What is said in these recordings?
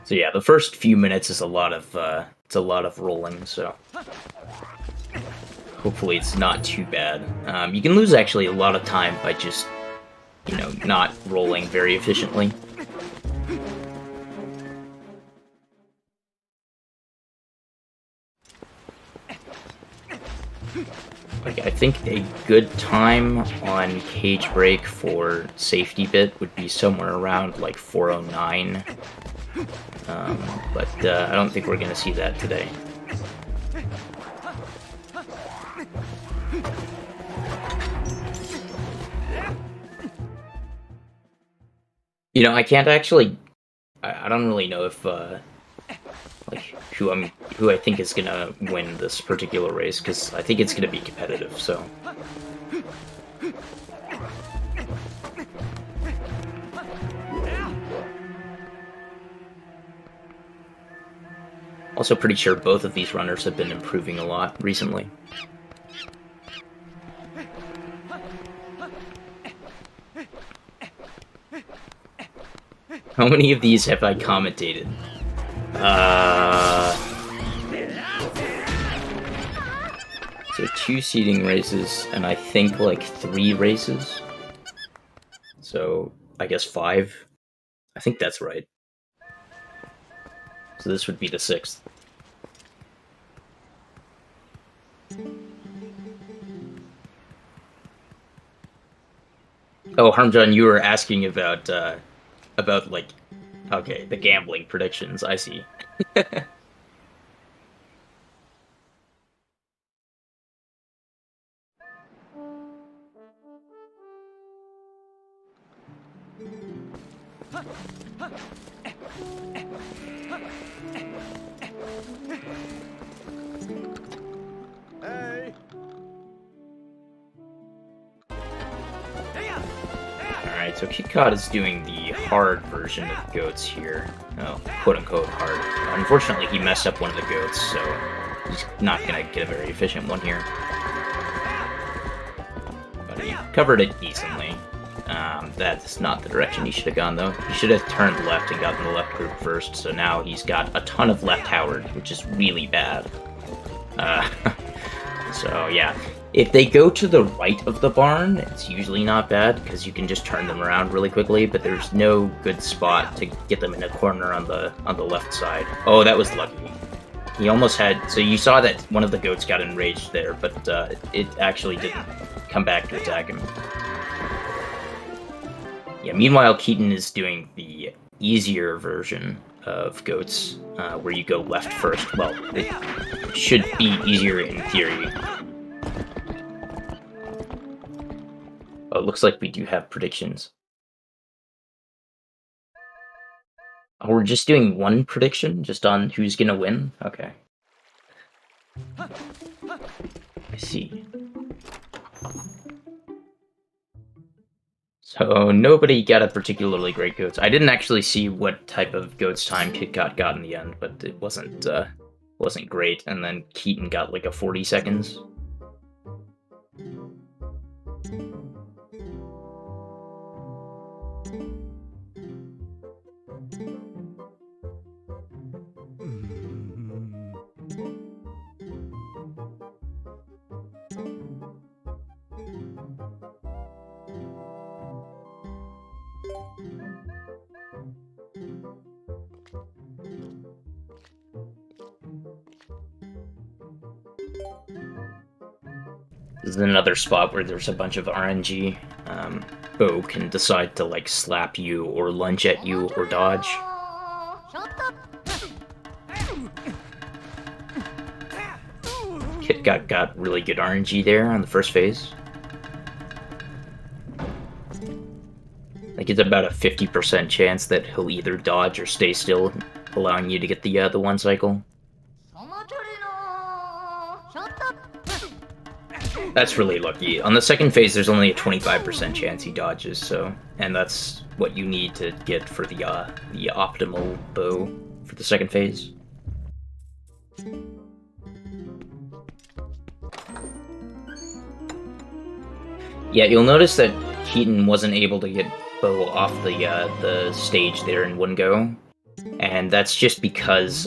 So yeah, the first few minutes is a lot of rolling, so hopefully it's not too bad. You can lose actually a lot of time by just, you know, not rolling very efficiently. Like, I think a good time on cage break for safety bit would be somewhere around like 409. But I don't think we're gonna see that today. You know, I can't actually. I don't really know if like who I think is gonna win this particular race, because I think it's gonna be competitive. So. Also pretty sure both of these runners have been improving a lot recently. How many of these have I commentated? So 2 seeding races, and I think like 3 races. So I guess 5. I think that's right. So this would be the 6th. Oh, Harmjon, you were asking about like, okay, the gambling predictions. I see. Hey. Alright, so Kitcot is doing the hard version of goats here. Oh, quote-unquote hard. Unfortunately, he messed up one of the goats, so he's not gonna get a very efficient one here. But he covered it decently. That's not the direction he should have gone, though. He should have turned left and gotten the left group first, so now he's got a ton of left Howard, which is really bad. So, yeah. If they go to the right of the barn, it's usually not bad, because you can just turn them around really quickly, but there's no good spot to get them in a corner on the left side. Oh, that was lucky. He almost had... So you saw that one of the goats got enraged there, but it actually didn't come back to attack him. Yeah, meanwhile, Keaton is doing the easier version of goats, where you go left first. Well, it should be easier in theory. Oh, it looks like we do have predictions. Oh, we're just doing one prediction, just on who's gonna win? Okay. I see. So nobody got a particularly great goats. I didn't actually see what type of goats time Kitcot got in the end, but it wasn't great. And then Keaton got like a 40 seconds. This is another spot where there's a bunch of RNG. Bo can decide to like slap you or lunge at you or dodge. Kitcot got really good RNG there on the first phase. Like it's about a 50% chance that he'll either dodge or stay still, allowing you to get the 1 cycle. That's really lucky. On the second phase, there's only a 25% chance he dodges, so... And that's what you need to get for the optimal bow for the second phase. Yeah, you'll notice that Keaton wasn't able to get Bo off the stage there in one go, and that's just because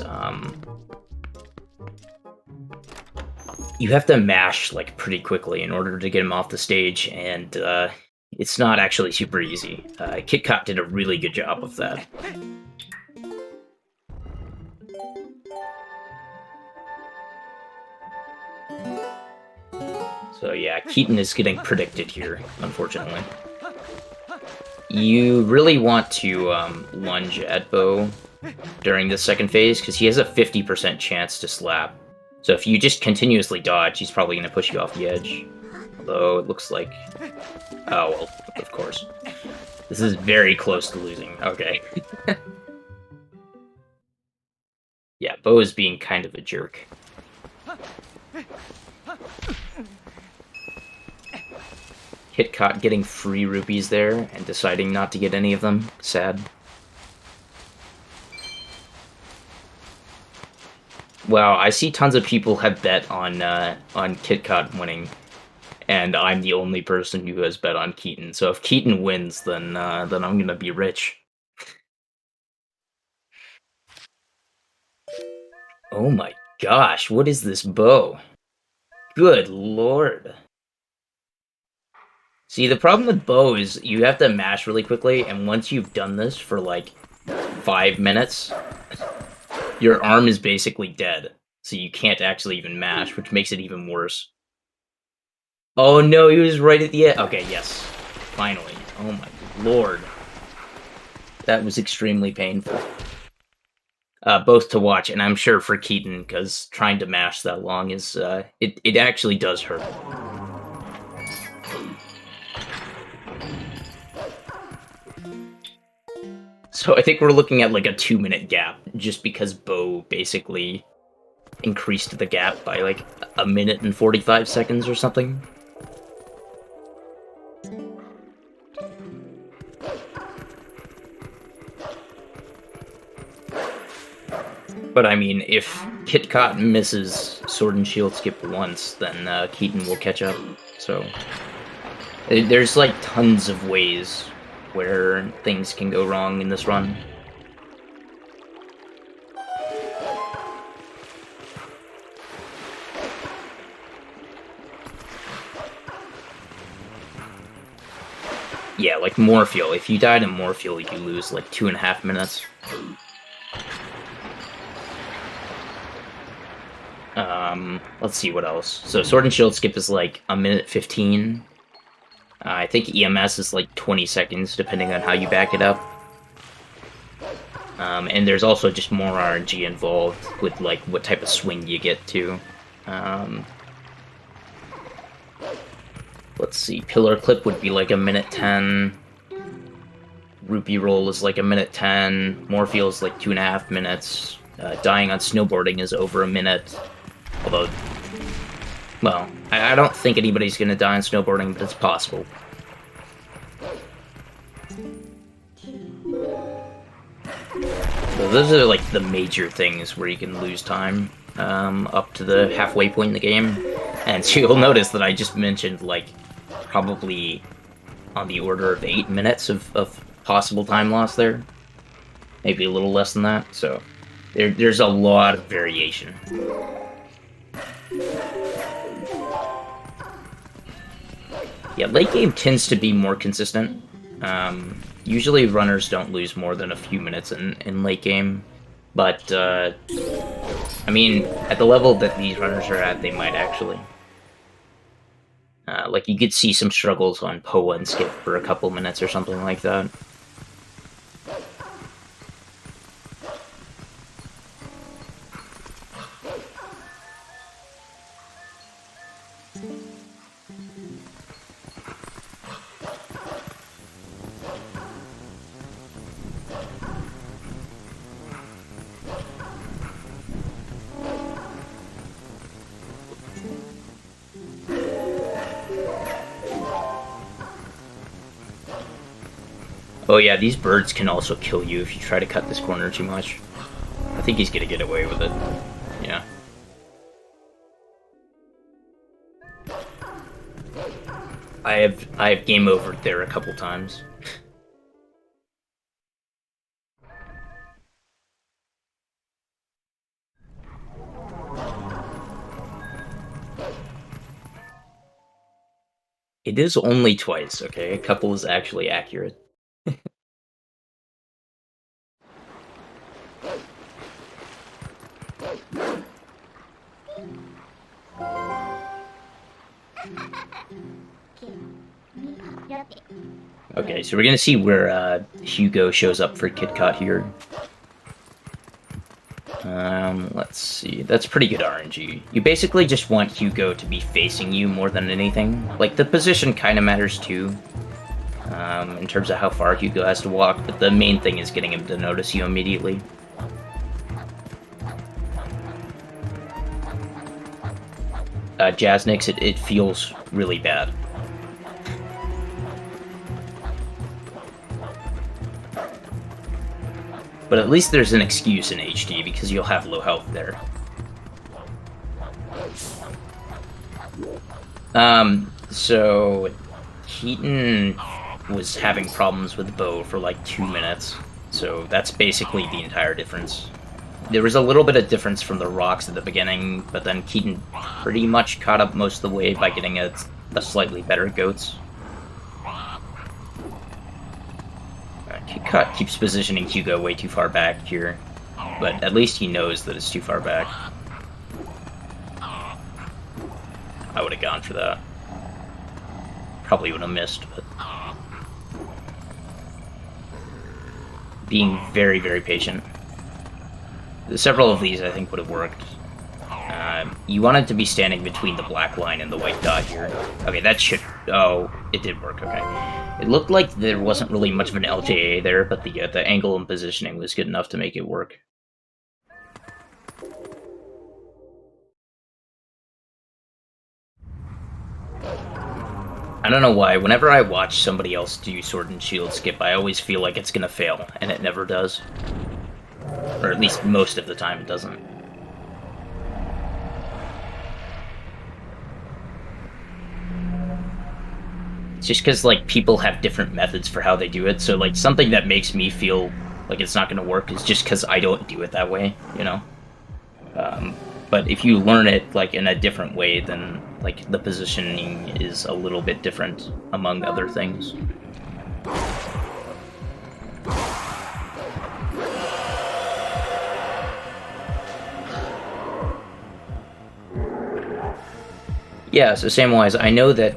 you have to mash like pretty quickly in order to get him off the stage, and it's not actually super easy. Kitcot did a really good job of that. So yeah, Keaton is getting predicted here, unfortunately. You really want to lunge at Bo during the second phase, because he has a 50% chance to slap. So if you just continuously dodge, he's probably going to push you off the edge. Although it looks like... Oh, well, of course. This is very close to losing. Okay. Yeah, Bo is being kind of a jerk. Kitcot getting free rupees there and deciding not to get any of them. Sad. Wow, I see tons of people have bet on Kitcot winning, and I'm the only person who has bet on Keaton. So if Keaton wins, then I'm gonna be rich. Oh my gosh, what is this bow? Good lord. See, the problem with bow is you have to mash really quickly, and once you've done this for like 5 minutes, your arm is basically dead. So you can't actually even mash, which makes it even worse. Oh no, he was right at the end. Okay, yes. Finally. Oh my lord. That was extremely painful. Both to watch, and I'm sure for Keaton, because trying to mash that long is, it actually does hurt. So I think we're looking at like a 2-minute gap, just because Bo basically increased the gap by like 1 minute and 45 seconds or something. But I mean, if Kitcot misses Sword and Shield Skip once, then Keaton will catch up. So there's like tons of ways where things can go wrong in this run. Yeah, like Morpheal. If you died in Morpheal, you lose like 2.5 minutes. Let's see what else. So Sword and Shield Skip is like 1 minute 15. I think EMS is like 20 seconds, depending on how you back it up. And there's also just more RNG involved with like what type of swing you get to. Let's see, Pillar Clip would be like 1 minute 10. Rupee Roll is like 1 minute 10. Morpheal is like 2.5 minutes. Dying on Snowboarding is over 1 minute. Although, well, I don't think anybody's gonna die on Snowboarding, but it's possible. So those are like the major things where you can lose time up to the halfway point in the game. And so you'll notice that I just mentioned like probably on the order of 8 minutes of possible time loss there. Maybe a little less than that. So there's a lot of variation. Yeah, late game tends to be more consistent. Usually runners don't lose more than a few minutes in late game, but I mean, at the level that these runners are at, they might actually. Like, you could see some struggles on Poa and Skip for a couple minutes or something like that. Oh yeah, these birds can also kill you if you try to cut this corner too much. I think he's gonna get away with it. Yeah. I have game over there a couple times. It is only twice, okay? A couple is actually accurate. Okay, so we're gonna see where Hugo shows up for Kitcot here. Let's see. That's pretty good RNG. You basically just want Hugo to be facing you more than anything. Like, the position kind of matters too, in terms of how far Hugo has to walk, but the main thing is getting him to notice you immediately. Jaznix, it feels really bad. But at least there's an excuse in HD, because you'll have low health there. So Keaton was having problems with Bo for like 2 minutes, so that's basically the entire difference. There was a little bit of difference from the rocks at the beginning, but then Keaton pretty much caught up most of the way by getting a slightly better goats. Kitcot keeps positioning Hugo way too far back here, but at least he knows that it's too far back. I would have gone for that. Probably would have missed, but... being very, very patient. Several of these, I think, would have worked. You wanted to be standing between the black line and the white dot here. Okay, that should... oh, it did work, okay. It looked like there wasn't really much of an LJA there, but the angle and positioning was good enough to make it work. I don't know why, whenever I watch somebody else do Sword and Shield skip, I always feel like it's gonna fail, and it never does. Or at least most of the time it doesn't. It's just because, like, people have different methods for how they do it, so, like, something that makes me feel like it's not gonna work is just because I don't do it that way, you know? But if you learn it, like, in a different way, then, like, the positioning is a little bit different, among other things. Yeah, so same-wise, I know that,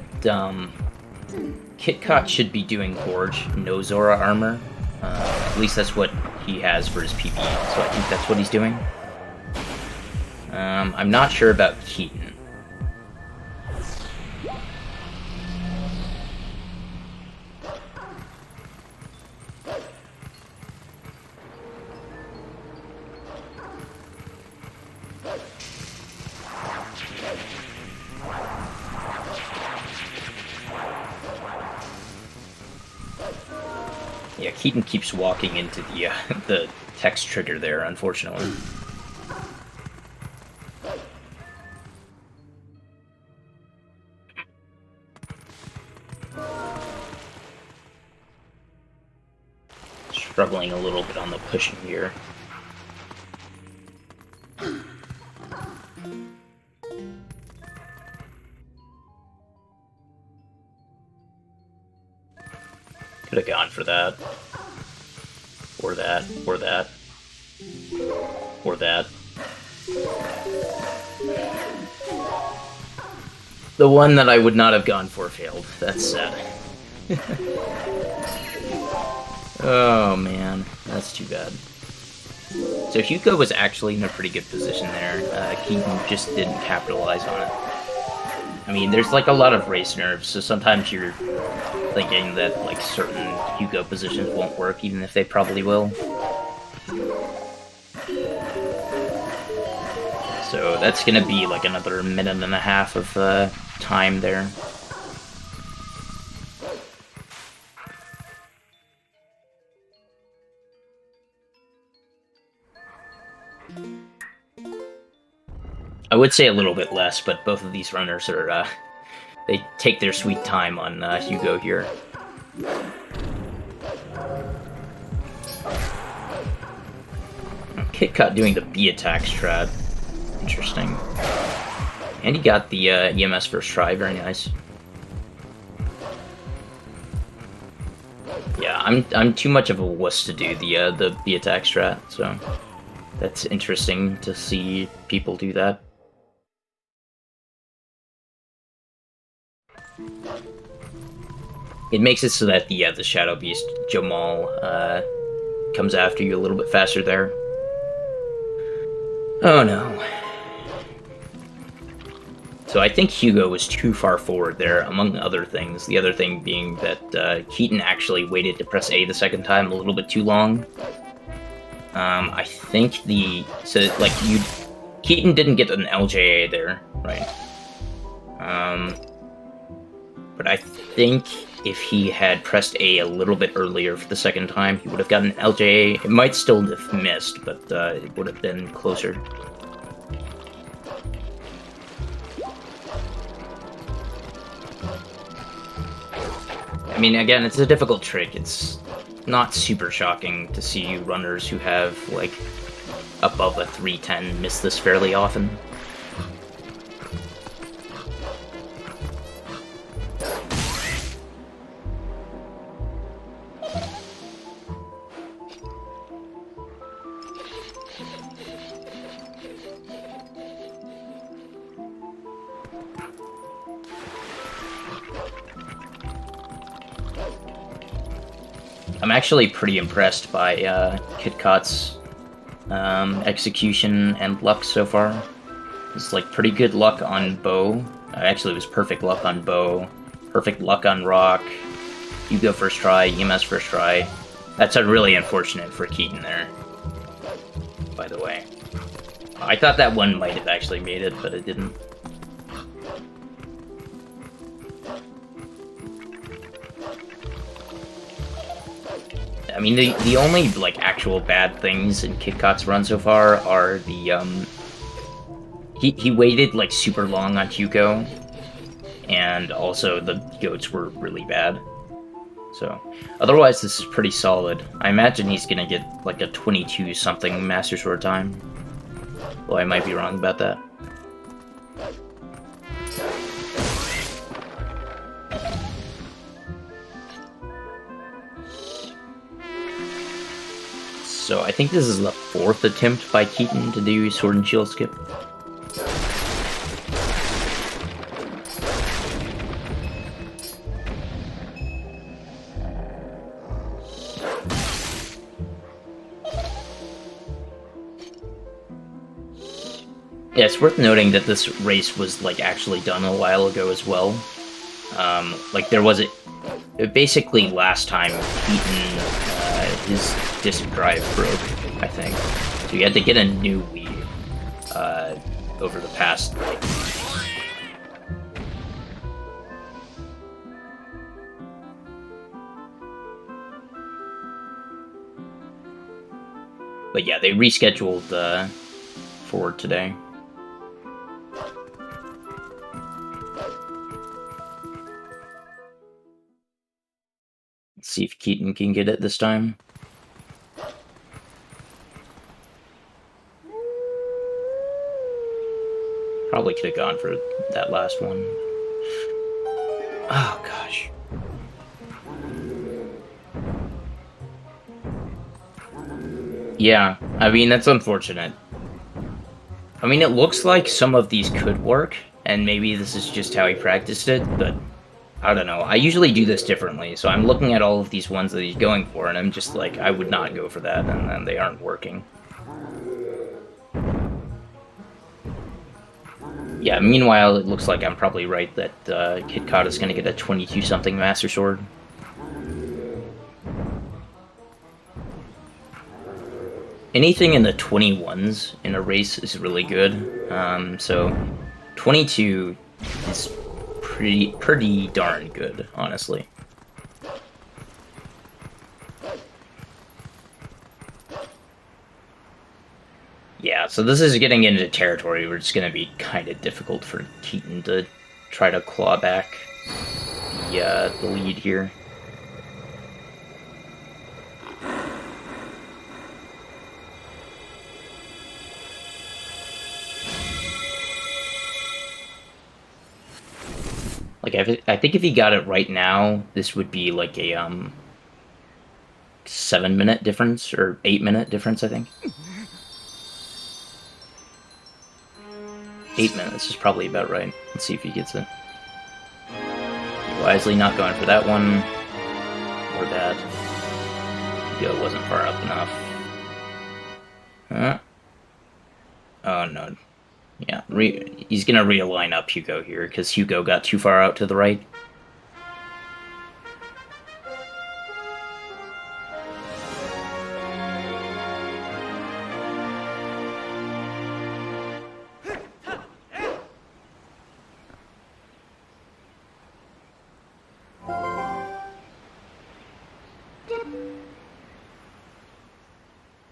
Kitcot should be doing Gorge, no Zora armor. At least that's what he has for his PP, so I think that's what he's doing. I'm not sure about Keaton. Yeah, Keaton keeps walking into the the text trigger there, unfortunately. Struggling a little bit on the pushing here. Could have gone for that. Or that. Or that. Or that. The one that I would not have gone for failed. That's sad. Oh man, that's too bad. So Hugo was actually in a pretty good position there. Keaton just didn't capitalize on it. I mean, there's like a lot of race nerves, so sometimes you're thinking that like certain Hugo positions won't work, even if they probably will. So that's gonna be like another minute and a half of time there. I would say a little bit less, but both of these runners are They take their sweet time on Hugo here. Kitcot doing the B attack strat. Interesting. And he got the EMS first try, very nice. Yeah, I'm too much of a wuss to do the B attack strat, so that's interesting to see people do that. It makes it so that the Shadow Beast Jamal comes after you a little bit faster there. Oh no. So I think Hugo was too far forward there, among other things. The other thing being that Keaton actually waited to press A the second time a little bit too long. I think Keaton didn't get an LJA there, right? But I think if he had pressed A a little bit earlier for the second time, he would have gotten an LJA. It might still have missed, but it would have been closer. I mean, again, it's a difficult trick. It's not super shocking to see runners who have, like, above a 310 miss this fairly often. I'm actually pretty impressed by Kitcot's execution and luck so far. It's like pretty good luck on bow. Actually, it was perfect luck on bow, perfect luck on rock. Hugo first try, EMS first try. That's really unfortunate for Keaton there, by the way. I thought that one might have actually made it, but it didn't. I mean, the only, like, actual bad things in Kitcot's run so far are the, he waited, like, super long on Hugo, and also the goats were really bad. So, otherwise this is pretty solid. I imagine he's gonna get, like, a 22-something Master Sword time. Well, I might be wrong about that. So I think this is the 4th attempt by Keaton to do Sword and Shield skip. Yeah, it's worth noting that this race was, like, actually done a while ago as well. Like, there was basically last time Keaton, his disk drive broke, I think. So you had to get a new Wii, over the past, like... But yeah, they rescheduled, for today. Let's see if Keaton can get it this time. Probably could have gone for that last one. Oh, gosh. Yeah, I mean, that's unfortunate. I mean, it looks like some of these could work, and maybe this is just how he practiced it, but I don't know. I usually do this differently, so I'm looking at all of these ones that he's going for, and I'm just like, I would not go for that, and then they aren't working. Yeah, meanwhile, it looks like I'm probably right that Kitcot is going to get a 22-something Master Sword. Anything in the 21s in a race is really good. So 22 is pretty darn good, honestly. Yeah, so this is getting into territory where it's going to be kind of difficult for Keaton to try to claw back the lead here. Like, I think if he got it right now, this would be like a 7-minute difference, or 8-minute difference, I think. 8 minutes is probably about right. Let's see if he gets it. Wisely not going for that one, or that. Hugo wasn't far up enough. Huh? Oh no. Yeah, he's gonna realign up Hugo here, because Hugo got too far out to the right.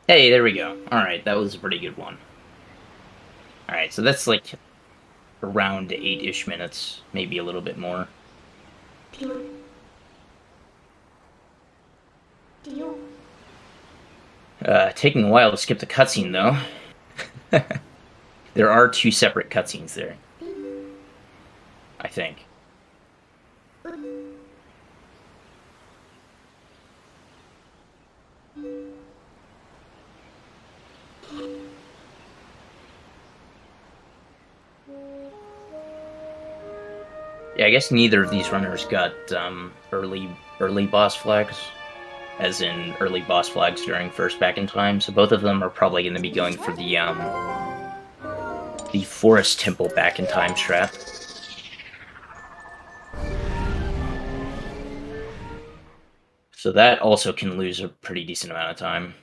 Hey, there we go. Alright, that was a pretty good one. Alright, so that's like around 8-ish minutes, maybe a little bit more. Taking a while to skip the cutscene, though. There are 2 separate cutscenes there, I think. Yeah, I guess neither of these runners got early boss flags, as in early boss flags during first back in time. So both of them are probably going to be going for the Forest Temple back in time strat. So that also can lose a pretty decent amount of time.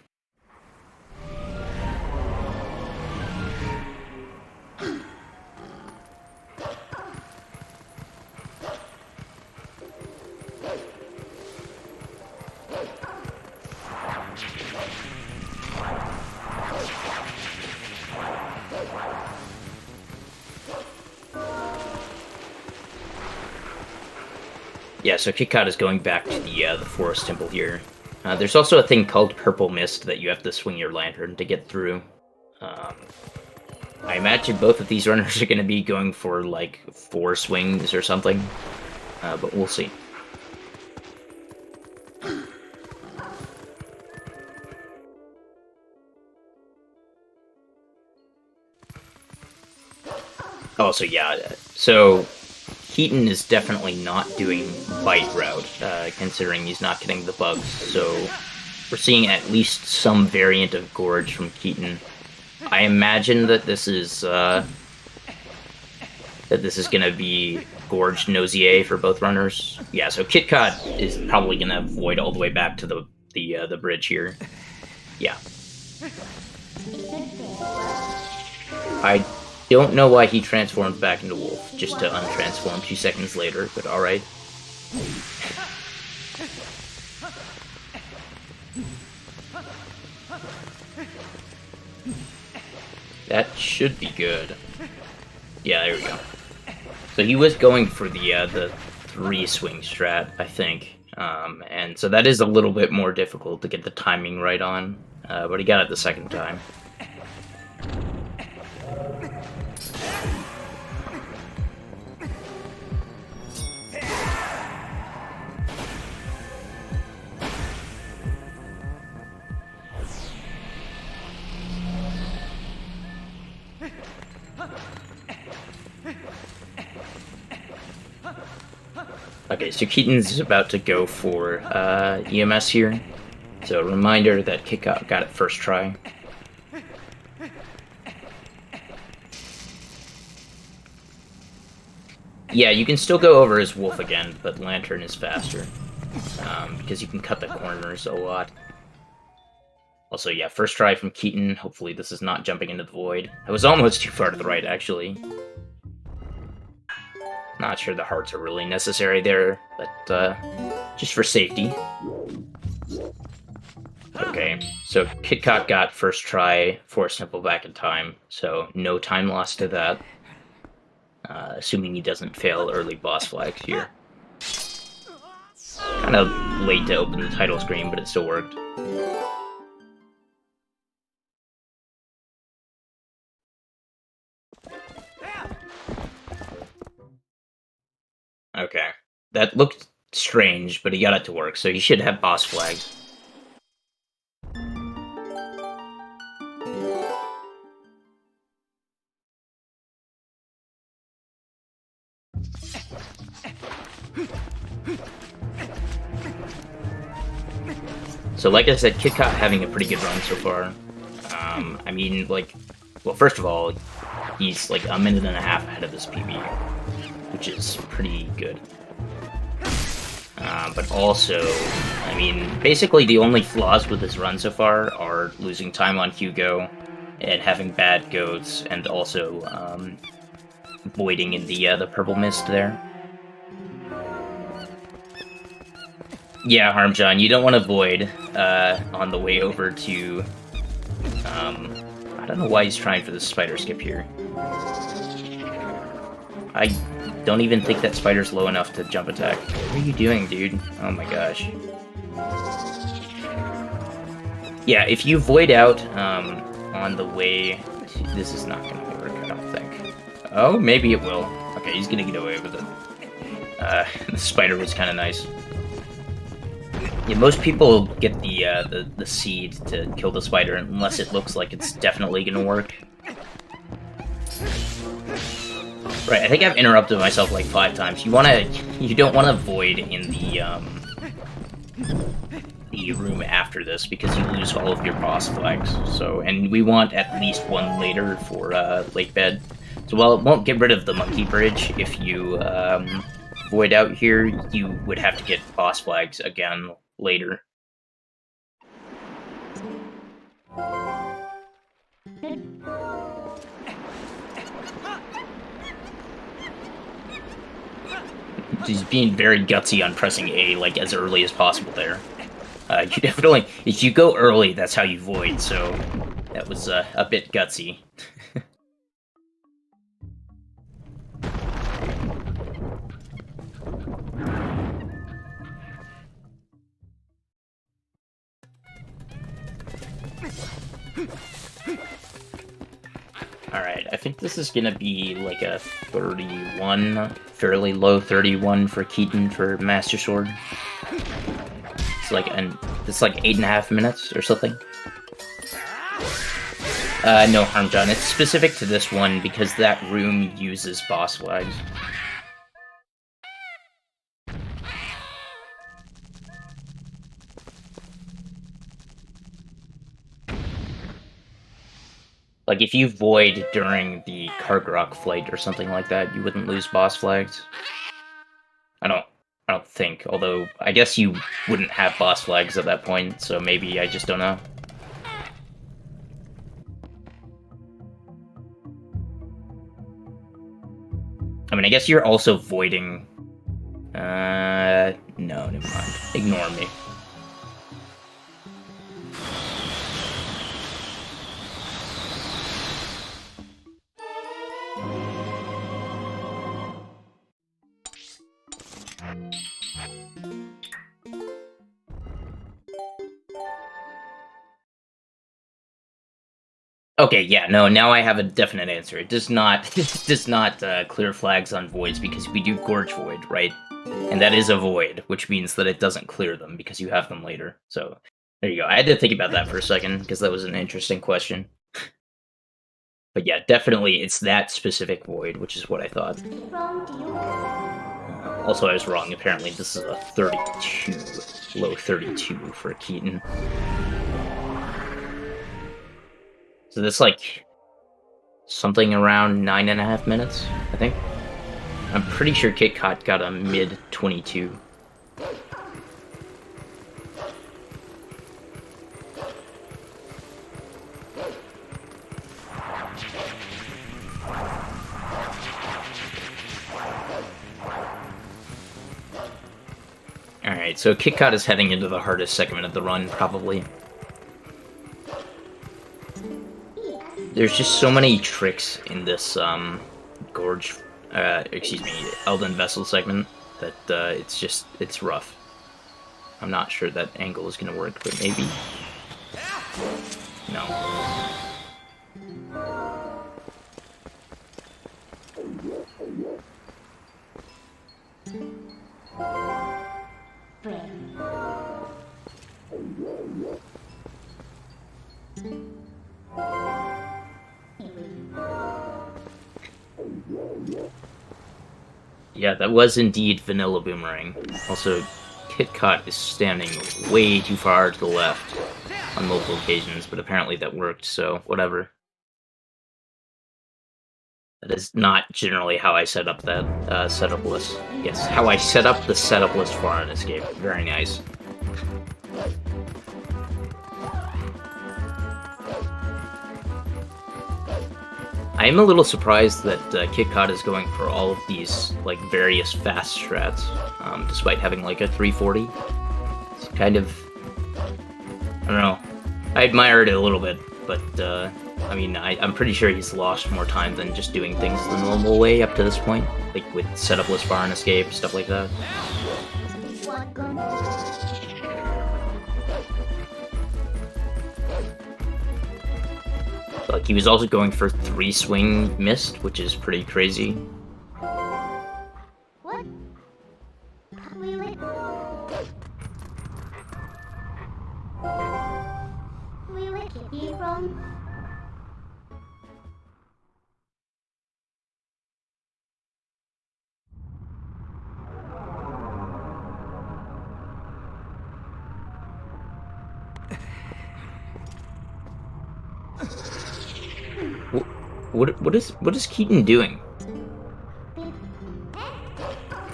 Yeah, so Kitcot is going back to the Forest Temple here. There's also a thing called Purple Mist that you have to swing your lantern to get through. I imagine both of these runners are going to be going for, like, 4 swings or something. But we'll see. Oh, so yeah, so Keaton is definitely not doing bite route, considering he's not getting the bugs, so we're seeing at least some variant of Gorge from Keaton. I imagine that this is gonna be Gorge Nosier for both runners. Yeah, so Kitcot is probably gonna avoid all the way back to the bridge here. Yeah. I don't know why he transformed back into Wolf, just to untransform 2 seconds later, but alright. That should be good. Yeah, there we go. So he was going for the 3-swing strat, I think. And so that is a little bit more difficult to get the timing right on, but he got it the second time. Okay, so Keaton's about to go for EMS here. So a reminder that Kitcot got it first try. Yeah, you can still go over as Wolf again, but Lantern is faster. Because you can cut the corners a lot. Also, yeah, first try from Keaton. Hopefully this is not jumping into the void. I was almost too far to the right, actually. Not sure the hearts are really necessary there, but just for safety. Okay, so Kitcot got first try, Forest Temple back in time, so no time lost to that. assuming he doesn't fail early boss flags here. Kind of late to open the title screen, but it still worked. Okay. That looked strange, but he got it to work, so he should have boss flags. So like I said, Kitcot having a pretty good run so far. I mean, like, well, first of all, he's like a minute and a half ahead of this PB, which is pretty good. But also, I mean, basically the only flaws with this run so far are losing time on Hugo, and having bad goats, and also voiding in the purple mist there. Yeah, Harmjon, you don't want to void on the way over to... I don't know why he's trying for the spider skip here. I don't even think that spider's low enough to jump attack. What are you doing, dude? Oh my gosh. Yeah, if you void out on the way... This is not going to work, I don't think. Oh, maybe it will. Okay, he's going to get away with it. The spider was kind of nice. Yeah, most people get the seed to kill the spider unless it looks like it's definitely gonna work. Right, I think I've interrupted myself like 5 times. You don't wanna void in the room after this because you lose all of your boss flags. So, and we want at least one later for lake bed. So while it won't get rid of the monkey bridge, if you void out here, you would have to get boss flags again later. He's being very gutsy on pressing A, like, as early as possible there. You definitely, if you go early, that's how you void, so that was a bit gutsy. Alright, I think this is gonna be like a 31, fairly low 31 for Keaton for Master Sword. It's like, it's like 8.5 minutes or something. No, Harmjon, it's specific to this one because that room uses boss flags. Like, if you void during the Kargrok flight or something like that, you wouldn't lose boss flags. I don't think, although I guess you wouldn't have boss flags at that point, so maybe I just don't know. I mean, I guess you're also voiding... no, never mind. Ignore me. Okay, yeah, no, now I have a definite answer. It does not clear flags on voids because we do Gorge Void, right? And that is a void, which means that it doesn't clear them because you have them later. So, there you go. I had to think about that for a second because that was an interesting question. But yeah, definitely it's that specific void, which is what I thought. Also, I was wrong. Apparently, this is a 32, low 32 for Keaton. So that's like something around 9.5 minutes, I think. I'm pretty sure Kitcot got a mid 22. Alright, so Kitcot is heading into the hardest segment of the run, probably. There's just so many tricks in this Gorge excuse me, Elden Vessel segment, that it's rough. I'm not sure that angle is gonna work, but maybe. No. Yeah, that was indeed Vanilla Boomerang. Also, Kitcot is standing way too far to the left on multiple occasions, but apparently that worked, so whatever. That is not generally how I set up that setup list. Yes, how I set up the setup list for an escape. Very nice. I am a little surprised that Kitcot is going for all of these like various fast strats, despite having like a 340. It's kind of, I don't know. I admire it a little bit, but I mean, I'm pretty sure he's lost more time than just doing things the normal way up to this point, like with setup list bar and escape, stuff like that. Like, he was also going for 3-swing missed, which is pretty crazy. What? Where it came from? What is Keaton doing?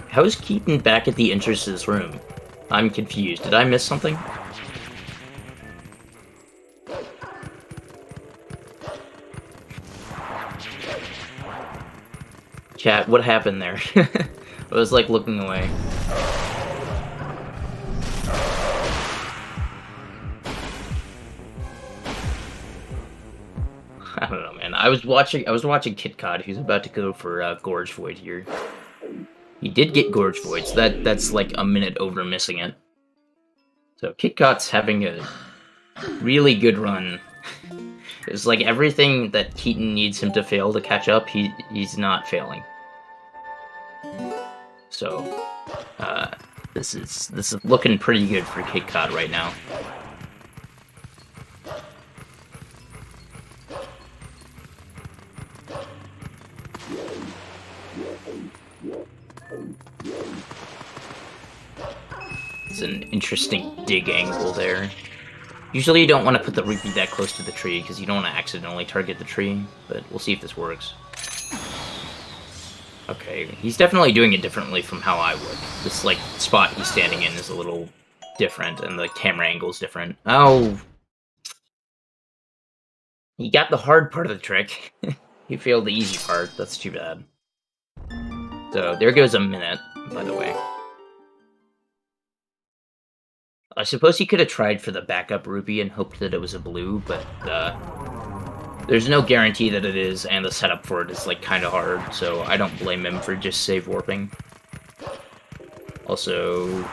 How is Keaton back at the entrance to this room? I'm confused. Did I miss something? Chat, what happened there? I was like looking away. I don't know, man. I was watching Kitcot, who's about to go for Gorge Void here. He did get Gorge Void, so that's like a minute over missing it. So Kitcot's having a really good run. It's like everything that Keaton needs him to fail to catch up, he's not failing. So this is looking pretty good for Kitcot right now. It's an interesting dig angle there. Usually you don't want to put the rupee that close to the tree, because you don't want to accidentally target the tree, but we'll see if this works. Okay, he's definitely doing it differently from how I would. This, like, spot he's standing in is a little different, and the camera angle's different. Oh! He got the hard part of the trick. He failed the easy part. That's too bad. So, there goes a minute, by the way. I suppose he could have tried for the backup rupee and hoped that it was a blue, but there's no guarantee that it is, and the setup for it is like kind of hard, so I don't blame him for just save warping. Also,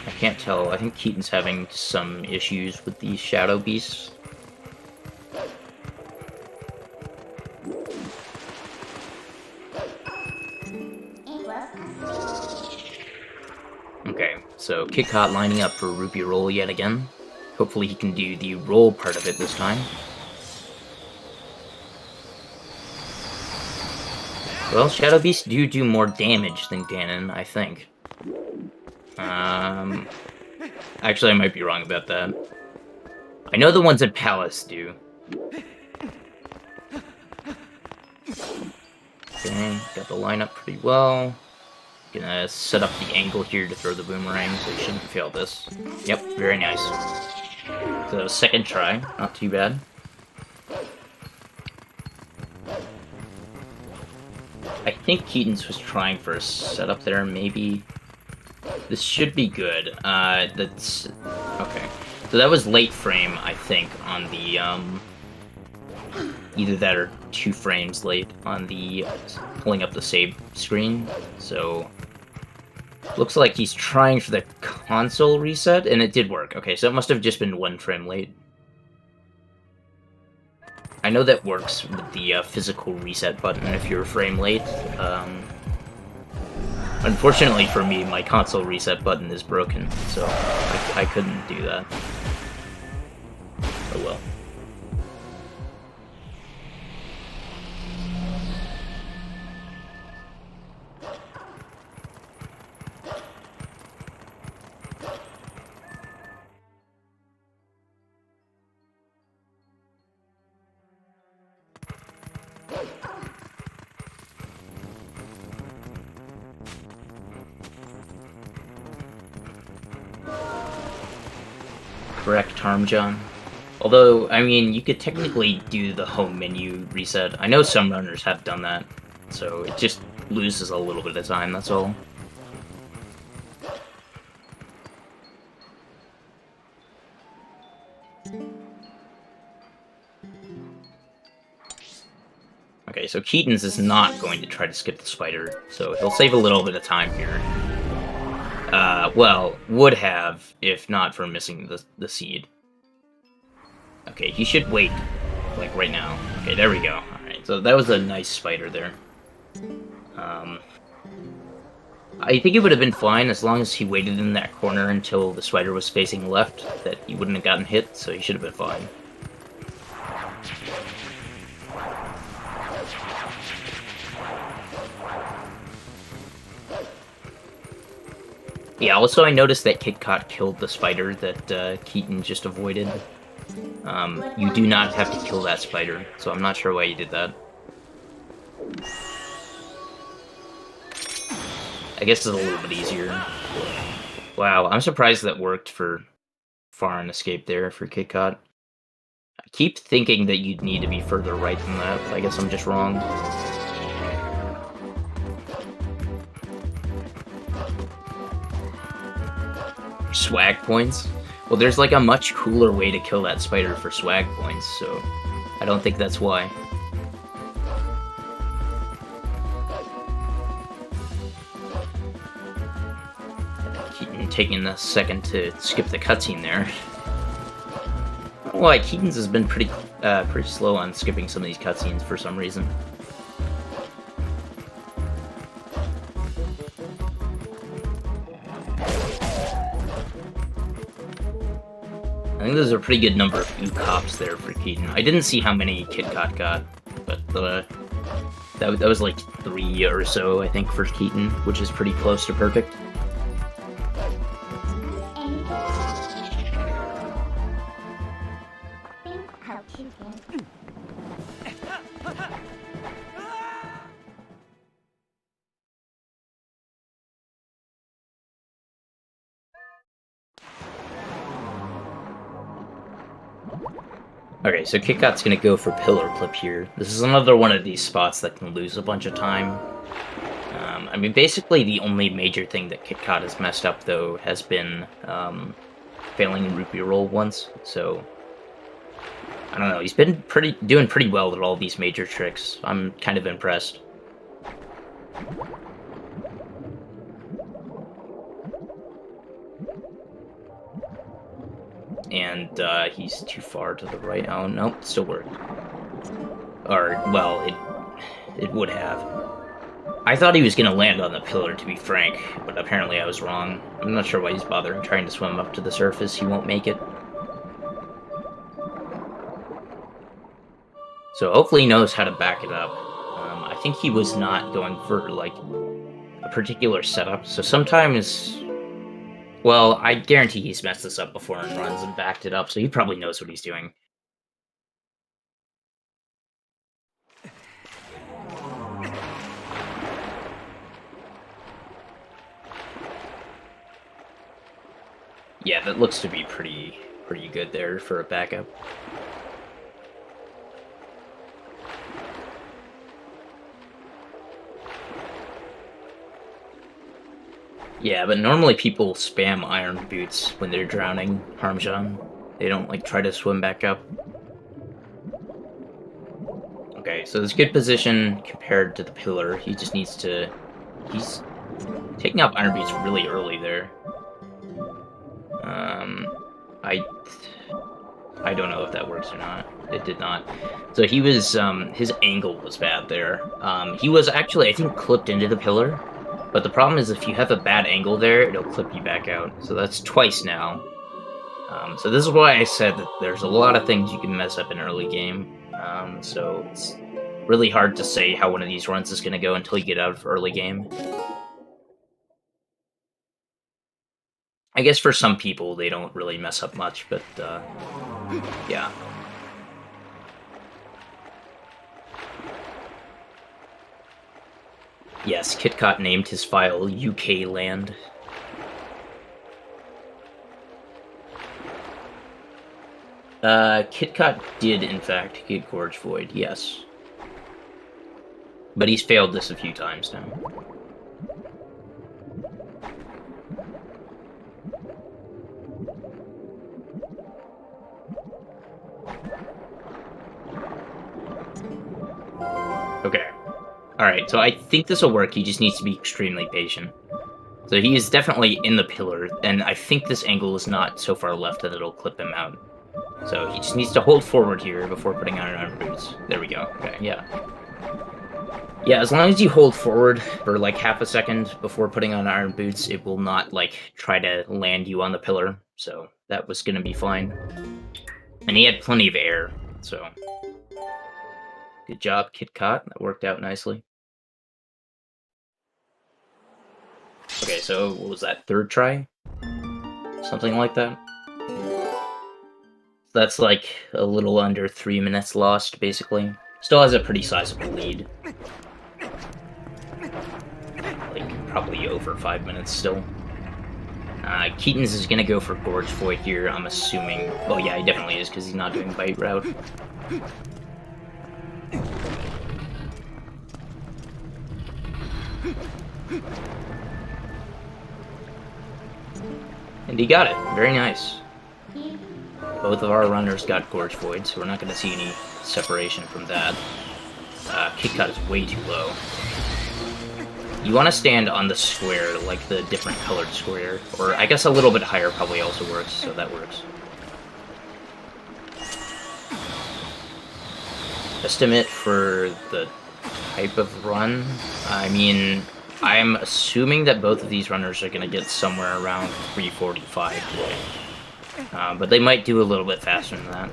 I can't tell. I think Keaton's having some issues with these shadow beasts. Okay, so Kitcot lining up for rupee roll yet again. Hopefully he can do the roll part of it this time. Well, Shadow Beasts do more damage than Ganon, I think. Actually, I might be wrong about that. I know the ones at Palace do. Okay, got the lineup pretty well. Gonna set up the angle here to throw the boomerang, so you shouldn't fail this. Yep, very nice. So, second try, not too bad. I think Keaton's was trying for a setup there, maybe. This should be good. That's... okay. So that was late frame, I think, on the Either that or 2 frames late on the pulling up the save screen. So looks like he's trying for the console reset, and it did work. Okay, so it must have just been 1 frame late. I know that works with the physical reset button if you're a frame late. Unfortunately for me, my console reset button is broken, so I couldn't do that. Oh well. Correct, Harmjon. Although, I mean, you could technically do the home menu reset. I know some runners have done that, so it just loses a little bit of time, that's all. Okay, so Keaton's is not going to try to skip the spider, so he'll save a little bit of time here. Well, would have, if not for missing the seed. Okay, he should wait, like, right now. Okay, there we go. Alright, so that was a nice spider there. I think it would have been fine as long as he waited in that corner until the spider was facing left, that he wouldn't have gotten hit, so he should have been fine. Yeah, also I noticed that Kitcot killed the spider that Keaton just avoided. You do not have to kill that spider, so I'm not sure why you did that. I guess it's a little bit easier. Wow, I'm surprised that worked for far and escape there for Kitcot. I keep thinking that you'd need to be further right than that, but I guess I'm just wrong. Swag points? Well, there's like a much cooler way to kill that spider for swag points, so I don't think that's why. Keaton taking a second to skip the cutscene there. I don't know why Keaton's has been pretty slow on skipping some of these cutscenes for some reason. I think there's a pretty good number of cops there for Keaton. I didn't see how many Kitcot got, but that was like 3 or so, I think, for Keaton, which is pretty close to perfect. Okay, so Kitcot's gonna go for Pillar Clip here. This is another one of these spots that can lose a bunch of time. I mean, basically the only major thing that Kitcot has messed up, though, has been failing Rupee Roll once, so I don't know, he's been doing pretty well at all these major tricks. I'm kind of impressed. And he's too far to the right. Oh, no, it still worked. Or, well, it would have. I thought he was going to land on the pillar, to be frank, but apparently I was wrong. I'm not sure why he's bothering trying to swim up to the surface. He won't make it. So hopefully he knows how to back it up. I think he was not going for, like, a particular setup. So sometimes... Well, I guarantee he's messed this up before in runs and backed it up, so he probably knows what he's doing. Yeah, that looks to be pretty good there for a backup. Yeah, but normally people spam Iron Boots when they're drowning, Harmjon. They don't, like, try to swim back up. Okay, so it's good position compared to the pillar. He just needs to... He's taking off iron boots really early there. I don't know if that works or not. It did not. So he was, his angle was bad there. He was actually, I think, clipped into the pillar. But the problem is if you have a bad angle there, it'll clip you back out. So that's twice now. So this is why I said that there's a lot of things you can mess up in early game. So it's really hard to say how one of these runs is going to go until you get out of early game. I guess for some people, they don't really mess up much, but, yeah. Yes, Kitcot named his file UK Land. Kitcot did, in fact, get Gorge Void, yes. But he's failed this a few times now. Okay. Alright, so I think this will work, he just needs to be extremely patient. So he is definitely in the pillar, and I think this angle is not so far left that it'll clip him out. So he just needs to hold forward here before putting on iron boots. There we go. Okay, yeah. Yeah, as long as you hold forward for like half a second before putting on iron boots, it will not like try to land you on the pillar. So that was gonna be fine. And he had plenty of air, so... Good job, Kitcot. That worked out nicely. Okay, so what was that, third try? Something like that? That's like a little under 3 minutes lost, basically. Still has a pretty sizable lead. Like, probably over 5 minutes still. Keaton's is gonna go for Gorge Void here, I'm assuming. Oh yeah, he definitely is, because he's not doing Bite Route. And he got it. Very nice. Both of our runners got Gorge Void, so we're not going to see any separation from that. Kitcot is way too low. You want to stand on the square, like the different colored square. Or I guess a little bit higher probably also works, so that works. Estimate for the type of run? I mean, I'm assuming that both of these runners are going to get somewhere around 3:45 today. But they might do a little bit faster than that.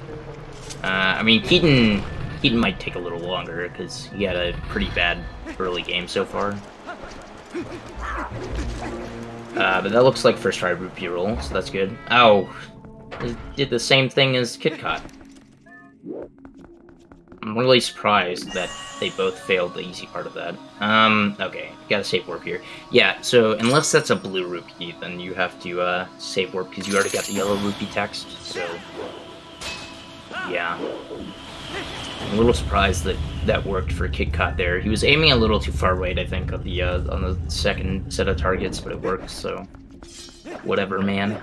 I mean, Keaton might take a little longer, because he had a pretty bad early game so far. But that looks like first try rupee roll, so that's good. Oh! It did the same thing as Kitcot. I'm really surprised that they both failed the easy part of that. Okay, gotta save warp here. Yeah, so unless that's a blue rupee, then you have to, save warp, because you already got the yellow rupee text, so... Yeah. I'm a little surprised that that worked for Kitcot there. He was aiming a little too far right, I think, on the second set of targets, but it worked, so... Whatever, man.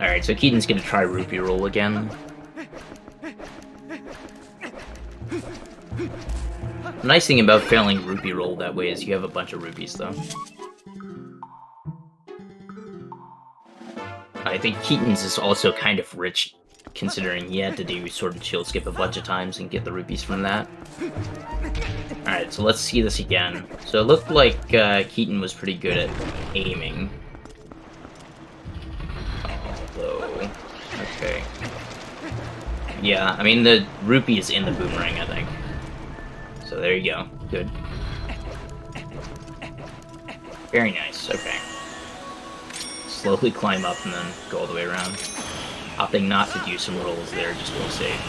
Alright, so Keaton's gonna try rupee roll again. The nice thing about failing rupee roll that way is you have a bunch of rupees, though. I think Keaton's is also kind of rich, considering he had to do Sword and Shield Skip a bunch of times and get the rupees from that. Alright, so let's see this again. So it looked like Keaton was pretty good at aiming. Okay. Yeah, I mean, the rupee is in the boomerang, I think. So there you go. Good. Very nice. Okay. Slowly climb up and then go all the way around. Opting not to do some rolls there, just to be safe.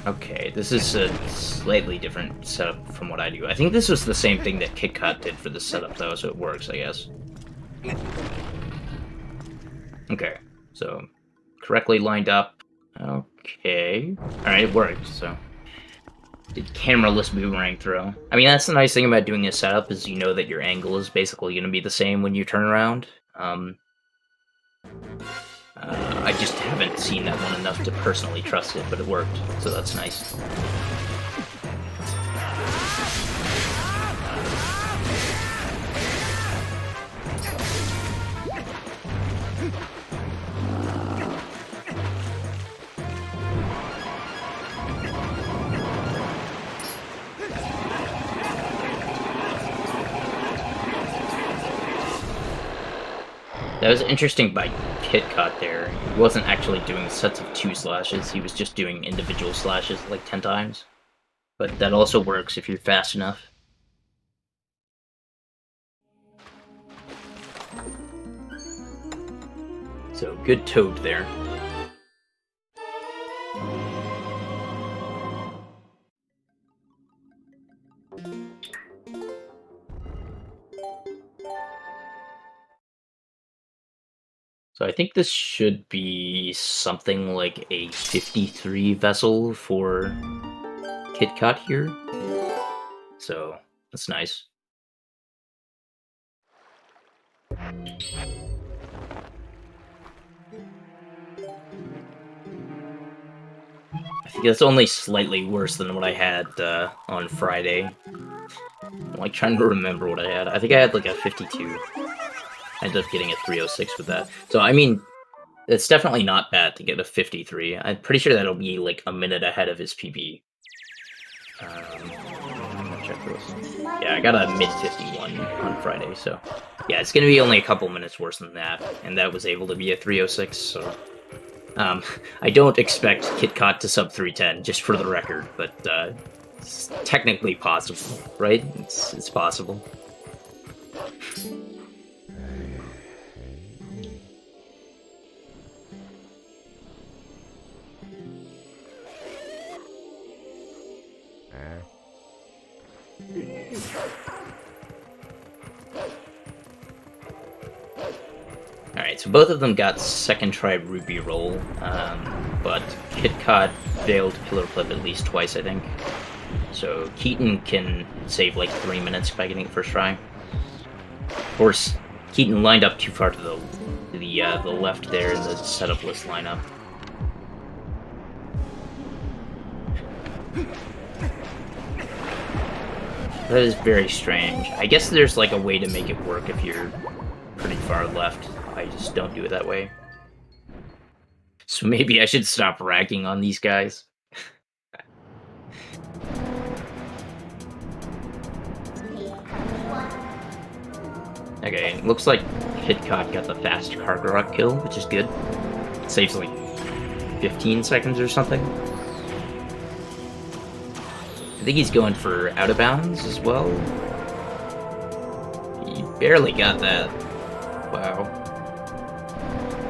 Okay, this is a slightly different setup from what I do. I think this was the same thing that Kitcot did for the setup, though, so it works, I guess. Okay, so correctly lined up. Okay. Alright, it worked, so. Did cameraless boomerang throw. I mean, that's the nice thing about doing a setup, is you know that your angle is basically going to be the same when you turn around. I just haven't seen that one enough to personally trust it, but it worked, so that's nice. That was interesting by Kitcot there. He wasn't actually doing sets of 2 slashes, he was just doing individual slashes like 10 times. But that also works if you're fast enough. So, good Toad there. So I think this should be something like a 53 vessel for Kitcot here. So that's nice. I think that's only slightly worse than what I had on Friday. I'm like trying to remember what I had. I think I had like a 52. I ended up getting a 306 with that. So, I mean, it's definitely not bad to get a 53. I'm pretty sure that'll be like a minute ahead of his PB. Check this. Yeah, I got a mid-51 on Friday, so... Yeah, it's gonna be only a couple minutes worse than that, and that was able to be a 306, so... I don't expect Kitcot to sub 310, just for the record, but, it's technically possible, right? It's possible. Alright, so both of them got second try Ruby roll, but Kitcot failed Pillar Flip at least twice, I think. So Keaton can save like 3 minutes by getting it first try. Of course, Keaton lined up too far to the left there in the setup list lineup. That is very strange. I guess there's like a way to make it work if you're pretty far left. I just don't do it that way. So maybe I should stop ragging on these guys. Okay, looks like Kitcot got the fast Karkarock kill, which is good. It saves like 15 seconds or something. I think he's going for out of bounds as well. He barely got that. Wow.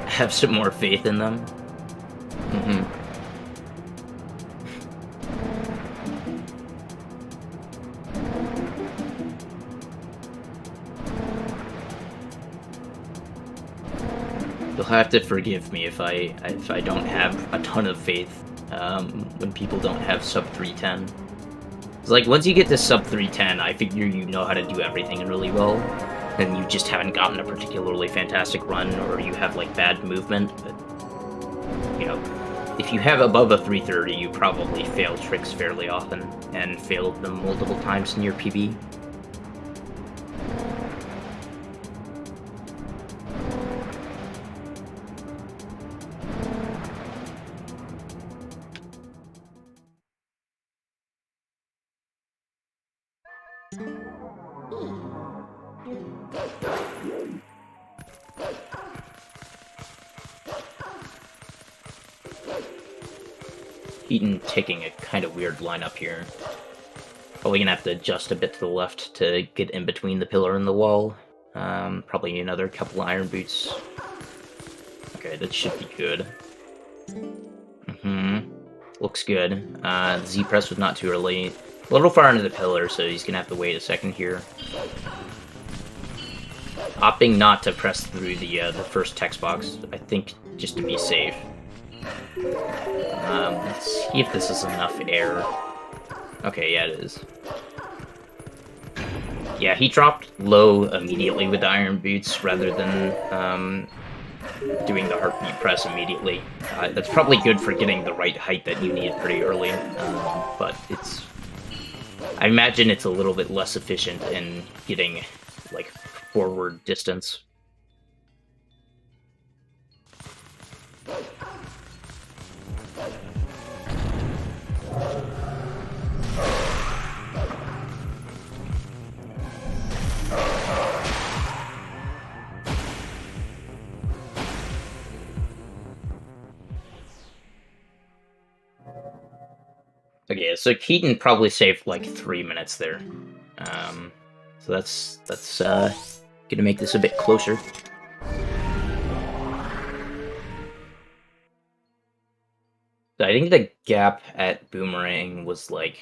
Have some more faith in them. You'll have to forgive me if I don't have a ton of faith when people don't have sub 310. It's like, once you get to sub 310, I figure you know how to do everything really well, and you just haven't gotten a particularly fantastic run, or you have, like, bad movement, but, you know, if you have above a 330, you probably fail tricks fairly often, and failed them multiple times in your PB. Keaton taking a kind of weird lineup here. Probably gonna have to adjust a bit to the left to get in between the pillar and the wall. Probably another couple iron boots. Okay, that should be good. Looks good. Z-press was not too early. A little far into the pillar, so he's gonna have to wait a second here. Opting not to press through the first text box, I think, just to be safe. Let's see if this is enough air. Okay, yeah, it is. Yeah, he dropped low immediately with the iron boots rather than doing the heartbeat press immediately. That's probably good for getting the right height that you need pretty early, but it's... I imagine it's a little bit less efficient in getting, like, forward distance. Okay, so Keaton probably saved like 3 minutes there. So that's gonna make this a bit closer. So I think the gap at Boomerang was like...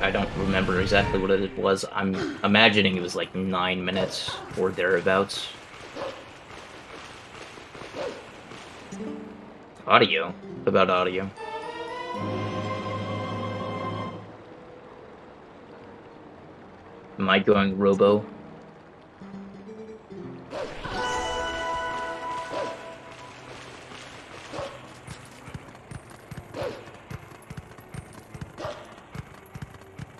I don't remember exactly what it was. I'm imagining it was like 9 minutes or thereabouts. Audio? What about audio? Am I going robo?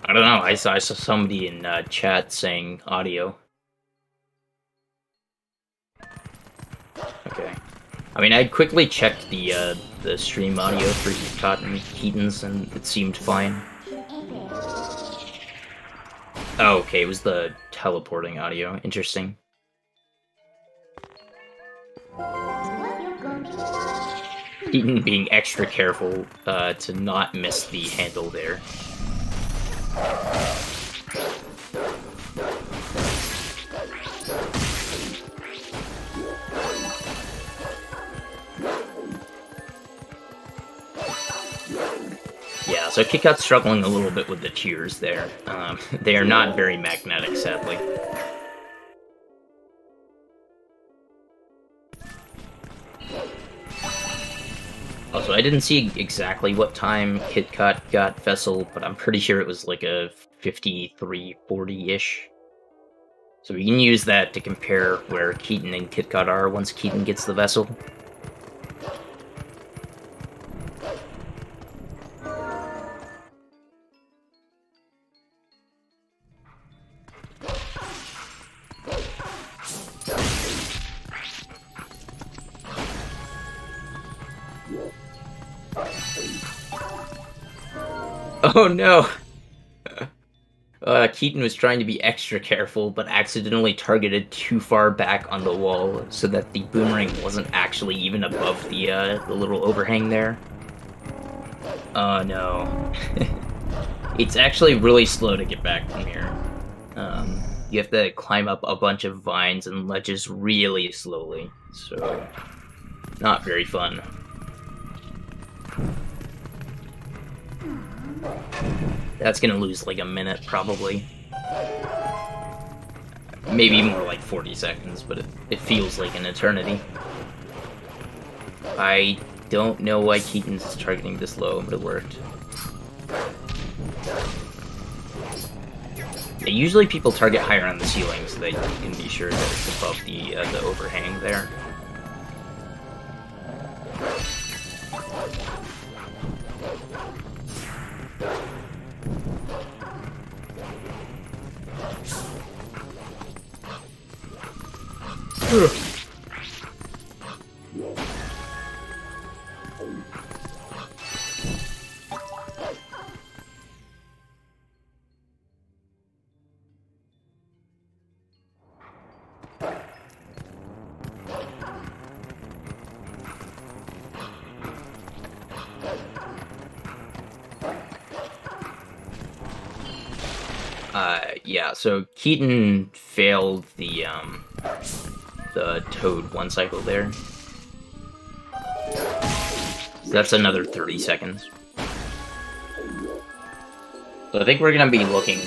I don't know, I saw somebody in chat saying audio. Okay. I mean, I quickly checked the stream audio for Kitcot and Keaton's, and it seemed fine. Oh, okay, it was the teleporting audio. Interesting. Keaton being extra careful to not miss the handle there. Yeah, so Kitcot's struggling a little bit with the tears there. They are not very magnetic, sadly. Also, I didn't see exactly what time Kitcot got Vessel, but I'm pretty sure it was like a 53:40-ish. So we can use that to compare where Keaton and Kitcot are once Keaton gets the Vessel. Oh no! Keaton was trying to be extra careful, but accidentally targeted too far back on the wall, so that the boomerang wasn't actually even above the little overhang there. Oh no. It's actually really slow to get back from here. You have to climb up a bunch of vines and ledges really slowly, so not very fun. That's gonna lose like a minute, probably. Maybe more like 40 seconds, but it feels like an eternity. I don't know why Keaton's targeting this low, but it worked. Yeah, usually people target higher on the ceiling so that you can be sure that it's above the overhang there. Yeah, so Keaton failed the Toad one cycle there. So that's another 30 seconds. So I think we're gonna be looking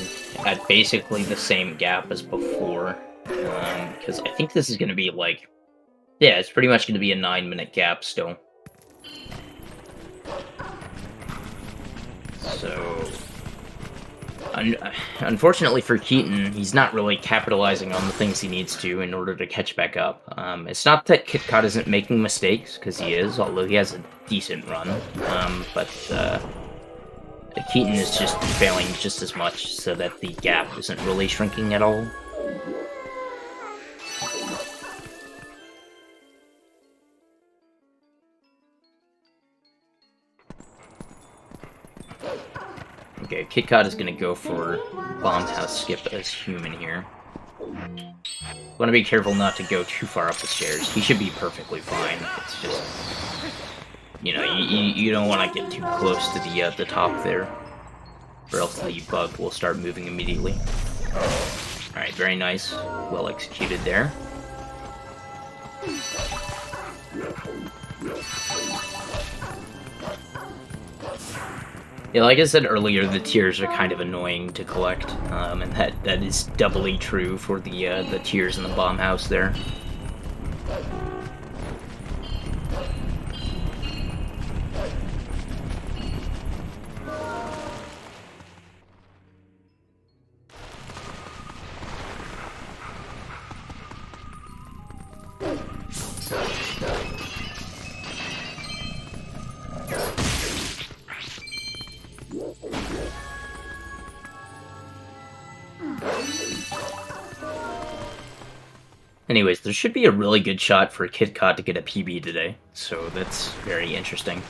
at basically the same gap as before. Because I think this is gonna be like... Yeah, it's pretty much gonna be a 9-minute gap still. So... Unfortunately for Keaton, he's not really capitalizing on the things he needs to in order to catch back up. It's not that Kitcot isn't making mistakes, because he is, although he has a decent run. But Keaton is just failing just as much, so that the gap isn't really shrinking at all. Okay, Kitcot is gonna go for Bomb House Skip as human here. Want to be careful not to go too far up the stairs. He should be perfectly fine. It's just, you know, you don't want to get too close to the top there, or else the bug will start moving immediately. All right, very nice, well executed there. Yeah, like I said earlier, the tiers are kind of annoying to collect, and that is doubly true for the tiers in the bomb house there. Anyways, there should be a really good shot for Kitcot to get a PB today, so that's very interesting.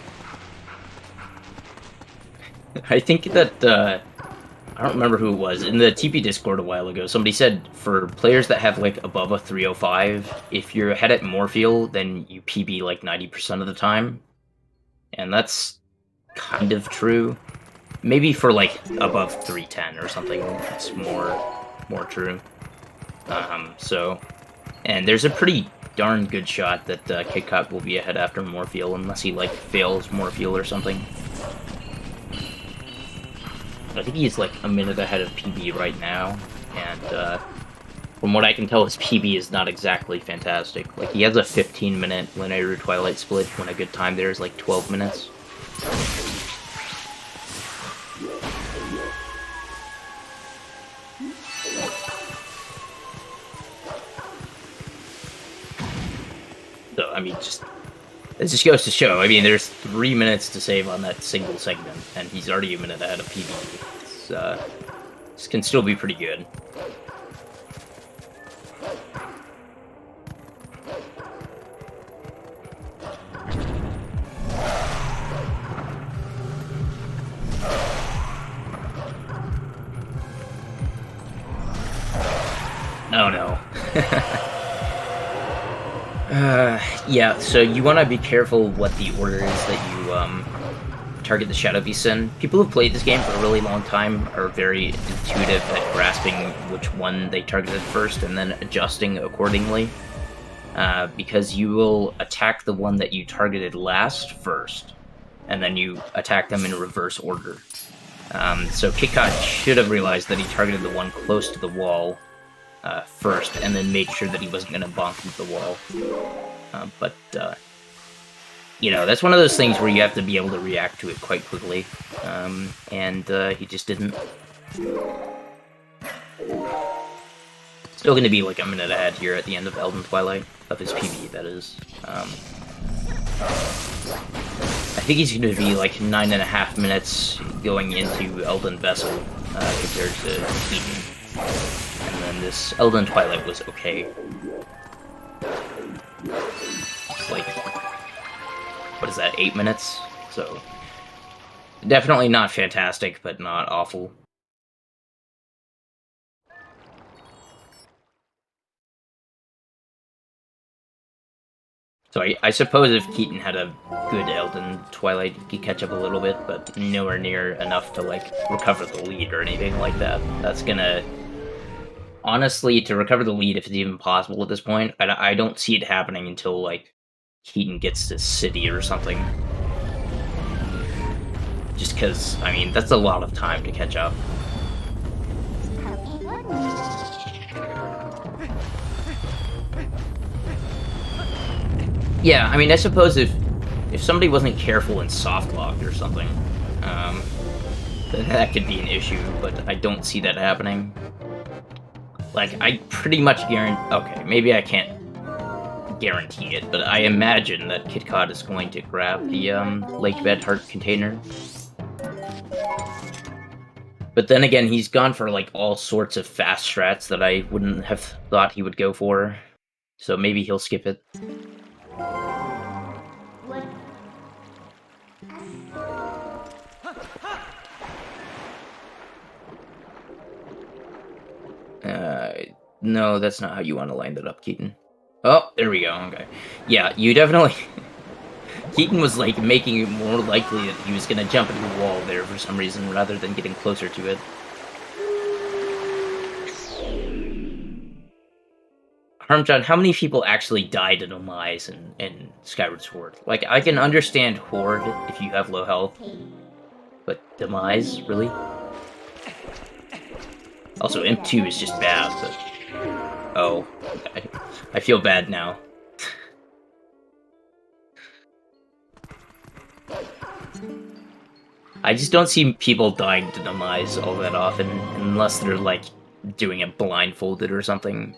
I think that, I don't remember who it was, in the TP Discord a while ago, somebody said for players that have, like, above a 305, if you're ahead at Morpheal, then you PB, like, 90% of the time. And that's kind of true. Maybe for, like, above 310 or something, it's more true. And there's a pretty darn good shot that Kitcot will be ahead after Morpheal, unless he, like, fails Morpheal or something. I think he's, like, a minute ahead of PB right now, and from what I can tell, his PB is not exactly fantastic. Like, he has a 15-minute linear Twilight split, when a good time there is, like, 12 minutes. So, I mean, it just goes to show, I mean, there's 3 minutes to save on that single segment, and he's already a minute ahead of PB. This can still be pretty good. Oh no. Yeah, so you want to be careful what the order is that you target the Shadow Beasts in. People who've played this game for a really long time are very intuitive at grasping which one they targeted first and then adjusting accordingly. Because you will attack the one that you targeted last first, and then you attack them in reverse order. So Kitcot should have realized that he targeted the one close to the wall first, and then made sure that he wasn't going to bonk into the wall. But you know, that's one of those things where you have to be able to react to it quite quickly, and he just didn't. Still going to be like a minute ahead here at the end of Elden Twilight, of his PB, that is. I think he's going to be like 9.5 minutes going into Elden Vessel compared to Keaton. And then this Elden Twilight was okay. It's like, what is that, 8 minutes? So, definitely not fantastic, but not awful. So I suppose if Keaton had a good Elden Twilight, he could catch up a little bit, but nowhere near enough to, like, recover the lead or anything like that. That's gonna... Honestly, to recover the lead, if it's even possible at this point, I don't see it happening until, like, Keaton gets to City or something. Just because, I mean, that's a lot of time to catch up. Yeah, I mean, I suppose if somebody wasn't careful and soft locked or something, that could be an issue, but I don't see that happening. Like, I pretty much guarantee... Okay, maybe I can't guarantee it, but I imagine that Kitcot is going to grab the Lake Bed Heart container. But then again, he's gone for like all sorts of fast strats that I wouldn't have thought he would go for. So maybe he'll skip it. What? No, that's not how you want to line that up, Keaton. Oh, there we go, okay. Yeah, you definitely... Keaton was, like, making it more likely that he was gonna jump into the wall there for some reason, rather than getting closer to it. Harmjohn, how many people actually died in Demise in Skyward Sword? Like, I can understand Horde if you have low health, but Demise, really? Also, Imp 2 is just bad, but... Oh, I feel bad now. I just don't see people dying to Demise all that often, unless they're, like, doing it blindfolded or something.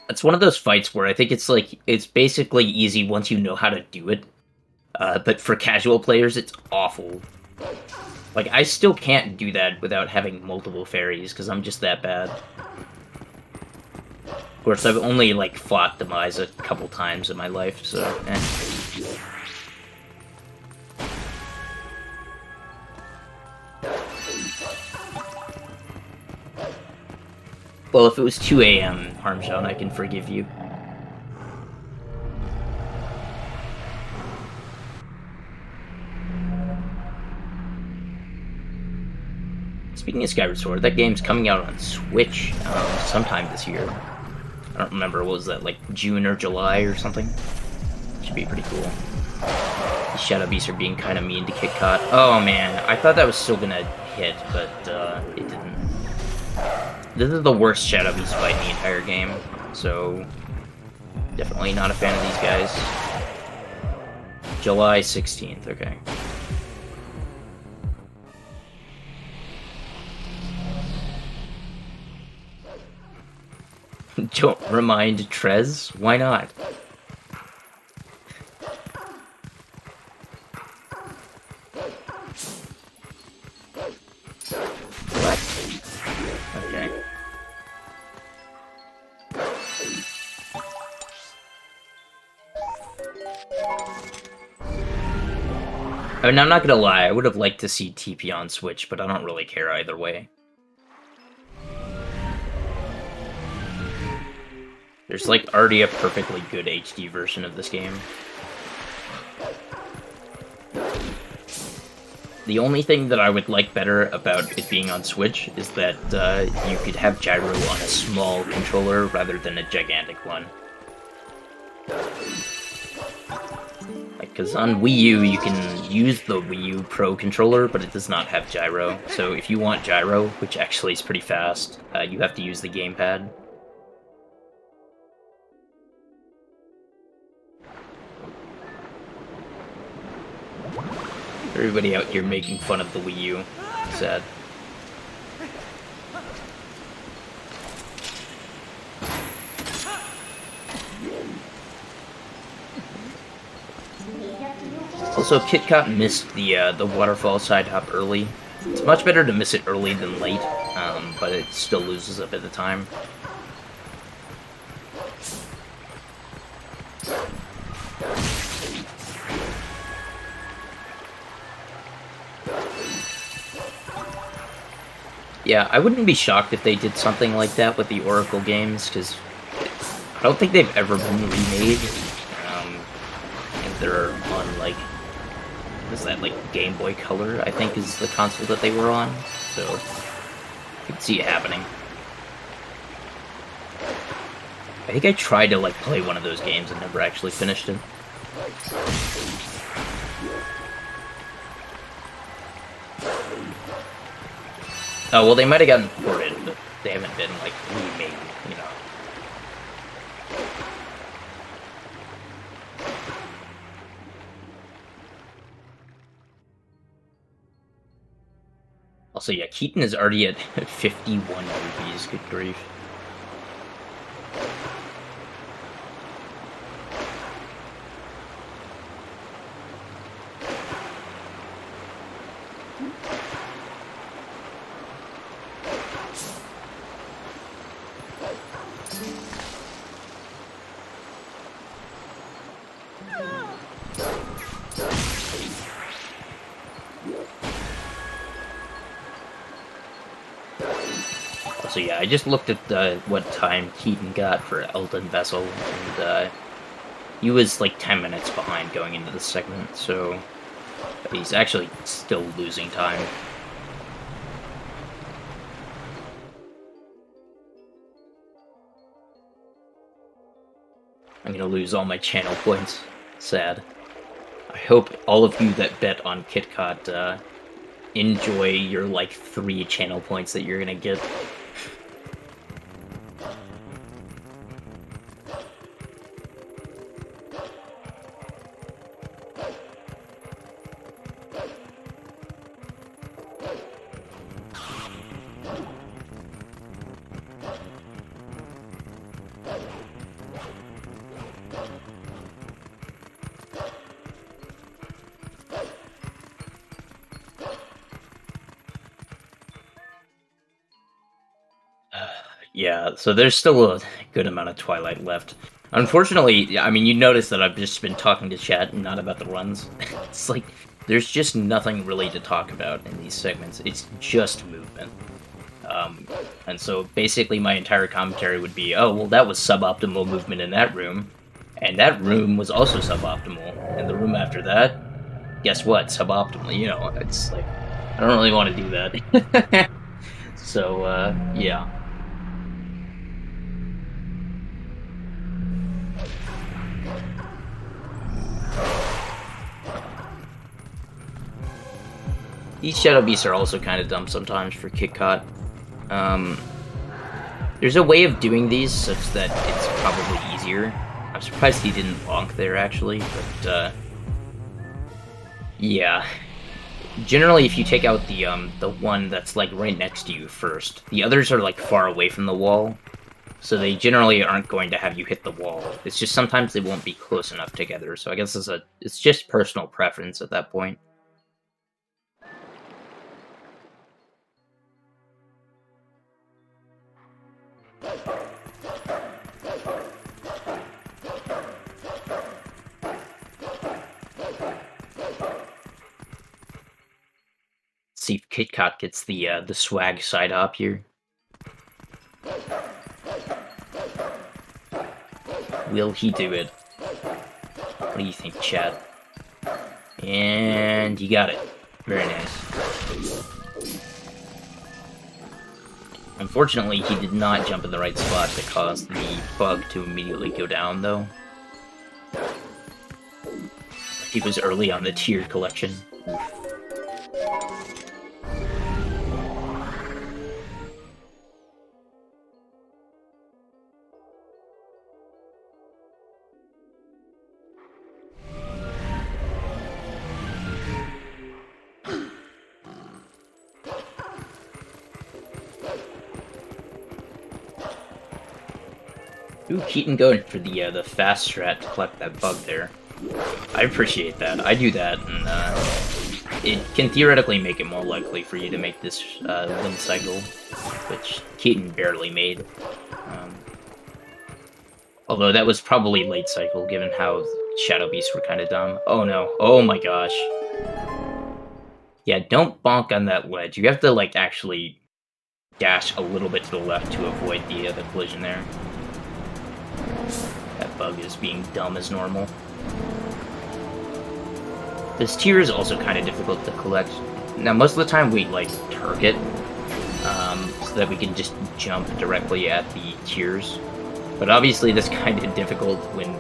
It's one of those fights where I think it's, like, it's basically easy once you know how to do it. But for casual players, it's awful. Like, I still can't do that without having multiple fairies, because I'm just that bad. Of course, I've only, like, fought Demise a couple times in my life, so, eh. Well, if it was 2 AM, Harmjohn, I can forgive you. Speaking of Skyward Sword, that game's coming out on Switch sometime this year. I don't remember, what was that, like June or July or something? Should be pretty cool. The Shadow Beasts are being kind of mean to Kitcot. Oh man, I thought that was still gonna hit, but it didn't. This is the worst Shadow Beast fight in the entire game, so definitely not a fan of these guys. July 16th, okay. Don't remind Trez? Why not? Okay. I mean, I'm not gonna lie, I would have liked to see TP on Switch, but I don't really care either way. There's, like, already a perfectly good HD version of this game. The only thing that I would like better about it being on Switch is that you could have gyro on a small controller rather than a gigantic one. Like, because on Wii U, you can use the Wii U Pro controller, but it does not have gyro. So if you want gyro, which actually is pretty fast, you have to use the gamepad. Everybody out here making fun of the Wii U. Sad. Also, Kitcot missed the waterfall side hop early. It's much better to miss it early than late, but it still loses a bit of time. Yeah, I wouldn't be shocked if they did something like that with the Oracle games, because I don't think they've ever been remade. And they're on, like, what is that, like, Game Boy Color, I think is the console that they were on, so I could see it happening. I think I tried to, like, play one of those games and never actually finished it. Oh, well, they might have gotten ported, but they haven't been, like, remade, you know. Also, yeah, Keaton is already at 51 rupees. Good grief. So yeah, I just looked at what time Keaton got for Elden Vessel, and he was like 10 minutes behind going into the segment, so he's actually still losing time. I'm gonna lose all my channel points. Sad. I hope all of you that bet on Kitcot enjoy your like 3 channel points that you're gonna get. Yeah, so there's still a good amount of Twilight left. Unfortunately, I mean, you notice that I've just been talking to chat and not about the runs. It's like, there's just nothing really to talk about in these segments. It's just movement. And so basically my entire commentary would be, oh, well, that was suboptimal movement in that room, and that room was also suboptimal, and the room after that, guess what, suboptimal, you know, it's like, I don't really want to do that. So, yeah. These Shadow Beasts are also kind of dumb sometimes for Kitcot. There's a way of doing these such that it's probably easier. I'm surprised he didn't bonk there, actually, but, yeah. Generally, if you take out the one that's, like, right next to you first, the others are, like, far away from the wall, so they generally aren't going to have you hit the wall. It's just sometimes they won't be close enough together, so I guess it's just personal preference at that point. See if Kitcot gets the swag side hop here. Will he do it? What do you think, chat? And you got it. Very nice. Unfortunately, he did not jump in the right spot to cause the bug to immediately go down, though. He was early on the tiered collection. Oof. Ooh, Keaton going for the fast strat to collect that bug there. I appreciate that. I do that, and it can theoretically make it more likely for you to make this win cycle, which Keaton barely made. Although that was probably late cycle, given how Shadow Beasts were kind of dumb. Oh no. Oh my gosh. Yeah, don't bonk on that ledge. You have to, like, actually dash a little bit to the left to avoid the collision there. That bug is being dumb as normal. This tier is also kind of difficult to collect. Now, most of the time we, like, target, so that we can just jump directly at the tiers. But obviously this is kind of difficult when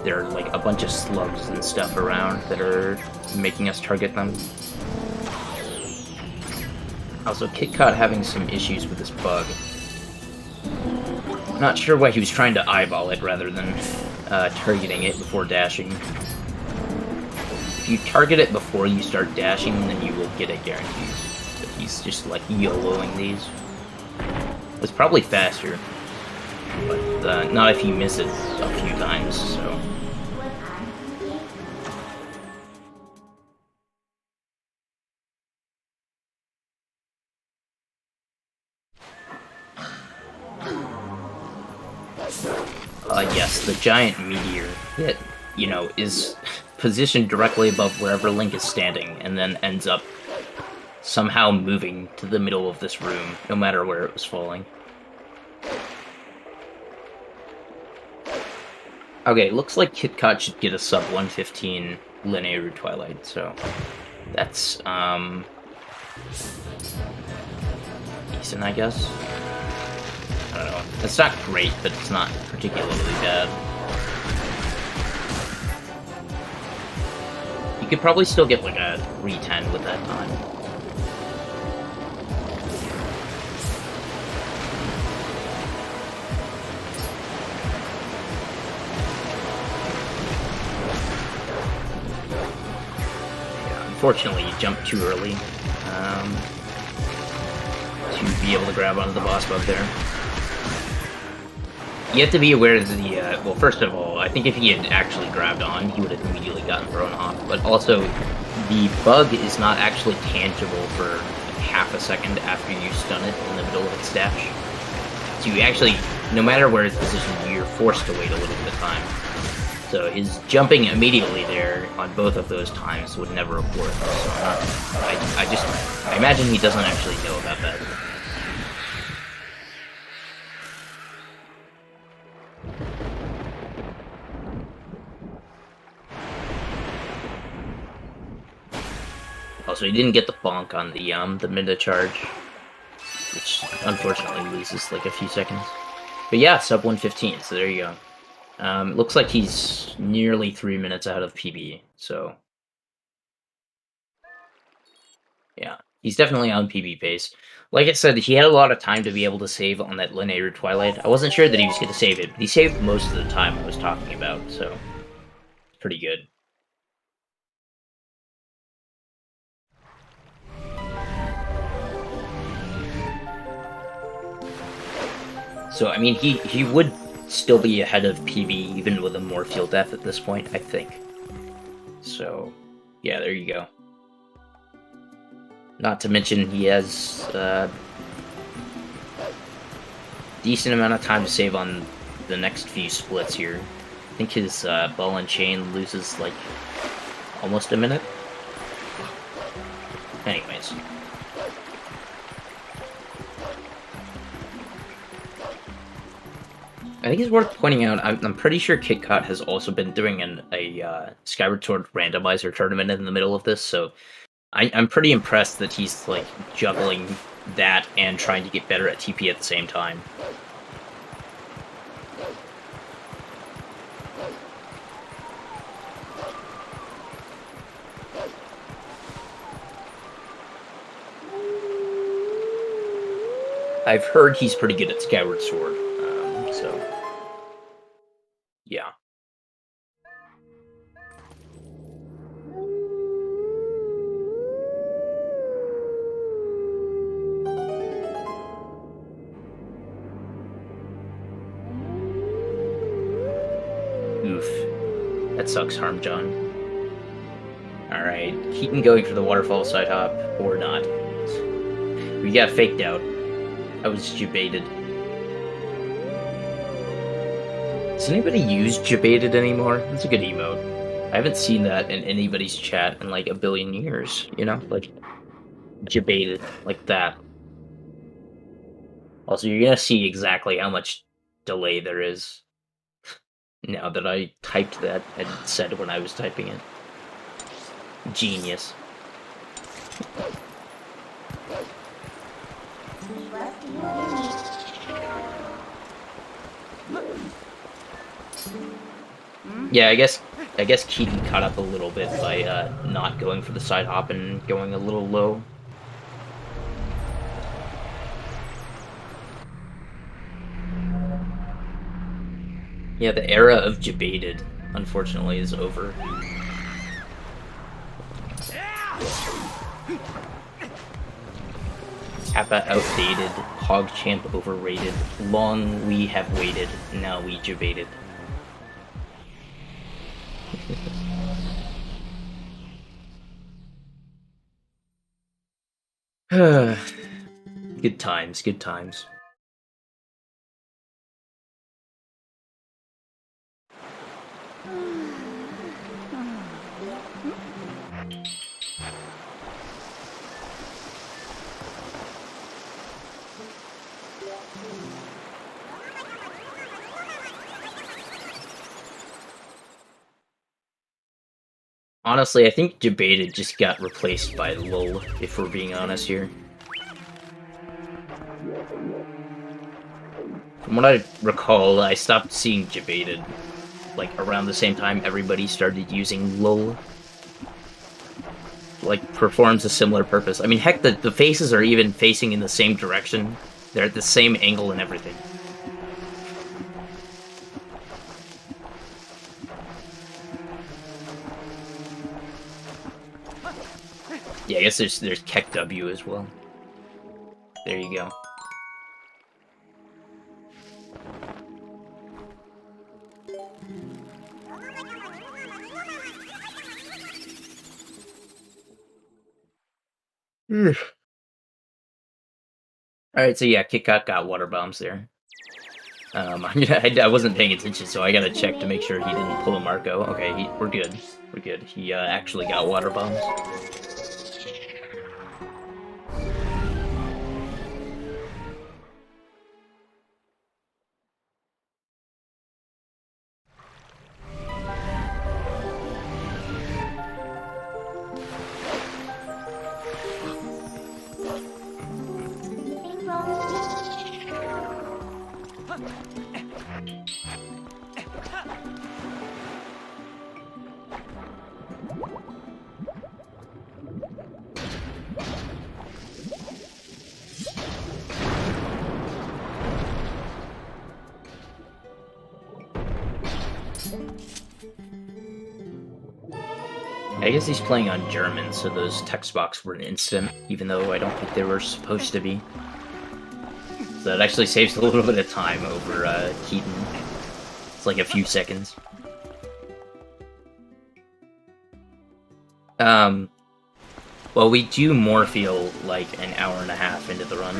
there are, like, a bunch of slugs and stuff around that are making us target them. Also, Kitcot having some issues with this bug. Not sure why he was trying to eyeball it rather than targeting it before dashing. If you target it before you start dashing, then you will get it guaranteed. But he's just like YOLOing these. It's probably faster, but not if you miss it a few times, so... Yes, the giant meteor that, you know, is positioned directly above wherever Link is standing, and then ends up somehow moving to the middle of this room, no matter where it was falling. Okay, looks like Kitcot should get a sub 115 linear Twilight, so that's, decent, I guess. I don't know. It's not great, but it's not particularly bad. You could probably still get like a 310 with that time. Yeah, unfortunately, you jumped too early to be able to grab onto the boss bug there. You have to be aware of the, well, first of all, I think if he had actually grabbed on, he would have immediately gotten thrown off, but also, the bug is not actually tangible for like half a second after you stun it in the middle of its dash. So you actually, no matter where it's positioned, you're forced to wait a little bit of time. So his jumping immediately there on both of those times would never have worked, so I imagine he doesn't actually know about that. Also, he didn't get the bonk on the mid charge, which unfortunately loses like a few seconds. But yeah, sub 115, so there you go. Looks like he's nearly 3 minutes out of PB, so... yeah, he's definitely on PB pace. Like I said, he had a lot of time to be able to save on that linear Twilight. I wasn't sure that he was going to save it, but he saved most of the time I was talking about, so... it's pretty good. So, I mean, he would still be ahead of PB even with a more fuel death at this point, I think. So, yeah, there you go. Not to mention he has decent amount of time to save on the next few splits here. I think his ball and chain loses, like, almost a minute. Anyways. I think it's worth pointing out, I'm pretty sure Kitcot has also been doing a Skyward Sword randomizer tournament in the middle of this, so I'm pretty impressed that he's like juggling that and trying to get better at TP at the same time. I've heard he's pretty good at Skyward Sword, so... yeah. Oof. That sucks, Harm John. Alright, Keaton going for the waterfall side hop, or not. We got faked out. I was jebaited. Does anybody use jebaited anymore? That's a good emote. I haven't seen that in anybody's chat in like a billion years, you know? Like, jebaited, like that. Also, you're gonna see exactly how much delay there is now that I typed that and said when I was typing it. Genius. Yeah, I guess Keaton caught up a little bit by not going for the side hop and going a little low. Yeah, the era of jebaited, unfortunately, is over. Kappa outdated, PogChamp overrated, long we have waited, now we debated. Good times, good times. Honestly, I think debated just got replaced by lull, if we're being honest here. From what I recall, I stopped seeing debated like around the same time everybody started using lull. Like, performs a similar purpose. I mean, heck, the faces are even facing in the same direction. They're at the same angle and everything. Yeah, I guess there's Kek W as well. There you go. Alright, so yeah, Kitcot got water bombs there. I wasn't paying attention, so I gotta check to make sure he didn't pull a Marco. Okay, we're good. We're good. He actually got water bombs. I guess he's playing on German, so those text box were instant, even though I don't think they were supposed to be. So that actually saves a little bit of time over Keaton. It's like a few seconds. Well, we do Morpheal like an hour and a half into the run,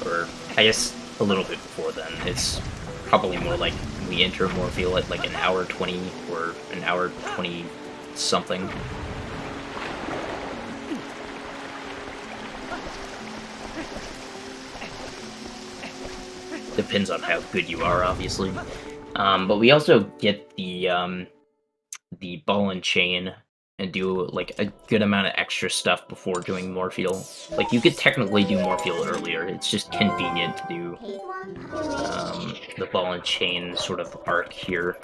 or I guess a little bit before then. It's probably more like we enter Morpheal at like an hour 20 or an hour 20 something. Depends on how good you are, obviously. But we also get the ball and chain and do like a good amount of extra stuff before doing Morpheal. Like, you could technically do Morpheal earlier, it's just convenient to do the ball and chain sort of arc here.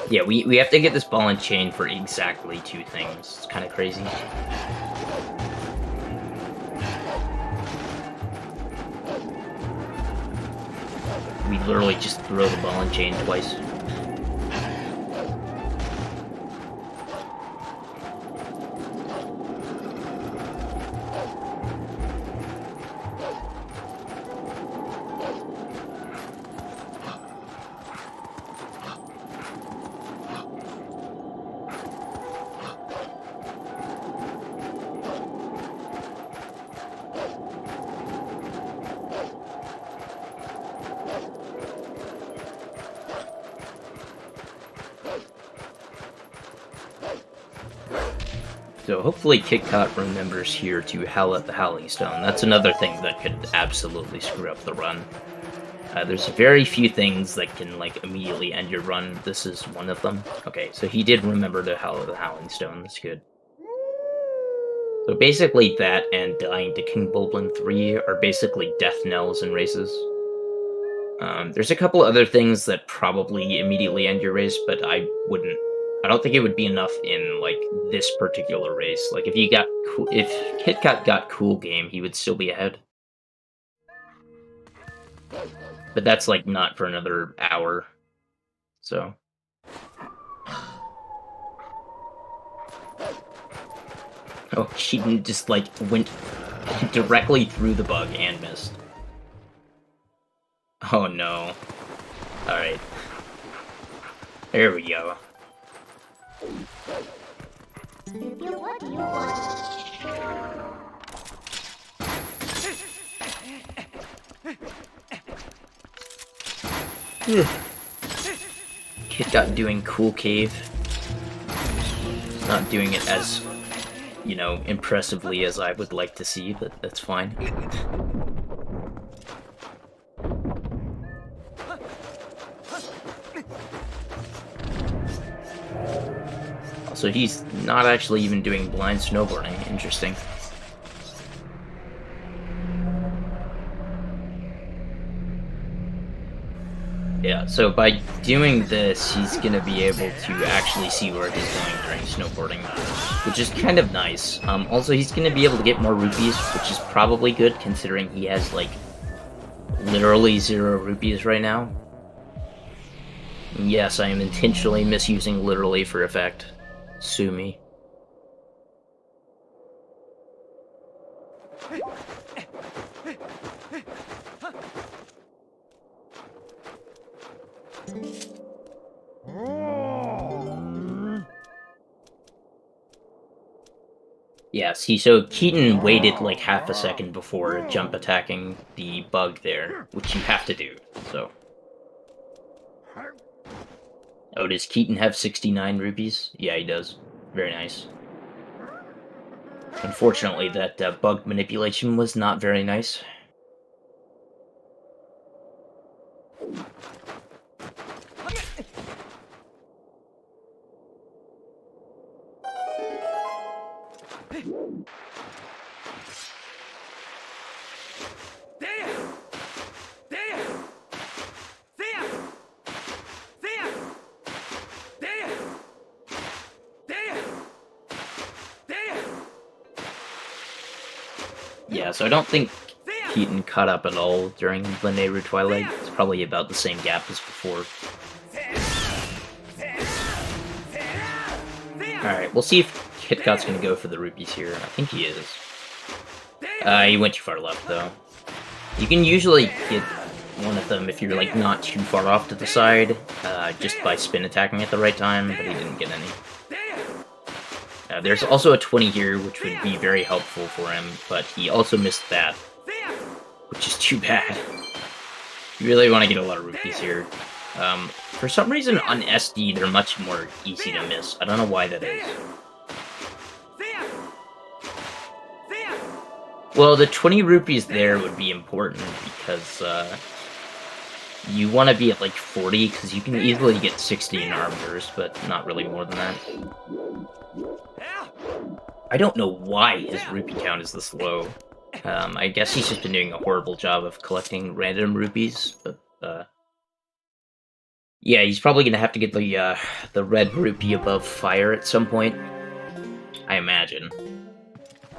Yeah, we have to get this ball and chain for exactly 2 things. It's kind of crazy. We literally just throw the ball and chain twice. So hopefully Kitcot remembers here to howl at the Howling Stone. That's another thing that could absolutely screw up the run. There's very few things that can like immediately end your run. This is one of them. Okay, so he did remember to howl at the Howling Stone. That's good. So basically that and dying to King Bulblin 3 are basically death knells in races. There's a couple other things that probably immediately end your race, but I wouldn't I don't think it would be enough in, like, this particular race. Like, if Kitcot got Cool Game, he would still be ahead. But that's, like, not for another hour. So... Oh, she just, like, went directly through the bug and missed. Oh, no. Alright. There we go. What do you want? Kitcot doing Cool Cave. Not doing it as, you know, impressively as I would like to see, but that's fine. Also, he's not actually even doing blind snowboarding. Interesting. Yeah, so by doing this, he's gonna be able to actually see where he's going during snowboarding, which is kind of nice. Also, he's gonna be able to get more rupees, which is probably good, considering he has, like, literally 0 rupees right now. Yes, I am intentionally misusing literally for effect. Sue me. Yeah, see, so Keaton waited like half a second before jump attacking the bug there, which you have to do, so... Oh, does Keaton have 69 rupees? Yeah, he does. Very nice. Unfortunately, that bug manipulation was not very nice. Yeah, so I don't think Keaton caught up at all during the Nehru Twilight. It's probably about the same gap as before. Alright, we'll see if Kitcot's gonna go for the rupees here. I think he is. He went too far left, though. You can usually get one of them if you're, like, not too far off to the side, just by spin attacking at the right time, but he didn't get any. There's also a 20 here, which would be very helpful for him, but he also missed that, which is too bad. You really want to get a lot of rupees here. For some reason, on SD, they're much more easy to miss. I don't know why that is. Well, the 20 rupees there would be important, because, you want to be at, like, 40, because you can easily get 60 in Arbiters, but not really more than that. I don't know why his rupee count is this low. I guess he's just been doing a horrible job of collecting random rupees, but, yeah, he's probably gonna have to get the red rupee above fire at some point. I imagine.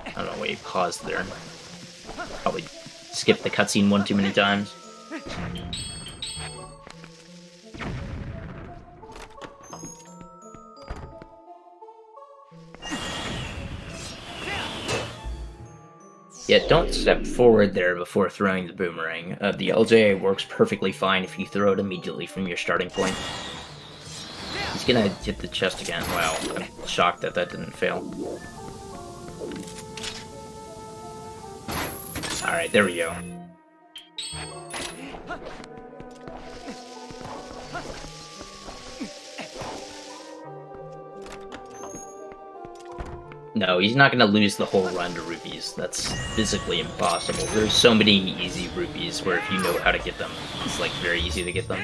I don't know why he paused there. Probably skipped the cutscene one too many times. Yeah, don't step forward there before throwing the boomerang. The LJA works perfectly fine if you throw it immediately from your starting point. He's gonna hit the chest again. Wow, I'm shocked that that didn't fail. Alright, there we go. No, he's not going to lose the whole run to rupees. That's physically impossible. There's so many easy rupees where if you know how to get them, it's like very easy to get them.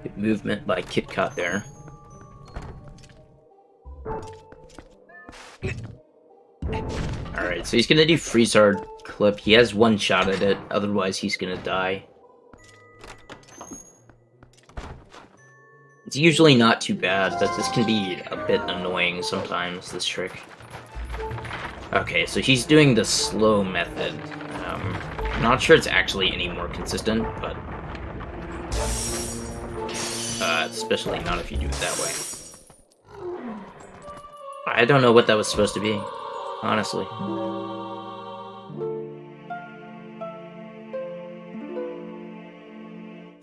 Good movement by Kitcot there. Alright, so he's gonna do Freezard Clip. He has one shot at it, otherwise he's gonna die. It's usually not too bad, but this can be a bit annoying sometimes, this trick. Okay, so he's doing the slow method. I'm not sure it's actually any more consistent, but... especially not if you do it that way. I don't know what that was supposed to be, honestly.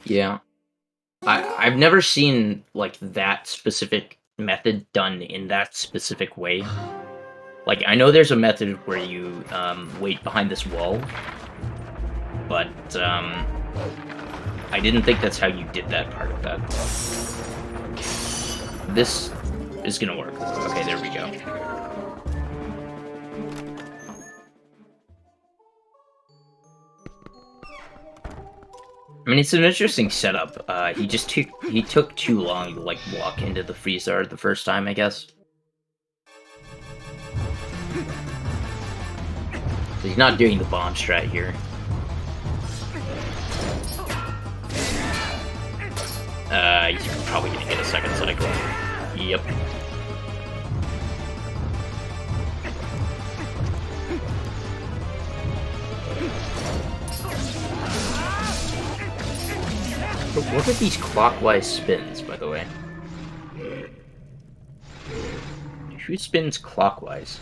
Yeah. I've never seen, like, that specific method done in that specific way. Like, I know there's a method where you, wait behind this wall, but, I didn't think that's how you did that part of that. This is gonna work. Okay, there we go. I mean, it's an interesting setup. He took too long to, like, walk into the freezer the first time, I guess. So he's not doing the bomb strat here. He's probably gonna get a second cycle. Yep. What are these clockwise spins, by the way? Who spins clockwise?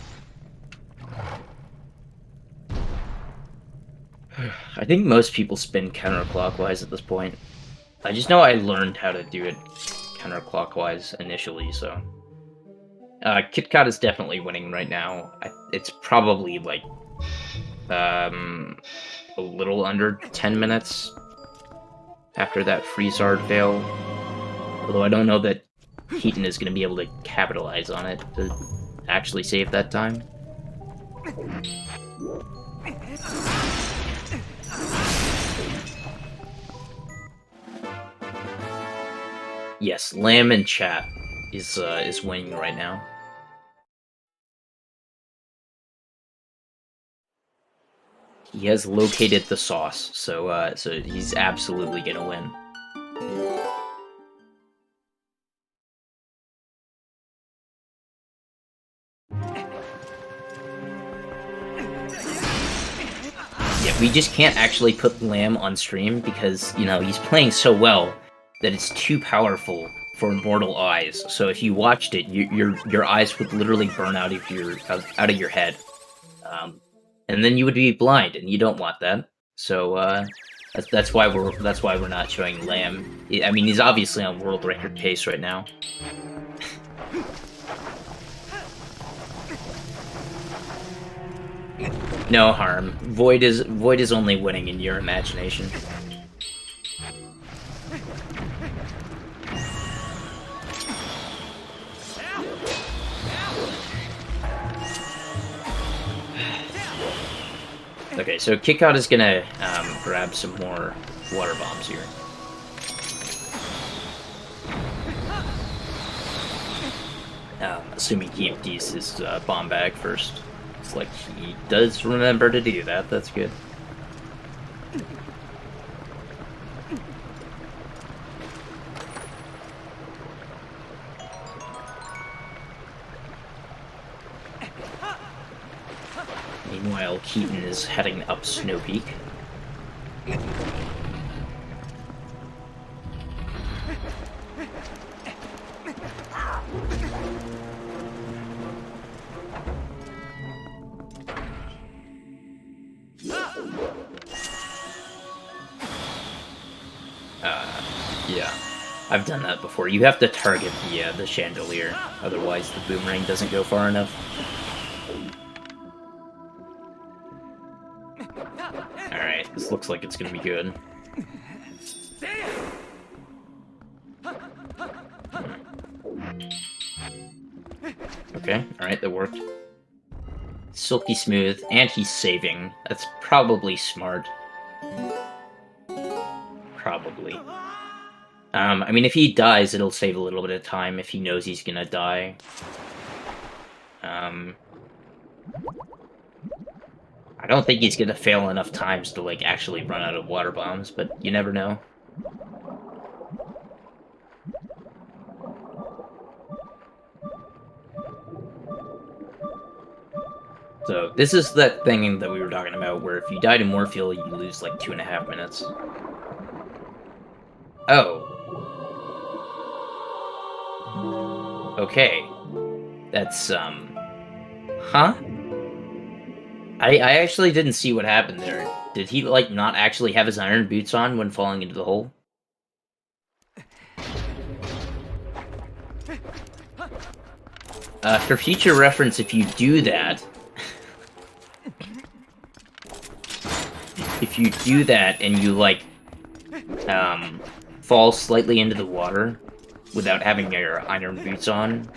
I think most people spin counterclockwise at this point. I just know I learned how to do it counterclockwise initially, so... Kitcot is definitely winning right now. It's probably, like, a little under 10 minutes after that Freezard fail. Although I don't know that Keaton is going to be able to capitalize on it to actually save that time. Yes, Lamb in chat is winning right now. He has located the sauce, so he's absolutely gonna win. Yeah, we just can't actually put Lamb on stream because, you know, he's playing so well that it's too powerful for mortal eyes. So if you watched it, your eyes would literally burn out of your head. And then you would be blind, and you don't want that. So that's why we're not showing Lamb. I mean, he's obviously on world record pace right now. No harm. Void is only winning in your imagination. Okay, so Kitcot is gonna grab some more water bombs here. Assuming he empties his bomb bag first. It's like he does remember to do that, that's good. Meanwhile, Keaton is heading up Snow Peak. Yeah, I've done that before. You have to target the chandelier, otherwise the boomerang doesn't go far enough. Alright, this looks like it's gonna be good. Okay, alright, that worked. Silky smooth, and he's saving. That's probably smart. Probably. I mean, if he dies, it'll save a little bit of time if he knows he's gonna die. I don't think he's gonna fail enough times to, like, actually run out of water bombs, but you never know. So, this is that thing that we were talking about, where if you die to more fuel, you lose, like, 2.5 minutes. Oh. Okay. That's, huh? I actually didn't see what happened there. Did he, like, not actually have his iron boots on when falling into the hole? For future reference, if you do that... if you do that and you, like, fall slightly into the water without having your iron boots on,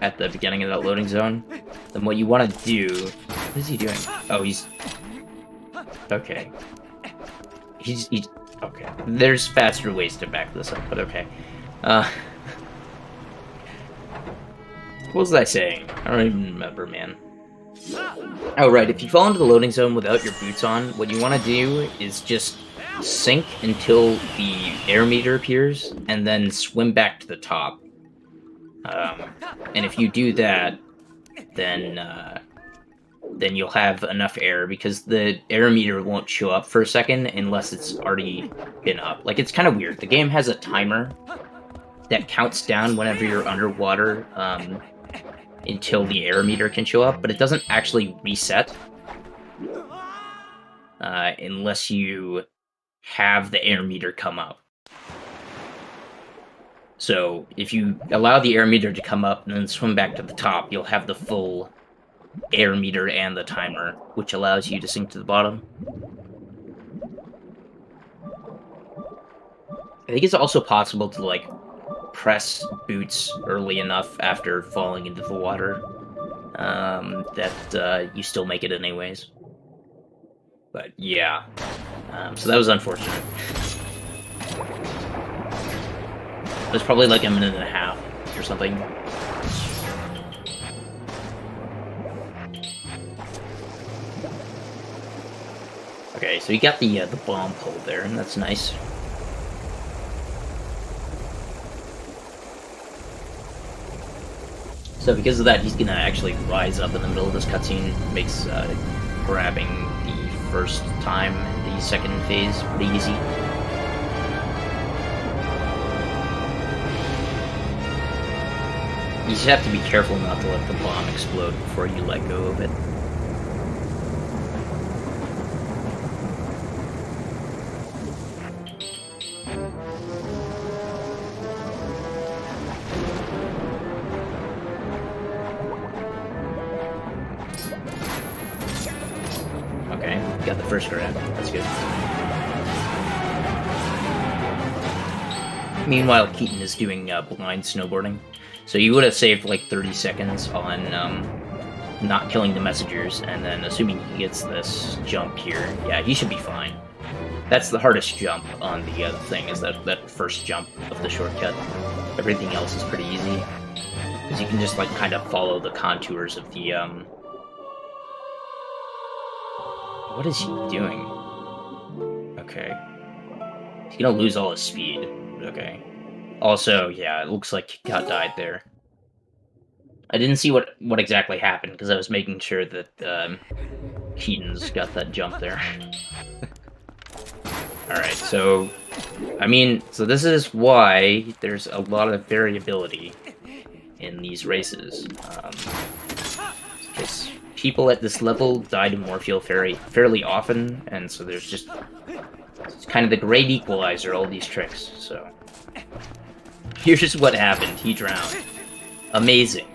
at the beginning of that loading zone, then what you want to do... What is he doing? Oh, he's... Okay. He's... Okay. There's faster ways to back this up, but okay. What was I saying? I don't even remember, man. Oh, right. If you fall into the loading zone without your boots on, what you want to do is just sink until the air meter appears, and then swim back to the top. And if you do that, then you'll have enough air, because the air meter won't show up for a second unless it's already been up. Like, it's kind of weird. The game has a timer that counts down whenever you're underwater, until the air meter can show up, but it doesn't actually reset unless you have the air meter come up. So if you allow the air meter to come up and then swim back to the top, you'll have the full air meter and the timer, which allows you to sink to the bottom. I think it's also possible to, like, press boots early enough after falling into the water that you still make it anyways. But yeah, so that was unfortunate. It was probably like a minute and a half or something. Okay, so you got the bomb pulled there, and that's nice. So because of that, he's gonna actually rise up in the middle of this cutscene. Makes grabbing the first time and the second phase pretty easy. You just have to be careful not to let the bomb explode before you let go of it. Got the first grab. That's good. Meanwhile, Keaton is doing blind snowboarding. So you would have saved like 30 seconds on not killing the messengers, and then assuming he gets this jump here, yeah, he should be fine. That's the hardest jump on the thing, is that first jump of the shortcut. Everything else is pretty easy, because you can just like kind of follow the contours of the What is he doing? Okay. He's gonna lose all his speed. Okay. Also, yeah, it looks like Kitcot died there. I didn't see what exactly happened, because I was making sure that Keaton's got that jump there. Alright, so... I mean, so this is why there's a lot of variability in these races. Because people at this level die to more fuel fairly often, and so there's just... It's kind of the great equalizer, all these tricks, so... Here's what happened. He drowned. Amazing.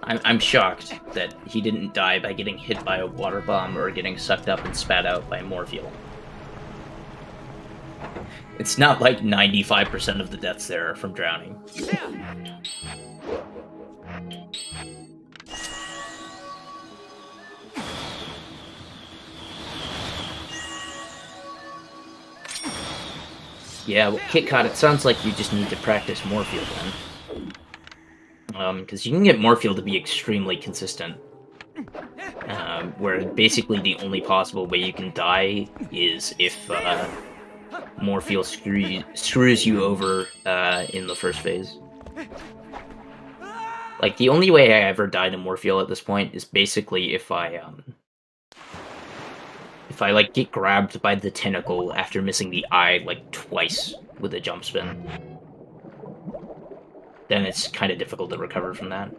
I'm shocked that he didn't die by getting hit by a water bomb or getting sucked up and spat out by more fuel. It's not like 95% of the deaths there are from drowning. Yeah, well, Kitcot, it sounds like you just need to practice Morpheal then. Because you can get Morpheal to be extremely consistent. Where basically the only possible way you can die is if Morpheal screws you over in the first phase. Like, the only way I ever died in Morpheal at this point is basically if I like get grabbed by the tentacle after missing the eye like twice with a jump spin. Then it's kind of difficult to recover from that.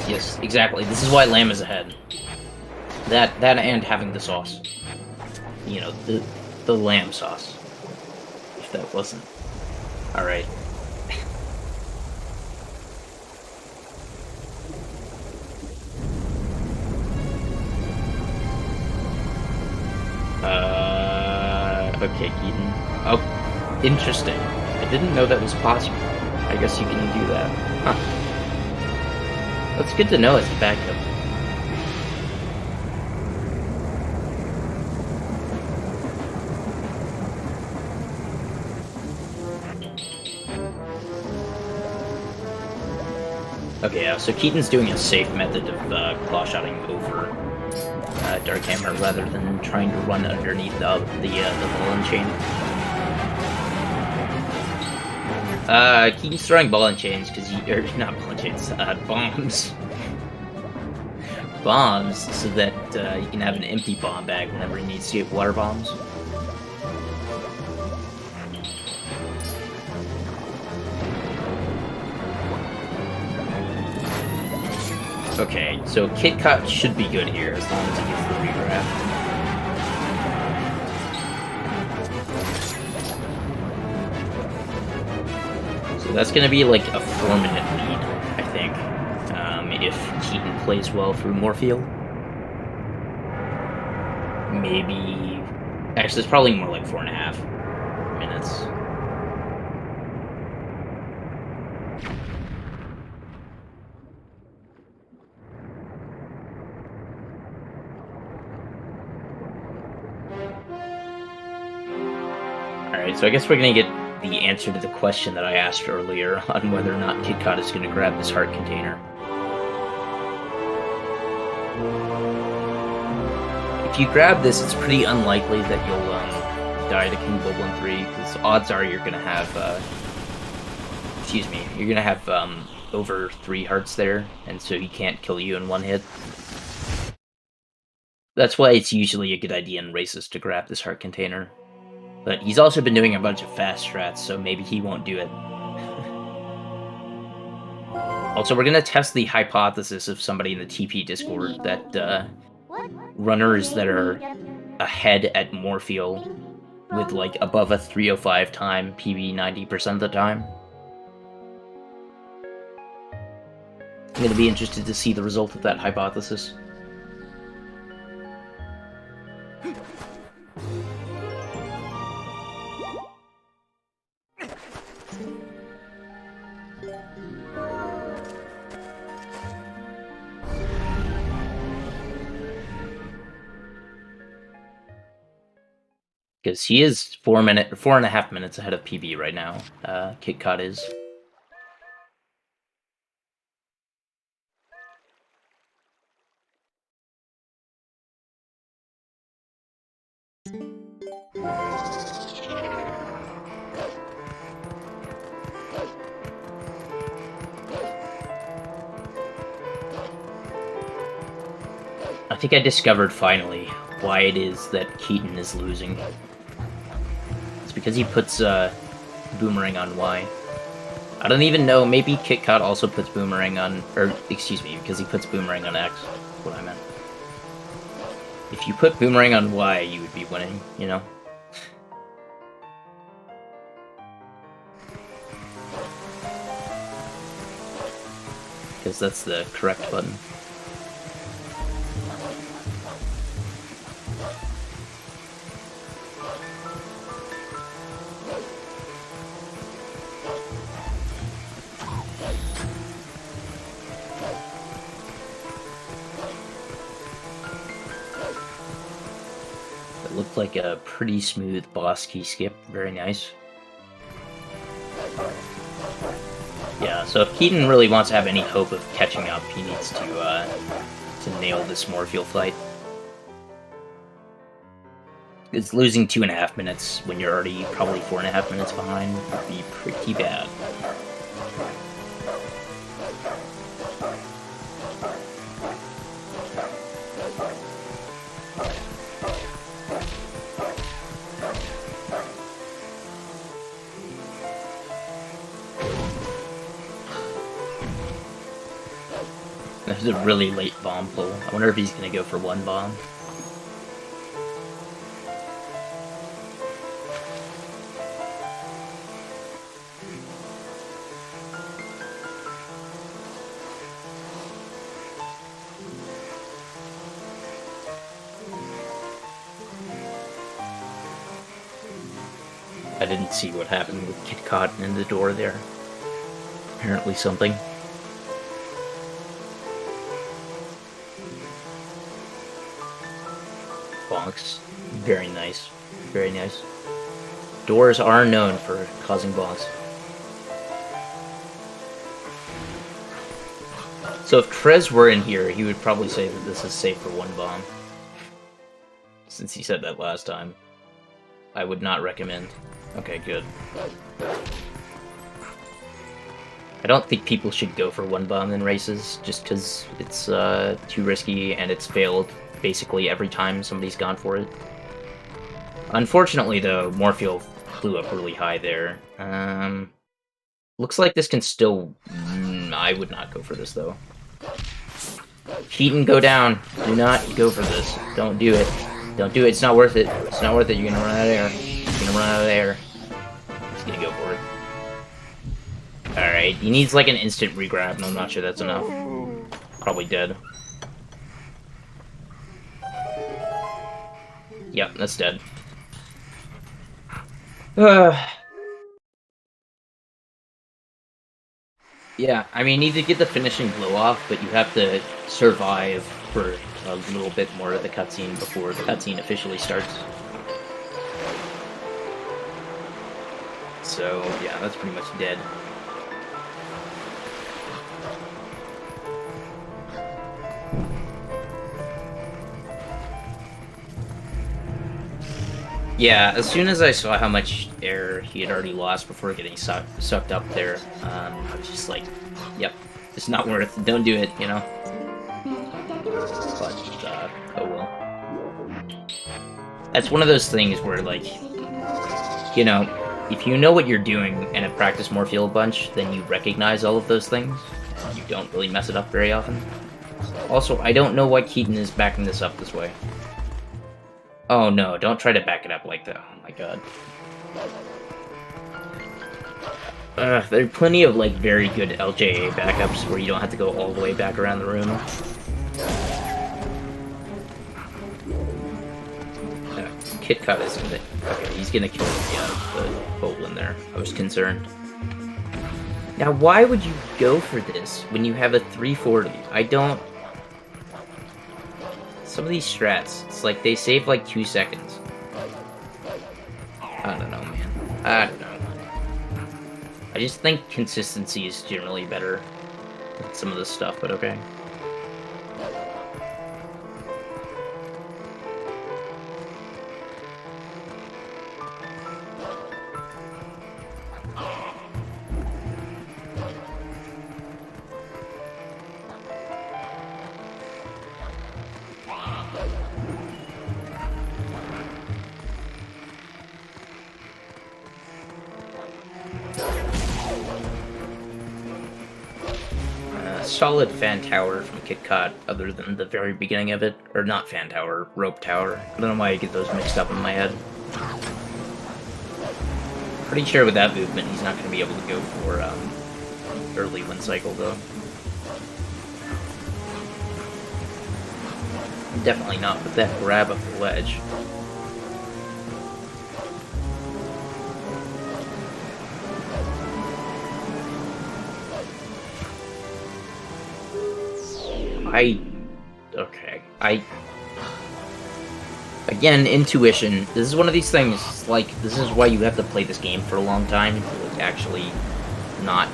Yes, exactly. This is why lamb is ahead. That and having the sauce. You know, the lamb sauce. If that wasn't. Alright. Okay, Keaton. Oh, interesting. I didn't know that was possible. I guess you can do that. Huh. That's good to know as a backup. Okay, yeah, so Keaton's doing a safe method of claw-shotting over Dark Hammer rather than trying to run underneath the ball and chain. Keaton's throwing ball and chains because not ball and chains, bombs. Bombs, so that you can have an empty bomb bag whenever he needs to get water bombs. Okay, so Kitcot should be good here as long as he gets the regrab. So that's going to be like a 4-minute lead, I think, if Keaton plays well through Morpheal. Maybe... Actually, it's probably more like 4.5 minutes. Alright, so I guess we're going to get the answer to the question that I asked earlier on whether or not Kitcot is going to grab this heart container. If you grab this, it's pretty unlikely that you'll die to King Bulblin 3, because odds are you're going to have, you're going to have over 3 hearts there, and so he can't kill you in one hit. That's why it's usually a good idea in races to grab this heart container. But he's also been doing a bunch of fast strats, so maybe he won't do it. Also, we're going to test the hypothesis of somebody in the TP Discord that runners that are ahead at Morpheal with like above a 305 time PB 90% of the time. I'm going to be interested to see the result of that hypothesis. Because he is 4.5 minutes ahead of PB right now. Kitcot is. I think I discovered finally why it is that Keaton is losing. It's because he puts Boomerang on Y. I don't even know, maybe Kitcot also puts Boomerang on, or excuse me, because he puts Boomerang on X. That's what I meant. If you put Boomerang on Y, you would be winning, you know? Because that's the correct button. looked like a pretty smooth boss key skip. Very nice. Yeah, so if Keaton really wants to have any hope of catching up, he needs to nail this Morpheal fight. It's losing 2.5 minutes when you're already probably 4.5 minutes behind would be pretty bad. That was a really late bomb pull. I wonder if he's gonna go for one bomb. I didn't see what happened with Kitcot in the door there. Apparently something. Bonks. Very nice. Very nice. Doors are known for causing bonks. So if Trez were in here, he would probably say that this is safe for one bomb. Since he said that last time. I would not recommend. Okay, good. I don't think people should go for one bomb in races, just because it's too risky and it's failed basically every time somebody's gone for it. Unfortunately, though, Morpheal flew up really high there. Looks like this can still... I would not go for this, though. Keaton, go down. Do not go for this. Don't do it. Don't do it. It's not worth it. It's not worth it. You're gonna run out of air. You're gonna run out of air. He's gonna go for it. Alright, he needs like an instant regrab, and I'm not sure that's enough. Probably dead. Yep, that's dead. Yeah, I mean, you need to get the finishing blow off, but you have to survive for a little bit more of the cutscene before the cutscene officially starts. So, yeah, that's pretty much dead. Yeah, as soon as I saw how much air he had already lost before getting sucked up there, I was just like, yep, it's not worth it. Don't do it, you know? But, oh well. That's one of those things where, like, you know, if you know what you're doing and have practiced Morpheal a bunch, then you recognize all of those things. You don't really mess it up very often. Also, I don't know why Keaton is backing this up this way. Oh no, don't try to back it up like that. Oh my god. There are plenty of, like, very good LJA backups where you don't have to go all the way back around the room. Kitcot isn't it? Okay, he's gonna kill the Goblin there. I was concerned. Now, why would you go for this when you have a 340? I don't... Some of these strats, it's like they save like 2 seconds. I don't know, man. I don't know. I just think consistency is generally better than some of this stuff, but okay. Solid fan tower from Kitcot, other than the very beginning of it. Or not fan tower, rope tower. I don't know why I get those mixed up in my head. Pretty sure with that movement he's not going to be able to go for early one cycle though. Definitely not with that grab of the ledge. Again, intuition. This is one of these things, like, this is why you have to play this game for a long time to like, actually not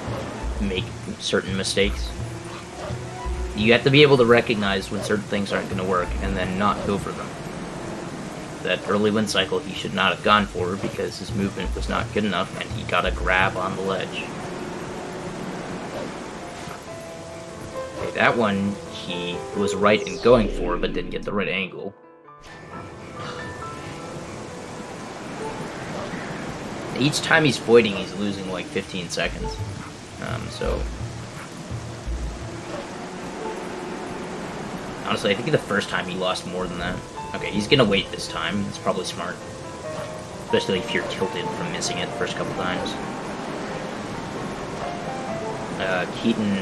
make certain mistakes. You have to be able to recognize when certain things aren't going to work, and then not go for them. That early wind cycle he should not have gone for because his movement was not good enough, and he got a grab on the ledge. Okay, that one he was right in going for, but didn't get the right angle. Each time he's voiding, he's losing like 15 seconds. So... honestly, I think the first time he lost more than that. Okay, he's gonna wait this time. It's probably smart. Especially if you're tilted from missing it the first couple times. Keaton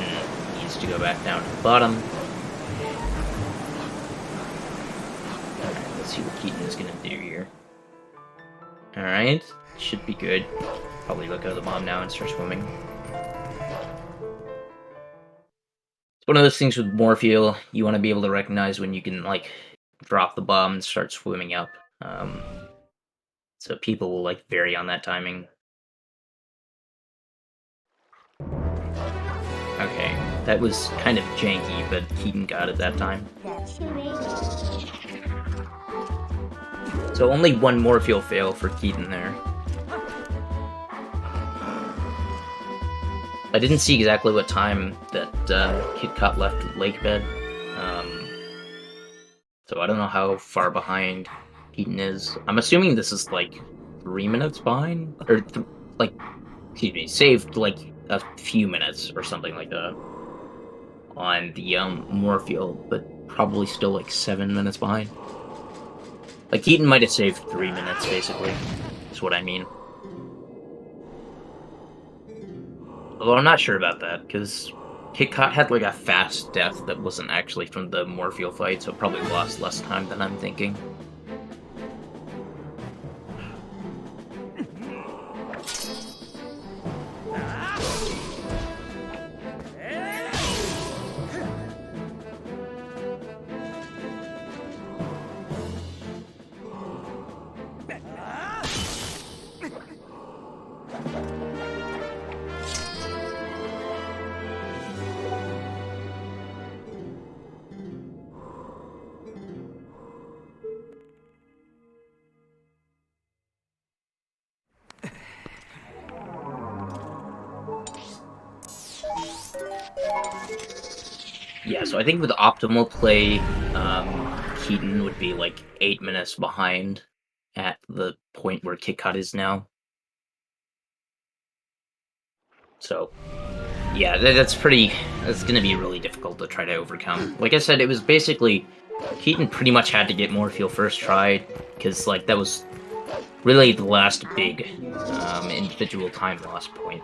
needs to go back down to the bottom. Alright, let's see what Keaton is gonna do here. Alright, should be good. Probably look out of the bomb now and start swimming. It's one of those things with Morpheal, you want to be able to recognize when you can, like, drop the bomb and start swimming up. So people will, like, vary on that timing. Okay, that was kind of janky, but Keaton got it that time. So only one Morpheal fail for Keaton there. I didn't see exactly what time that Kitcot left Lakebed, so I don't know how far behind Keaton is. I'm assuming this is like 3 minutes behind, or excuse me, saved like a few minutes or something like that on the Morpheal, but probably still like 7 minutes behind. Like Keaton might have saved 3 minutes basically, is what I mean. Although I'm not sure about that, because Kitcot had like a fast death that wasn't actually from the Morpheal fight, so it probably lost less time than I'm thinking. Yeah, so I think with optimal play, Keaton would be like 8 minutes behind at the point where Kitcot is now. So, yeah, that's gonna be really difficult to try to overcome. Like I said, it was basically, Keaton pretty much had to get Morpheal first try, because like that was really the last big individual time loss point.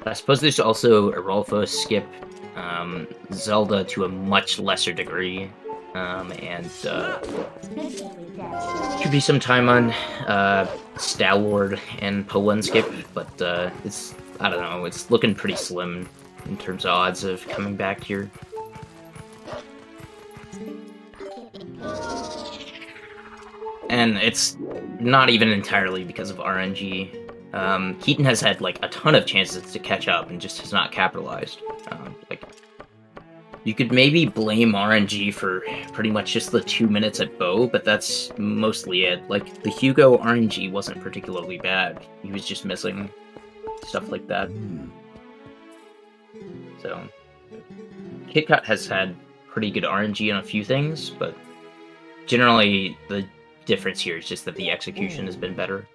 I suppose there's also Arolfo skip, Zelda to a much lesser degree, and could be some time on Stalwart and Po1 skip, but it's, I don't know, it's looking pretty slim in terms of odds of coming back here. And it's not even entirely because of RNG. Keaton has had like a ton of chances to catch up and just has not capitalized. Like, you could maybe blame RNG for pretty much just the 2 minutes at Bow, but that's mostly it. Like, the Hugo RNG wasn't particularly bad. He was just missing stuff like that. So, Kitcot has had pretty good RNG on a few things, but generally the difference here is just that the execution has been better.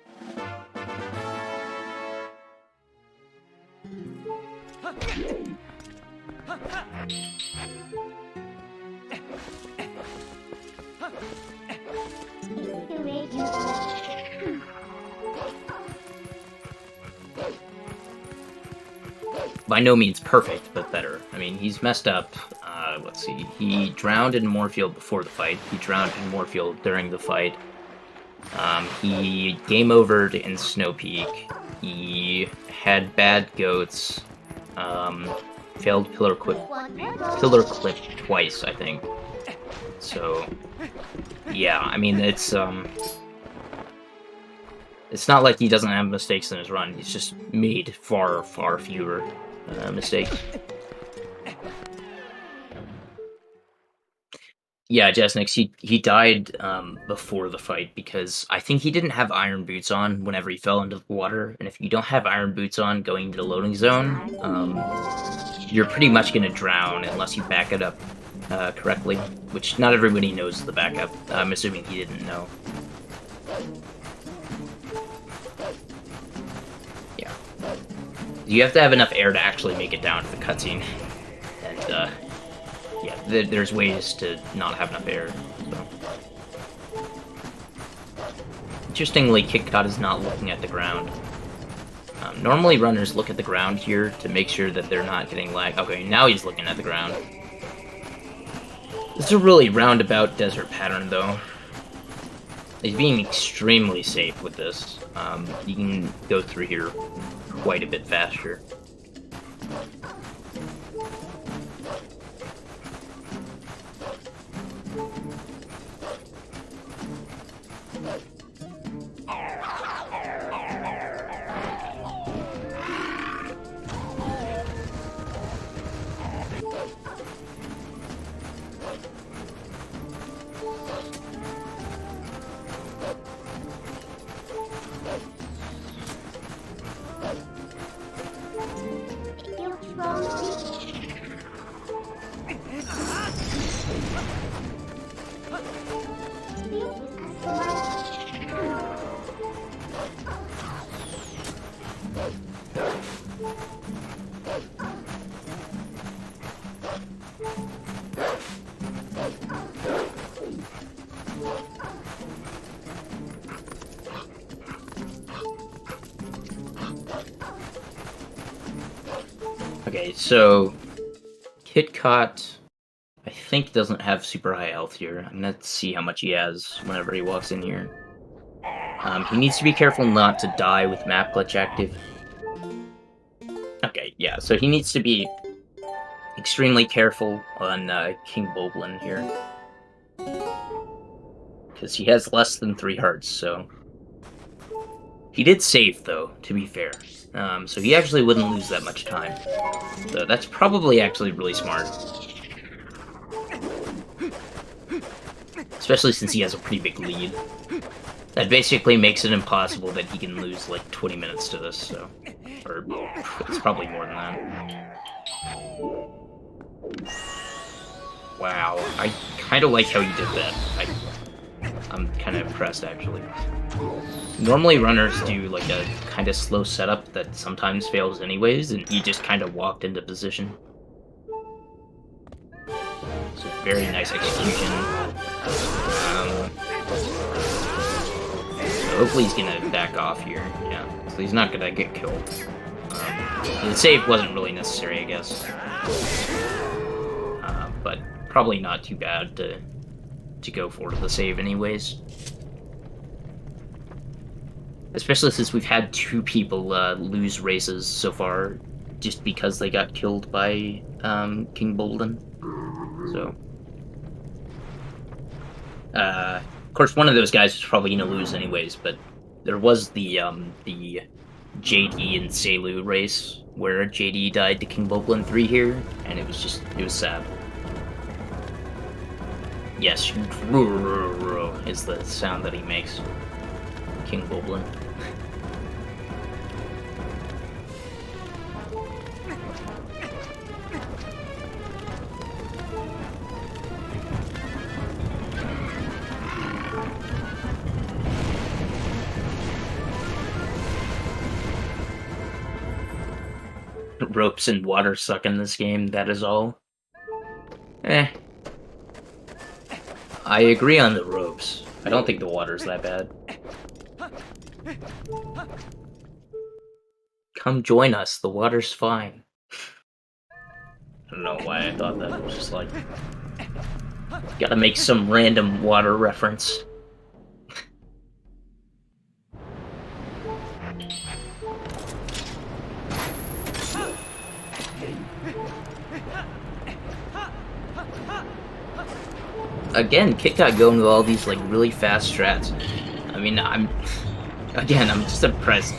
By no means perfect, but better. I mean, he's messed up. Let's see. He drowned in Morpheal before the fight. He drowned in Morpheal during the fight. He game overed in Snow Peak. He had bad goats. Failed pillar clip twice, I think. So, Yeah, I mean, it's not like he doesn't have mistakes in his run. He's just made far, far fewer mistakes. Yeah, Jesnix, he died before the fight because I think he didn't have iron boots on whenever he fell into the water, and if you don't have iron boots on going into the loading zone, you're pretty much going to drown unless you back it up correctly, which not everybody knows the backup. I'm assuming he didn't know. Yeah. You have to have enough air to actually make it down to the cutscene, and yeah, there's ways to not have enough air, so. Interestingly, Kitcot is not looking at the ground. Normally runners look at the ground here to make sure that they're not getting lag. Okay, now he's looking at the ground. This is a really roundabout desert pattern, though. He's being extremely safe with this. You can go through here quite a bit faster. Okay, so Kitcot, I think, doesn't have super high health here. I'm gonna see how much he has whenever he walks in here. He needs to be careful not to die with map glitch active. Okay, yeah, so he needs to be extremely careful on King Boblin here. Because he has less than 3 hearts, so... He did save, though, to be fair. So he actually wouldn't lose that much time. So that's probably actually really smart. Especially since he has a pretty big lead. That basically makes it impossible that he can lose like 20 minutes to this, so... Or, it's probably more than that. Wow, I kind of like how he did that. I'm kind of impressed, actually. Normally runners do like a kind of slow setup that sometimes fails anyways, and he just kind of walked into position. So very nice execution. So hopefully he's gonna back off here, yeah. So he's not gonna get killed. The save wasn't really necessary, I guess. But probably not too bad to go for the save anyways. Especially since we've had 2 people lose races so far just because they got killed by King Boblin. So, of course, one of those guys was probably going to lose anyways, but there was the JD and Selu race where JD died to King Boblin 3 here, and it was sad. Yes, is the sound that he makes. King Boblin. Ropes and water suck in this game, that is all. I agree on the ropes. I don't think the water's that bad. Come join us, the water's fine. I don't know why I thought that. It was just like... Gotta make some random water reference. again, Kitcot going with all these, like, really fast strats. I mean, I'm just impressed.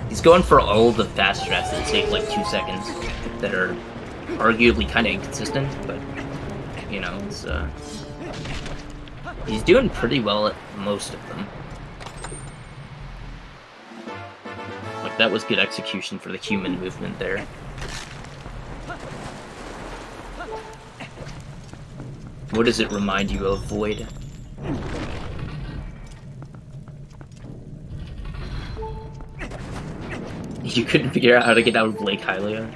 He's going for all the fast strats that take, like, 2 seconds, that are arguably kind of inconsistent, but, you know, it's, he's doing pretty well at most of them. Like, that was good execution for the human movement there. What does it remind you of, Void? You couldn't figure out how to get out of Lake Hylia?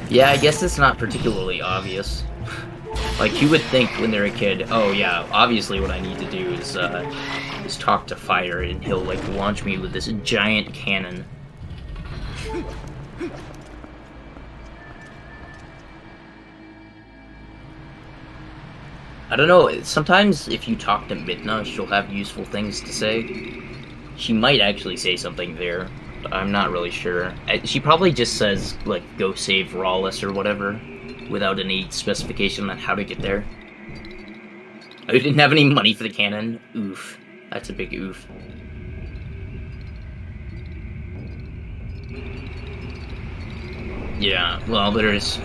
Yeah, I guess it's not particularly obvious. Like, you would think when they're a kid, oh yeah, obviously what I need to do is talk to Fire, and he'll, like, launch me with this giant cannon. I don't know, sometimes if you talk to Midna, she'll have useful things to say. She might actually say something there, but I'm not really sure. She probably just says, like, go save Rawless or whatever, without any specification on how to get there. I didn't have any money for the cannon. Oof. That's a big oof. Yeah, well, there's...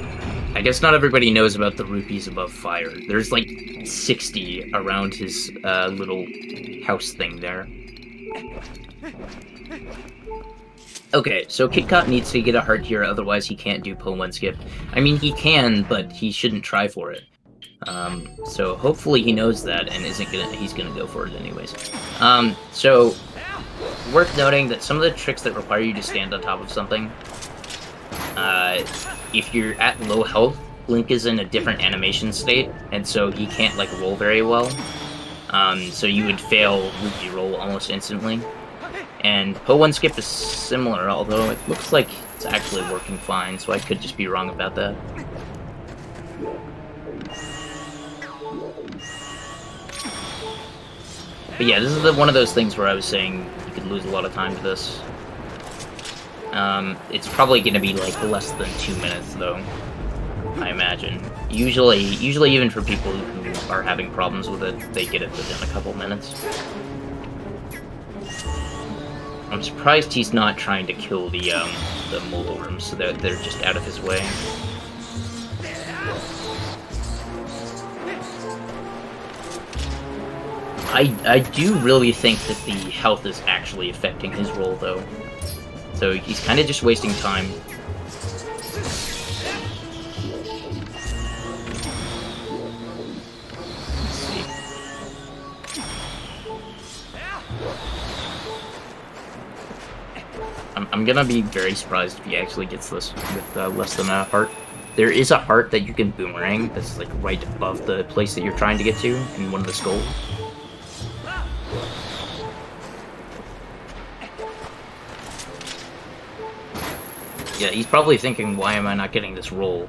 I guess not everybody knows about the rupees above Fire. There's, like, 60 around his little house thing there. Okay, so Kitcot needs to get a heart here, otherwise he can't do Po1 skip. I mean, he can, but he shouldn't try for it. So hopefully he knows that and he's gonna go for it anyways. So, worth noting that some of the tricks that require you to stand on top of something, if you're at low health, Link is in a different animation state, and so he can't, like, roll very well. So you would fail Rupee roll almost instantly. And Po1 skip is similar, although it looks like it's actually working fine, so I could just be wrong about that. But yeah, this is one of those things where I was saying you could lose a lot of time to this. It's probably going to be, like, less than 2 minutes, though, I imagine. Usually even for people who are having problems with it, they get it within a couple minutes. I'm surprised he's not trying to kill the mole worms, so that they're just out of his way. I do really think that the health is actually affecting his roll, though. So he's kind of just wasting time. Let's see. I'm gonna be very surprised if he actually gets this with less than a heart. There is a heart that you can boomerang that's, like, right above the place that you're trying to get to in one of the skulls. Yeah, he's probably thinking, why am I not getting this roll?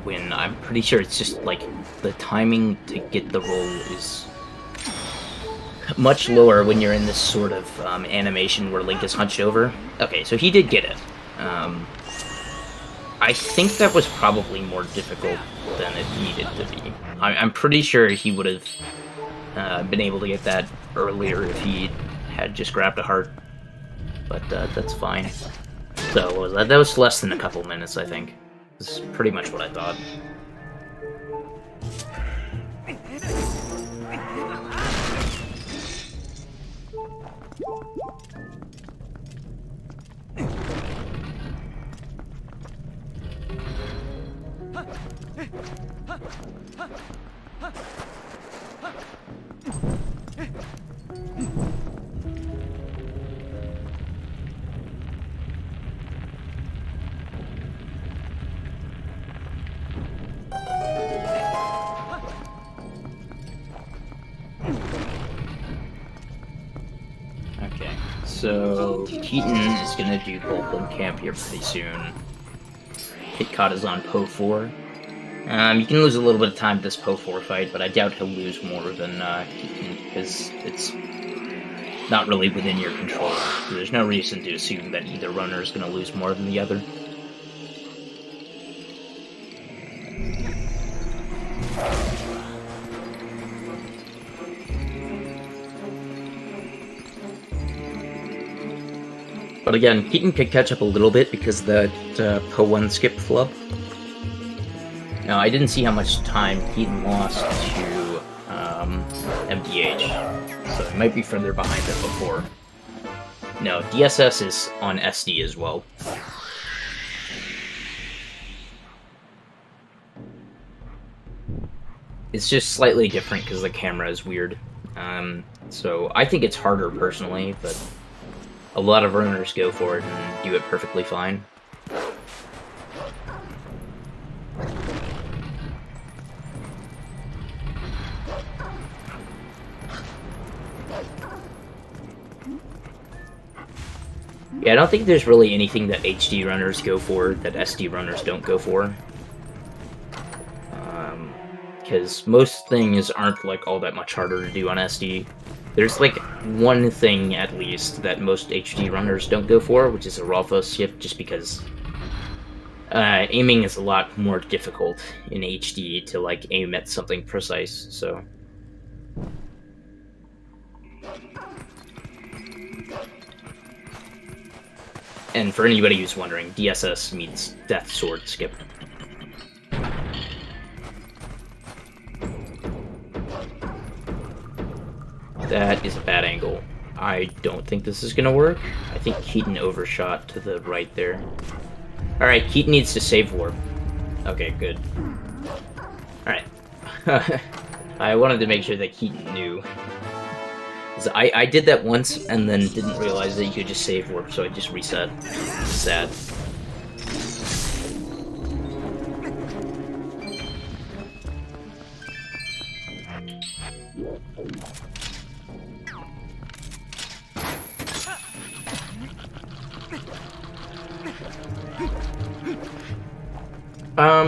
When I'm pretty sure it's just, like, the timing to get the roll is much lower when you're in this sort of animation where Link is hunched over. Okay, so he did get it. I think that was probably more difficult than it needed to be. I'm pretty sure he would have been able to get that earlier if he had just grabbed a heart. But that's fine. So, what was that? That was less than a couple minutes, I think. This is pretty much what I thought. So, Keaton is going to do Goldblum Camp here pretty soon. Kitcot is on Po 4. You can lose a little bit of time to this Po 4 fight, but I doubt he'll lose more than Keaton, because it's not really within your control. So there's no reason to assume that either runner is going to lose more than the other. But again, Keaton could catch up a little bit because of that Po1 skip flub. Now, I didn't see how much time Keaton lost to MDH, so it might be further behind than before. No, DSS is on SD as well. It's just slightly different because the camera is weird. So I think it's harder personally, but a lot of runners go for it and do it perfectly fine. Yeah, I don't think there's really anything that HD runners go for that SD runners don't go for. Because most things aren't like all that much harder to do on SD. There's like one thing at least that most HD runners don't go for, which is a raw skip, just because aiming is a lot more difficult in HD to like aim at something precise, so. And for anybody who's wondering, DSS means Death Sword Skip. That is a bad angle. I don't think this is gonna work. I think Keaton overshot to the right there. Alright, Keaton needs to save warp. Okay, good. Alright. I wanted to make sure that Keaton knew. I did that once and then didn't realize that you could just save warp, so I just reset. Sad.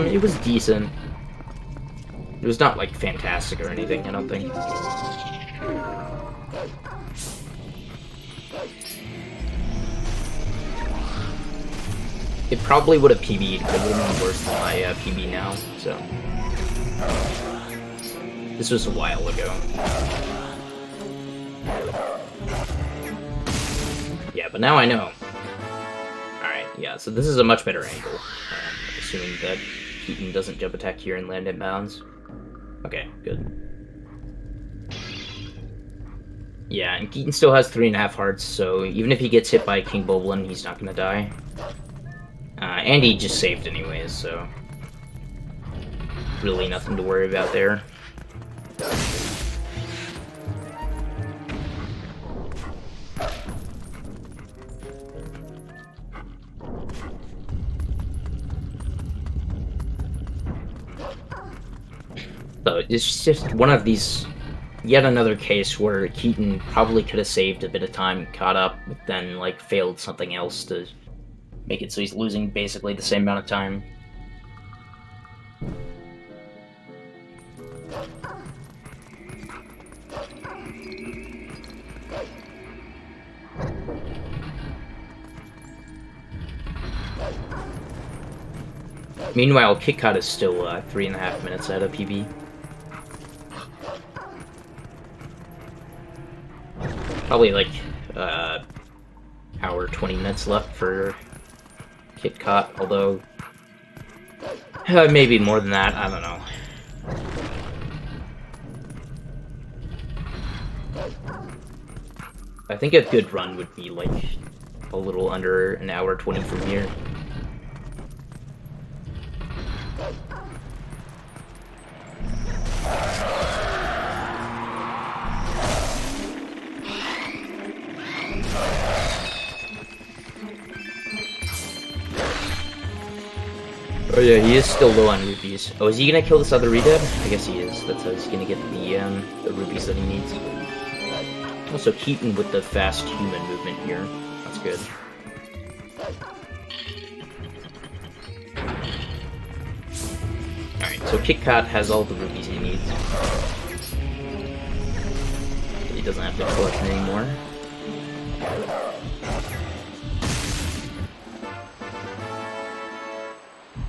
It was decent. It was not, like, fantastic or anything, I don't think. It probably would have PB'd, but it would have been worse than my PB now, so. This was a while ago. Yeah, but now I know. Alright, yeah, so this is a much better angle. Assuming that Keaton doesn't jump attack here and land in bounds. Okay, good. Yeah, and Keaton still has 3.5 hearts, so even if he gets hit by King Boblin, he's not gonna die. And he just saved anyways, so really nothing to worry about there. So it's just one of these, yet another case where Keaton probably could have saved a bit of time, caught up, but then like failed something else to make it so he's losing basically the same amount of time. Meanwhile, Kitcot is still 3.5 minutes ahead of PB. Probably like hour 20 minutes left for Kitcot, although maybe more than that, I don't know. I think a good run would be like a little under an hour 20 from here. Oh yeah, he is still low on rupees. Oh, is he gonna kill this other Redad? I guess he is. That's how he's gonna get the rupees that he needs. Also, Keaton with the fast human movement here. That's good. Alright, so Kitcot has all the rupees he needs. He doesn't have to collect anymore.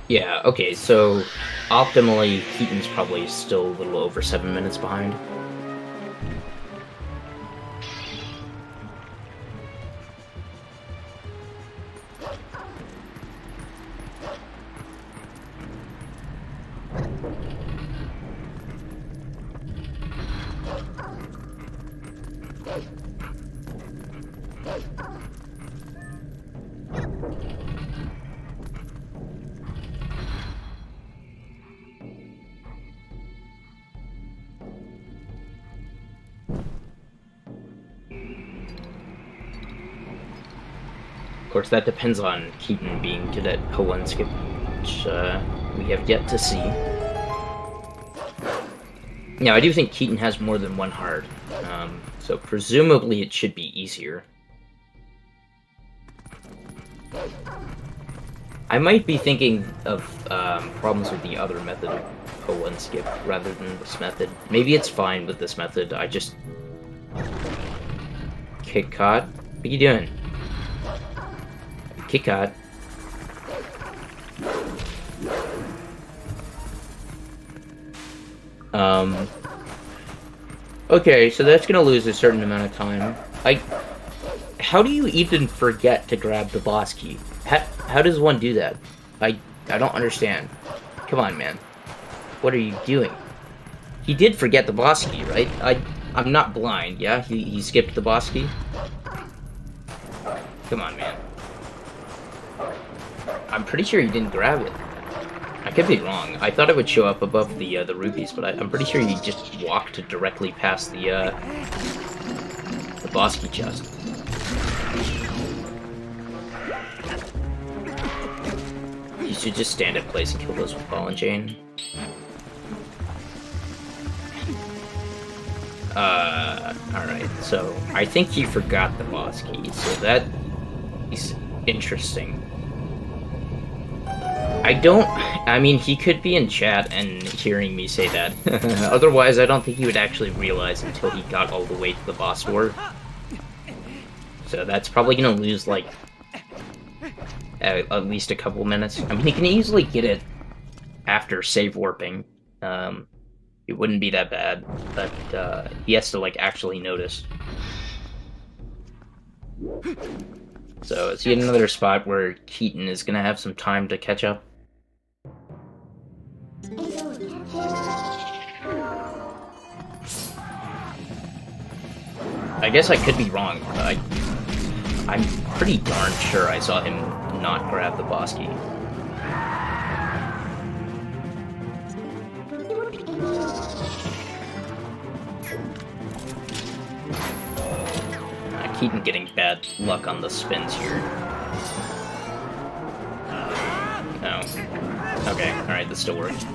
Yeah, okay, so optimally, Keaton's probably still a little over 7 minutes behind. Of course, that depends on Keaton being good at pull and skip, which we have yet to see. Now, I do think Keaton has more than one heart, so presumably it should be easier. I might be thinking of problems with the other method of pull and skip rather than this method. Maybe it's fine with this method, I just... Kitcot? What are you doing? Kitcot. Okay, so that's gonna lose a certain amount of time. How do you even forget to grab the boss key? How does one do that? I don't understand. Come on, man. What are you doing? He did forget the boss key, right? I'm not blind, yeah? He skipped the boss key? Come on, man. I'm pretty sure he didn't grab it. I could be wrong. I thought it would show up above the rupees, but I'm pretty sure he just walked directly past the boss key chest. You should just stand in place and kill those with ball and chain. Alright, so I think he forgot the boss key, so that is interesting. I mean, he could be in chat and hearing me say that. Otherwise, I don't think he would actually realize until he got all the way to the boss war. So that's probably gonna lose, like, at least a couple minutes. I mean, he can easily get it after save warping. It wouldn't be that bad, but he has to, like, actually notice. So it's yet another spot where Keaton is gonna have some time to catch up. I guess I could be wrong, but I'm pretty darn sure I saw him not grab the boss key. Keaton getting bad luck on the spins here. No. Okay, alright, this still worked.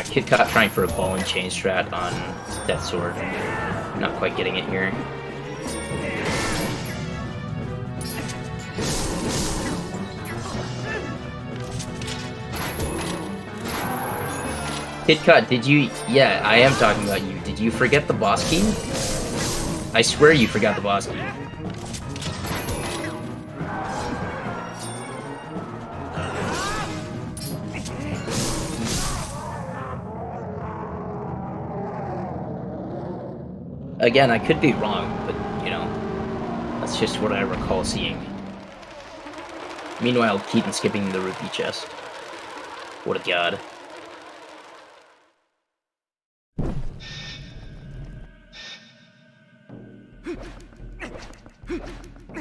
Kitcot trying for a ball and chain strat on Death Sword. Not quite getting it here. Kitcot, did you... Yeah, I am talking about you. Did you forget the boss key? I swear you forgot the boss key. Again, I could be wrong, but, you know, that's just what I recall seeing. Meanwhile, Keaton skipping the rupee chest. What a god.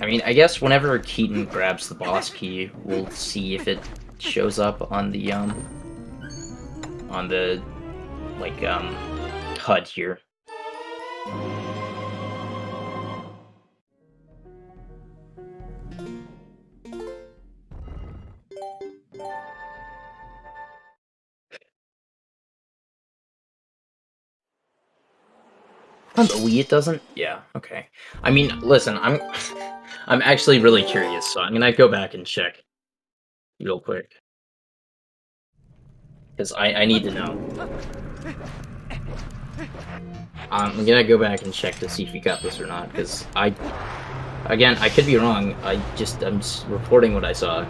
I mean, I guess whenever Keaton grabs the boss key, we'll see if it shows up on the, like, HUD here. On the Wii it doesn't? Yeah, okay. I mean, listen, I'm actually really curious, so I'm gonna go back and check real quick. Because I need to know. I'm gonna go back and check to see if you got this or not, because again, I could be wrong, I'm just reporting what I saw.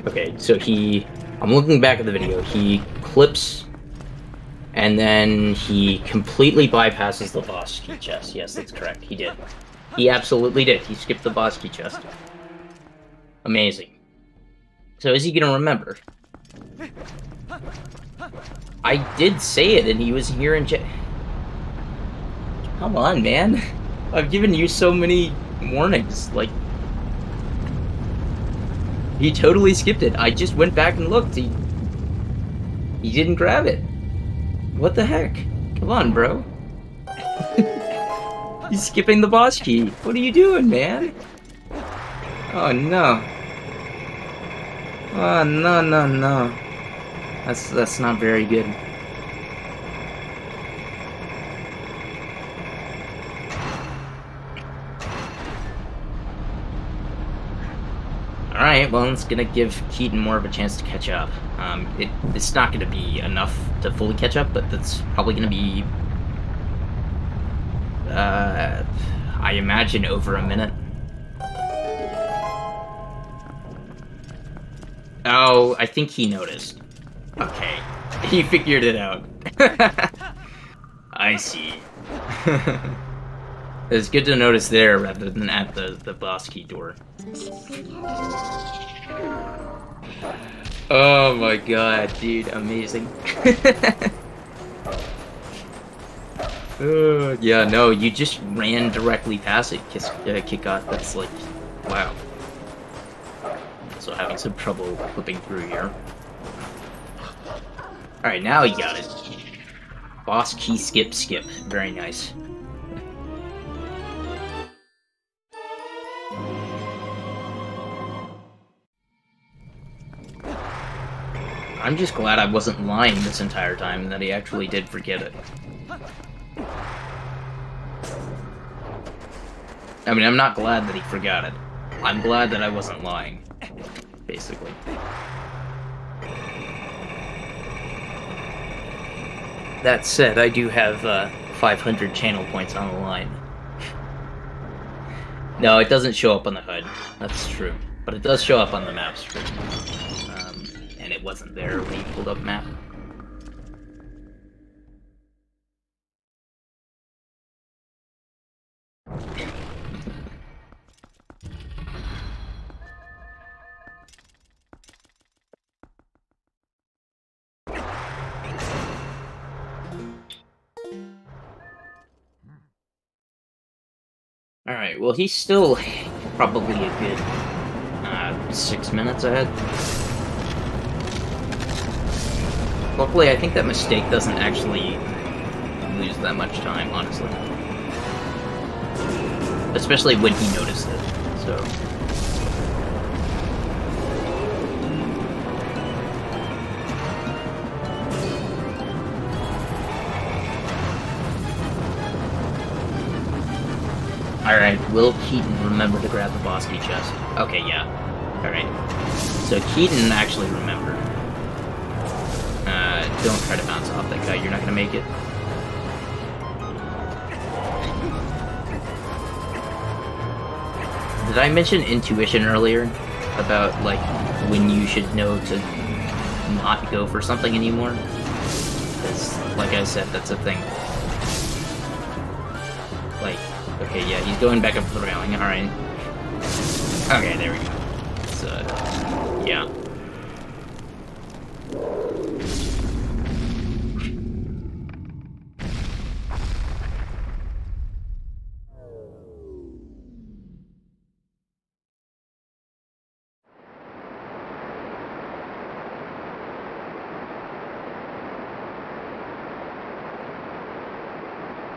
Okay, so he I'm looking back at the video. He clips, and then he completely bypasses the boss key chest. Yes, that's correct. He did. He absolutely did. He skipped the boss key chest. Amazing. So is he gonna remember? I did say it, and he was here in chat. Come on, man. I've given you so many warnings. Like, he totally skipped it. I just went back and looked. He didn't grab it. What the heck? Come on, bro. He's skipping the boss key. What are you doing, man? Oh, no. Oh, no, no, no. That's not very good. Alright, well, it's gonna give Keaton more of a chance to catch up. It's not gonna be enough to fully catch up, but that's probably gonna be... I imagine over a minute. Oh, I think he noticed. Okay. He figured it out. I see. It's good to notice there rather than at the boss key door. Oh my god, dude, amazing. Yeah, no, you just ran directly past it, Kitcot. That's like, wow. So having some trouble flipping through here. Alright, now you got it. Boss key skip. Very nice. I'm just glad I wasn't lying this entire time and that he actually did forget it. I mean, I'm not glad that he forgot it. I'm glad that I wasn't lying. Basically. That said, I do have 500 channel points on the line. No, it doesn't show up on the HUD. That's true. But it does show up on the map screen. And it wasn't there when you pulled up map. Alright, well, he's still probably a good 6 minutes ahead. Luckily, I think that mistake doesn't actually lose that much time, honestly. Especially when he noticed it, so... Alright, will Keaton remember to grab the boss key chest? Okay, yeah. Alright. So Keaton actually remembered. Don't try to bounce off that guy, you're not gonna make it. Did I mention intuition earlier? About, like, when you should know to not go for something anymore? Because, like I said, that's a thing. Like, okay, yeah, he's going back up the railing, alright. Okay, there we go. So, yeah.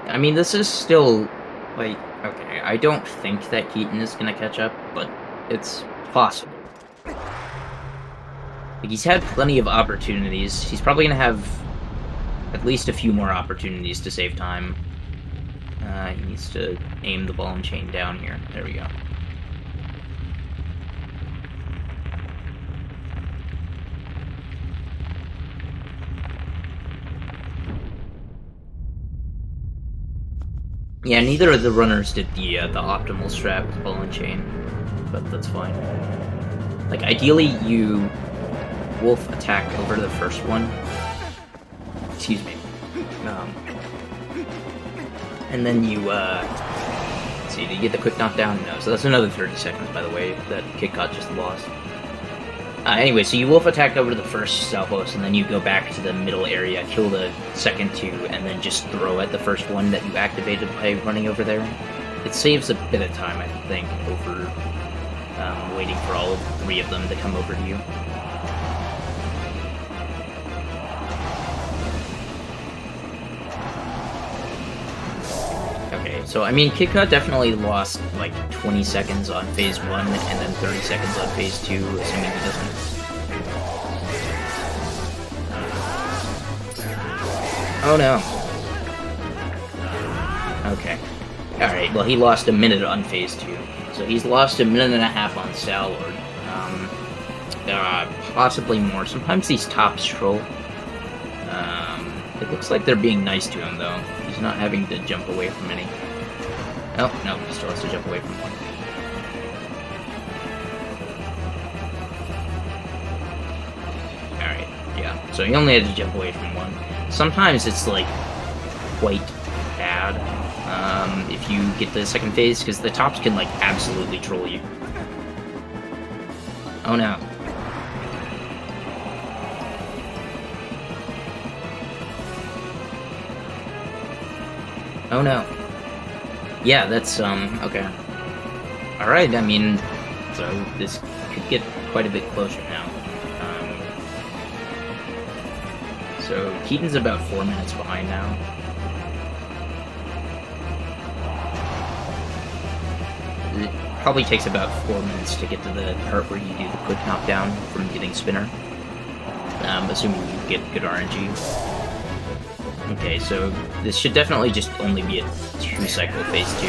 I mean, this is still, like, okay, I don't think that Keaton is gonna catch up, but it's possible. Like, he's had plenty of opportunities. He's probably gonna have at least a few more opportunities to save time. He needs to aim the ball and chain down here. There we go. Yeah, neither of the runners did the optimal strap with ball and chain, but that's fine. Like, ideally, you wolf attack over to the first one. Excuse me. And then you, let's see, did you get the quick knockdown? No, so that's another 30 seconds, by the way, that Kitcot just lost. Anyway, so you wolf attack over to the first outpost, and then you go back to the middle area, kill the second two, and then just throw at the first one that you activated by running over there. It saves a bit of time, I think, over waiting for all three of them to come over to you. Okay, so I mean, Kitcot definitely lost like 20 seconds on phase 1 and then 30 seconds on phase 2, assuming he doesn't. Oh no. Okay. Alright, well he lost a minute on phase 2. So he's lost a minute and a half on Star-Lord. Possibly more. Sometimes these tops troll. It looks like they're being nice to him, though. He's not having to jump away from any. Oh, no, he still has to jump away from one. Alright, yeah. So he only had to jump away from one. Sometimes it's, like, quite bad if you get the second phase, because the tops can, like, absolutely troll you. Oh, no. Oh no. Yeah, that's, okay. Alright, I mean, so this could get quite a bit closer now. So Keaton's about 4 minutes behind now. It probably takes about 4 minutes to get to the part where you do the quick knockdown from getting spinner. Assuming you get good RNG. Okay, so this should definitely just only be a 2-cycle phase 2.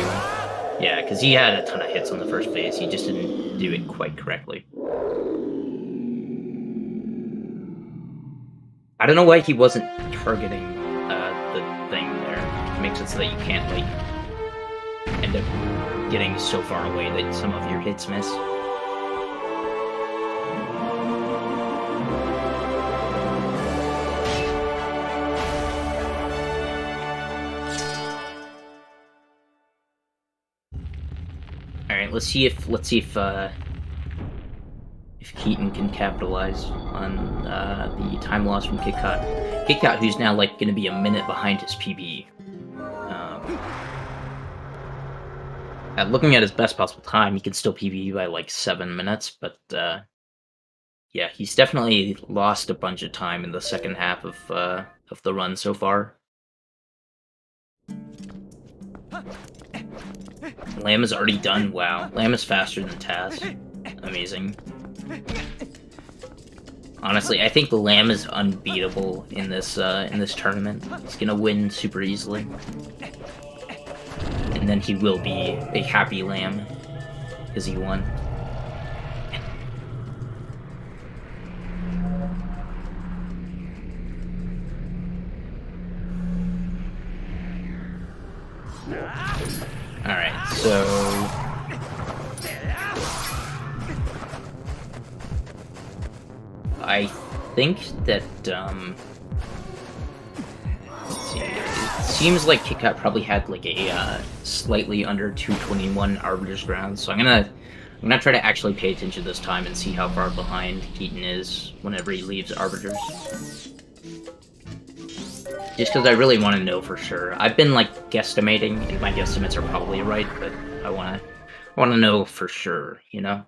Yeah, because he had a ton of hits on the first phase, he just didn't do it quite correctly. I don't know why he wasn't targeting the thing there. It makes it so that you can't, like, end up getting so far away that some of your hits miss. Let's see if Keaton can capitalize on the time loss from Kitcot. Kitcot, who's now like going to be a minute behind his PB. Looking at his best possible time, he can still PB by like 7 minutes, but yeah, he's definitely lost a bunch of time in the second half of the run so far. Lamb is already done. Wow, Lamb is faster than Taz. Amazing. Honestly, I think the Lamb is unbeatable in this tournament. He's gonna win super easily, and then he will be a happy Lamb because he won. Alright, so I think that, let's see, it seems like Kitcot probably had like a slightly under 221 Arbiter's ground, so I'm gonna try to actually pay attention this time and see how far behind Keaton is whenever he leaves Arbiters. Just because I really want to know for sure. I've been like guesstimating, and my guesstimates are probably right, but I want to know for sure, you know.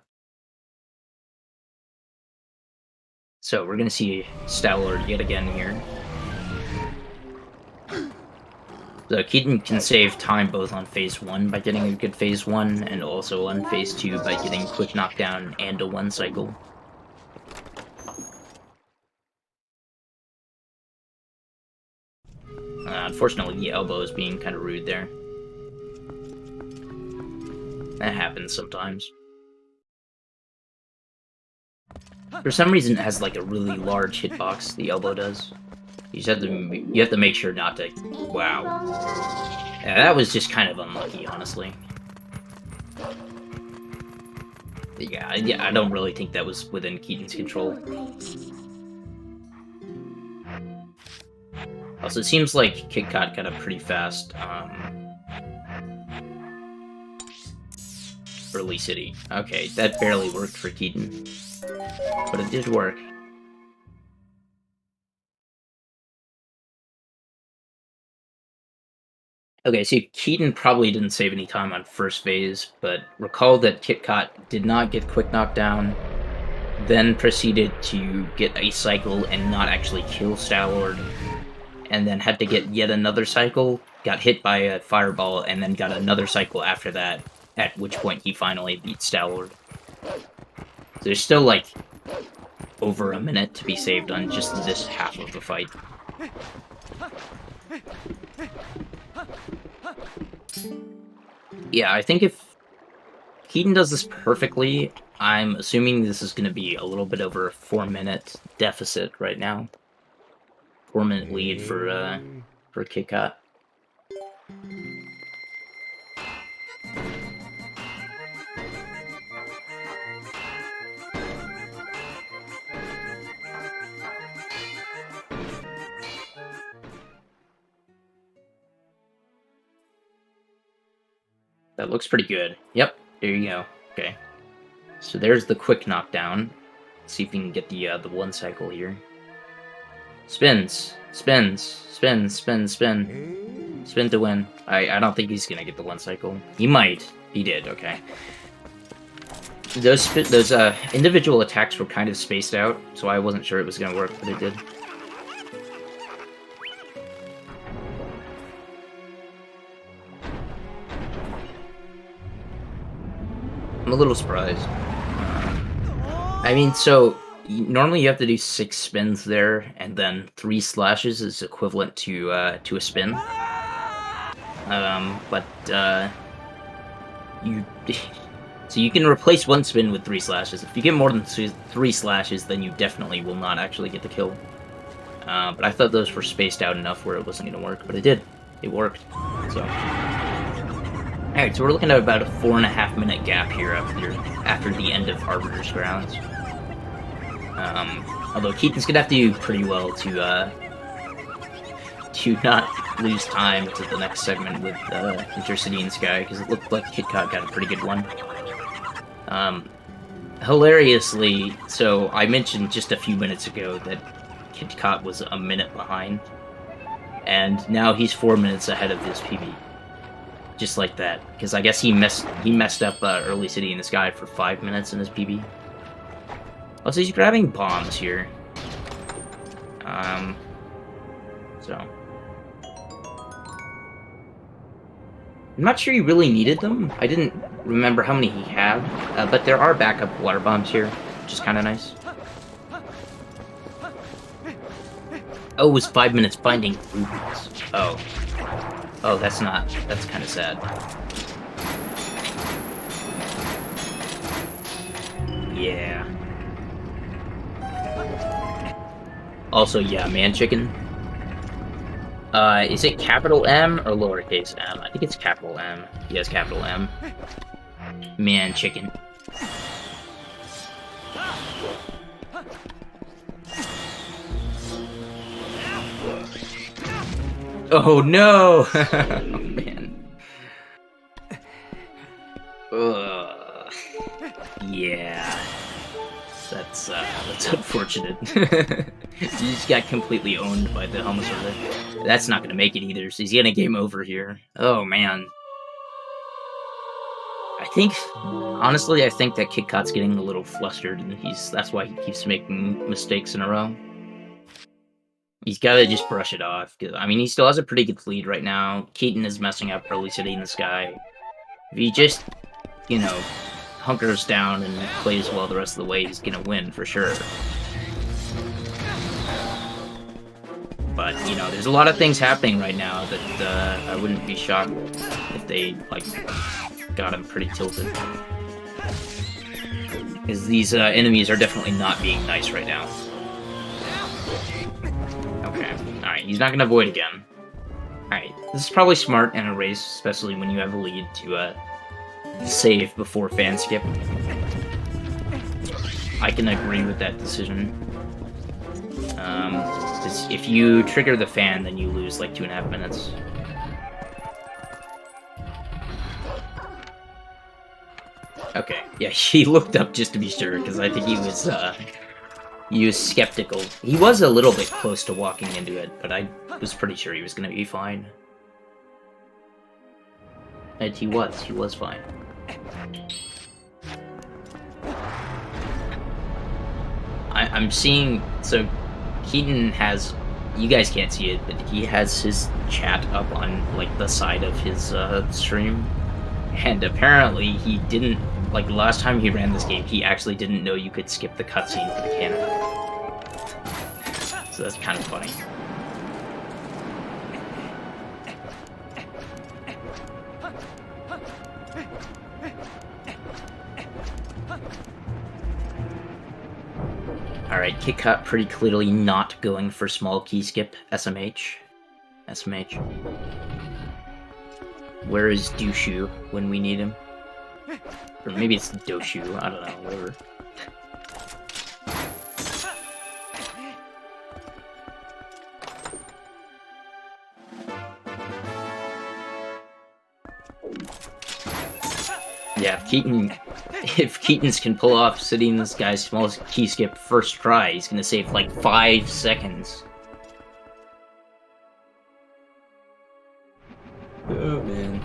So we're gonna see Star-Lord yet again here. So Keaton can save time both on phase 1 by getting a good phase 1, and also on phase 2 by getting quick knockdown and a 1-cycle. Unfortunately, the elbow is being kind of rude there. That happens sometimes. For some reason, it has like a really large hitbox. The elbow does. You have to make sure not to. Wow. Yeah, that was just kind of unlucky, honestly. Yeah, I don't really think that was within Keaton's control. Also, it seems like Kitcot got a pretty fast early city. Okay, that barely worked for Keaton, but it did work. Okay, so Keaton probably didn't save any time on first phase, but recall that Kitcot did not get quick knockdown, then proceeded to get a cycle and not actually kill Star-Lord, and then had to get yet another cycle, got hit by a fireball, and then got another cycle after that, at which point he finally beat Star-Lord. So there's still, like, over a minute to be saved on just this half of the fight. Yeah, I think if Keaton does this perfectly, I'm assuming this is going to be a little bit over a 4-minute deficit right now. 4-minute lead for Kitcot. That looks pretty good. Yep, there you go. Okay. So there's the quick knockdown. Let's see if we can get the one cycle here. Spins, spins, spins, spin, spin. Spin to win. I don't think he's gonna get the one cycle. He might. He did, okay. Those individual attacks were kind of spaced out, so I wasn't sure it was gonna work, but it did. I'm a little surprised. I mean, so normally you have to do 6 spins there, and then 3 slashes is equivalent to a spin. So you can replace 1 spin with 3 slashes. If you get more than 3 slashes, then you definitely will not actually get the kill. But I thought those were spaced out enough where it wasn't going to work, but it did. It worked. So. Alright, so we're looking at about a 4.5-minute gap here after the end of Arbiter's Grounds. Although Keaton's gonna have to do pretty well to not lose time to the next segment with Intercity and Sky, because it looked like Kitcot got a pretty good one. Hilariously, so I mentioned just a few minutes ago that Kitcot was a minute behind, and now he's 4 minutes ahead of his PB. Just like that, because I guess he messed up Early City in the Sky for 5 minutes in his PB. Also, he's grabbing bombs here. So I'm not sure he really needed them. I didn't remember how many he had, but there are backup water bombs here, which is kind of nice. Oh, it was 5 minutes finding rupees. Oh. Oh, that's kind of sad. Yeah. Also, yeah, man chicken. Is it capital M or lowercase m? I think it's capital M. Yes, capital M. Man chicken. Oh no! Oh man. Ugh. Yeah. That's unfortunate. You just got completely owned by the Homicidal. That's not gonna make it either, so he's getting a game over here. Oh man. Honestly, I think that Kitcot's getting a little flustered, and that's why he keeps making mistakes in a row. He's gotta just brush it off. I mean, he still has a pretty good lead right now. Keaton is messing up Early City in the Sky. If he just, hunkers down and plays well the rest of the way, he's gonna win for sure. But, there's a lot of things happening right now that I wouldn't be shocked if they, got him pretty tilted. Because these enemies are definitely not being nice right now. Okay, alright, he's not gonna avoid again. Alright, this is probably smart in a race, especially when you have a lead, to save before fan skip. I can agree with that decision. Because because if you trigger the fan, then you lose like 2.5 minutes. Okay, yeah, he looked up just to be sure, because I think he was skeptical. He was a little bit close to walking into it, but I was pretty sure he was going to be fine. And he was fine. I'm seeing, so Keaton has, you guys can't see it, but he has his chat up on, like, the side of his stream. And apparently he didn't, like, last time he ran this game, he actually didn't know you could skip the cutscene for the cannon. So that's kind of funny. Alright, Kitcot pretty clearly not going for small key skip, SMH. SMH. Where is Dushu when we need him? Or maybe it's Doshu, I don't know, whatever. Yeah, if Keaton's can pull off sitting this guy's smallest key skip first try, he's gonna save like 5 seconds. Oh man.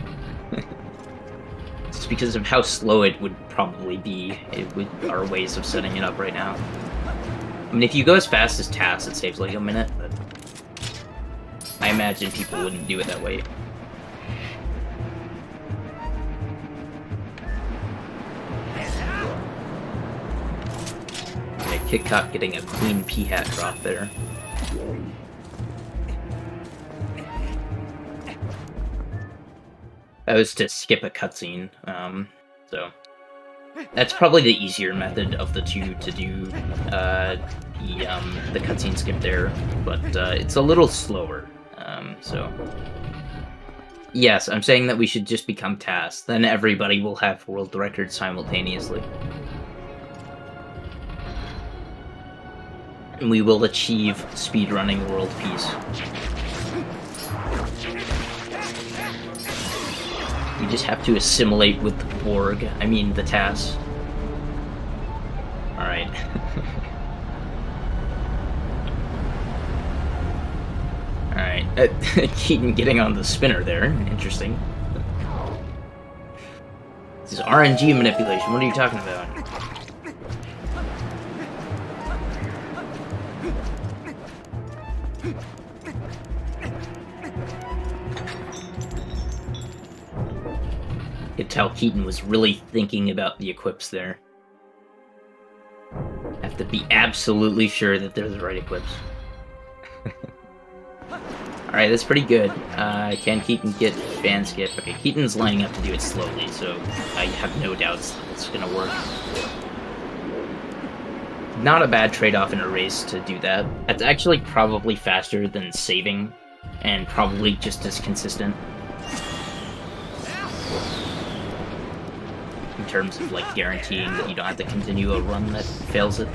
Just because of how slow it would probably be with our ways of setting it up right now. I mean, if you go as fast as TAS, it saves like a minute, but I imagine people wouldn't do it that way. Kitcot getting a clean P-hat drop there. That was to skip a cutscene, so that's probably the easier method of the two to do the cutscene skip there, but it's a little slower, so yes, I'm saying that we should just become TAS, then everybody will have world records simultaneously. And we will achieve speedrunning world peace. We just have to assimilate with the Borg. I mean, the TAS. Alright. Alright. Keaton getting on the spinner there. Interesting. This is RNG manipulation. What are you talking about? You could tell Keaton was really thinking about the equips there. Have to be absolutely sure that they're the right equips. Alright, that's pretty good. Can Keaton get fan skip? Okay, Keaton's lining up to do it slowly, so I have no doubts that it's gonna work. Not a bad trade-off in a race to do that. That's actually probably faster than saving, and probably just as consistent. In terms of, like, guaranteeing that you don't have to continue a run that fails it.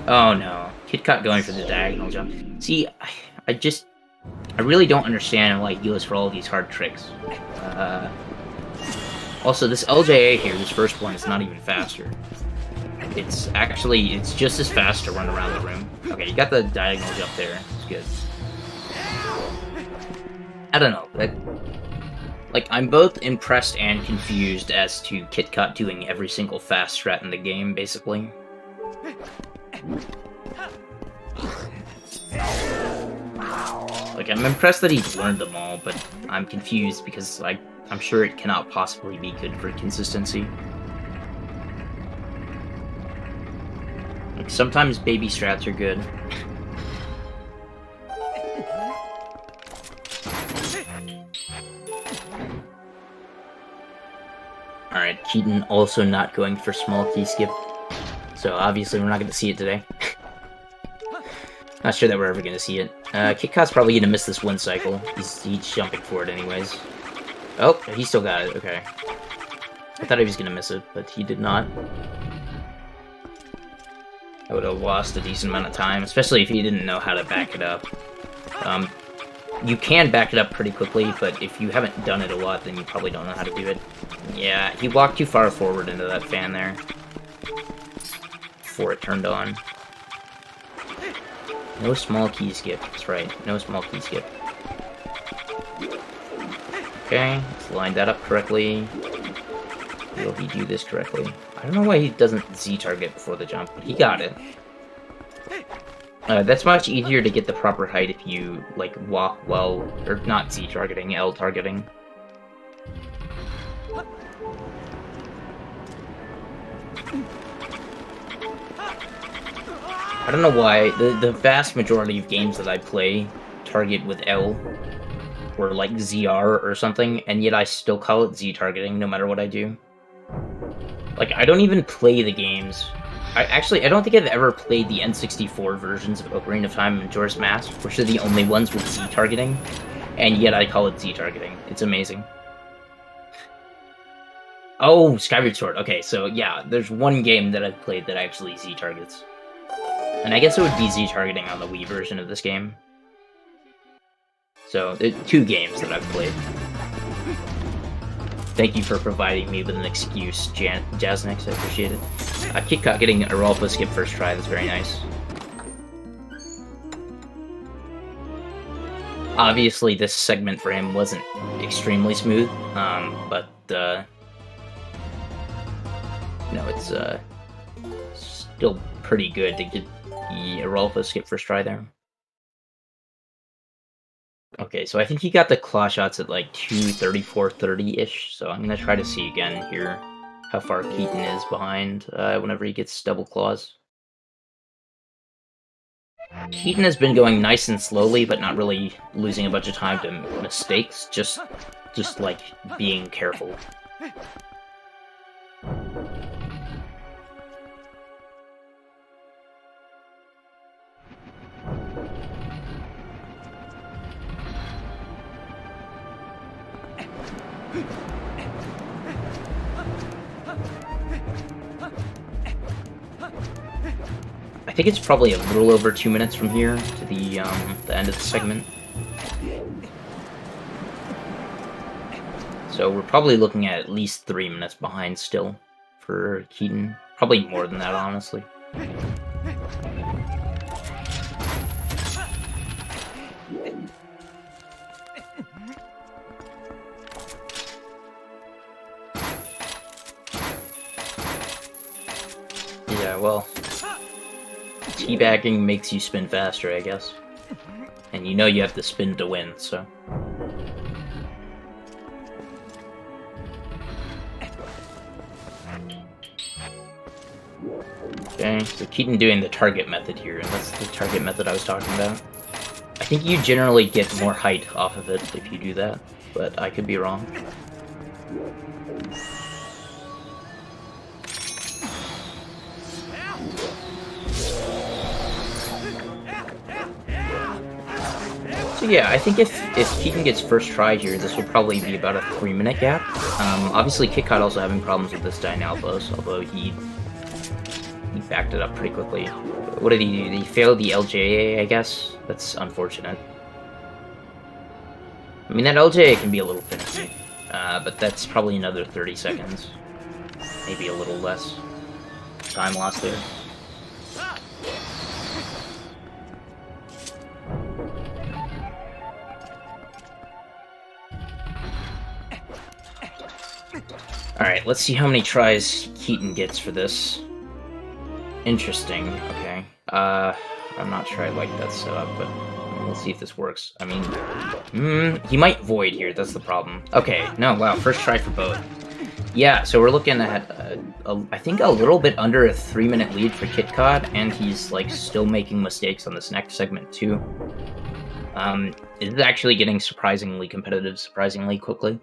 Oh no. Kitcot going for the diagonal jump. See, I really don't understand why he goes for all these hard tricks. Also, this LJA here, this first one, is not even faster. It's just as fast to run around the room. Okay, you got the diagonal jump there. It's good. I don't know. Like, I'm both impressed and confused as to Kitcot doing every single fast strat in the game, basically. Like, I'm impressed that he's learned them all, but I'm confused because I'm sure it cannot possibly be good for consistency. Like, sometimes baby strats are good. Alright, Keaton also not going for small key skip. So obviously we're not going to see it today. Not sure that we're ever going to see it. Kitcot's probably going to miss this one cycle. He's jumping for it anyways. Oh, he still got it, okay. I thought he was going to miss it, but he did not. I would have lost a decent amount of time, especially if you didn't know how to back it up. You can back it up pretty quickly, but if you haven't done it a lot, then you probably don't know how to do it. Yeah, he walked too far forward into that fan there before it turned on. No small key skip, that's right, no small key skip. Okay, let's line that up correctly. Will he do this correctly? I don't know why he doesn't Z-target before the jump, but he got it. That's much easier to get the proper height if you, like, walk well, or not Z-targeting, L-targeting. I don't know why, the vast majority of games that I play target with L, or like ZR or something, and yet I still call it Z-targeting no matter what I do. Like, I don't even play the games. I don't think I've ever played the N64 versions of Ocarina of Time and Majora's Mask, which are the only ones with Z-targeting, and yet I call it Z-targeting. It's amazing. Oh, Skyward Sword. Okay, so yeah, there's one game that I've played that actually Z-targets. And I guess it would be Z-targeting on the Wii version of this game. So, there are 2 games that I've played. Thank you for providing me with an excuse, Jaznix, I appreciate it. Kitcot getting a Rolfa skip first try, that's very nice. Obviously, this segment for him wasn't extremely smooth, but, no, it's, still pretty good to get the Rolfa skip first try there. Okay, so I think he got the claw shots at like 2:34:30-ish, so I'm gonna try to see again here how far Keaton is behind whenever he gets double claws. Keaton has been going nice and slowly, but not really losing a bunch of time to mistakes, just like being careful. I think it's probably a little over 2 minutes from here to the end of the segment. So we're probably looking at least 3 minutes behind still for Keaton. Probably more than that, honestly. Yeah, well, teabagging makes you spin faster, I guess. And you know you have to spin to win, so... Okay, so Keaton doing the target method here, and that's the target method I was talking about. I think you generally get more height off of it if you do that, but I could be wrong. So yeah, I think if Keaton gets first try here, this will probably be about a 3-minute gap. Obviously, Kitcot also having problems with this Dynalphos, although he backed it up pretty quickly. What did he do? Did he fail the LJA, I guess? That's unfortunate. I mean, that LJA can be a little finicky, but that's probably another 30 seconds. Maybe a little less time lost there. Alright, let's see how many tries Keaton gets for this. Interesting, okay. I'm not sure I like that setup, but we'll see if this works. I mean, he might void here, that's the problem. Okay, no, wow, first try for both. Yeah, so we're looking at, I think, a little bit under a 3-minute lead for Kitcot, and he's, like, still making mistakes on this next segment, too. It is actually getting surprisingly competitive, surprisingly quickly.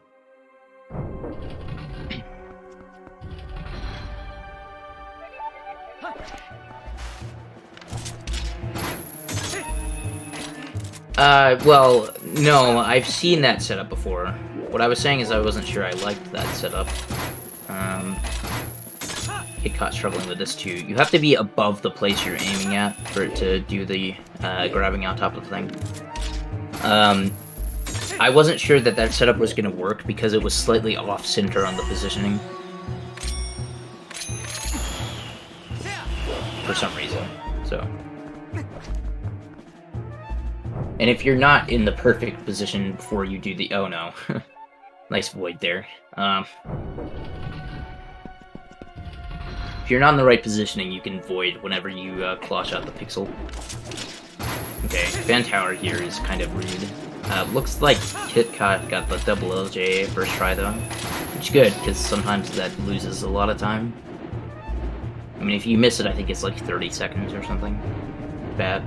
Well, no, I've seen that setup before. What I was saying is I wasn't sure I liked that setup. Kitcot struggling with this too. You have to be above the place you're aiming at for it to do the grabbing on top of the thing. I wasn't sure that that setup was going to work because it was slightly off-center on the positioning. For some reason, so. And if you're not in the perfect position before you do the... Oh no. Nice void there. If you're not in the right positioning, you can void whenever you claw shot the pixel. Okay, Fan Tower here is kind of rude. Looks like Kitcot got the double LJ first try though. Which is good, because sometimes that loses a lot of time. I mean, if you miss it, I think it's like 30 seconds or something. Bad.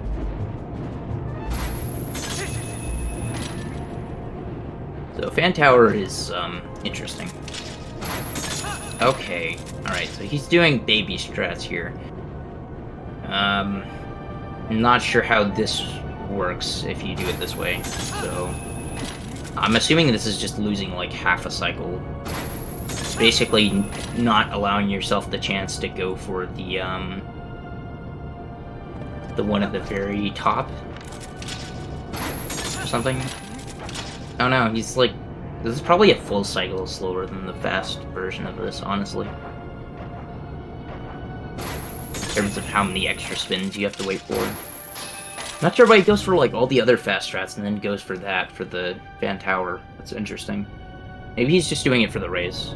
So, Fan Tower is, interesting. Okay, alright, so he's doing baby strats here. Not sure how this works if you do it this way, so... I'm assuming this is just losing, like, half a cycle. Basically, not allowing yourself the chance to go for the one at the very top. Or something. Oh no, he's like... This is probably a full cycle slower than the fast version of this, honestly. In terms of how many extra spins you have to wait for. Not sure why he goes for like all the other fast strats and then goes for that, for the Fan Tower. That's interesting. Maybe he's just doing it for the race.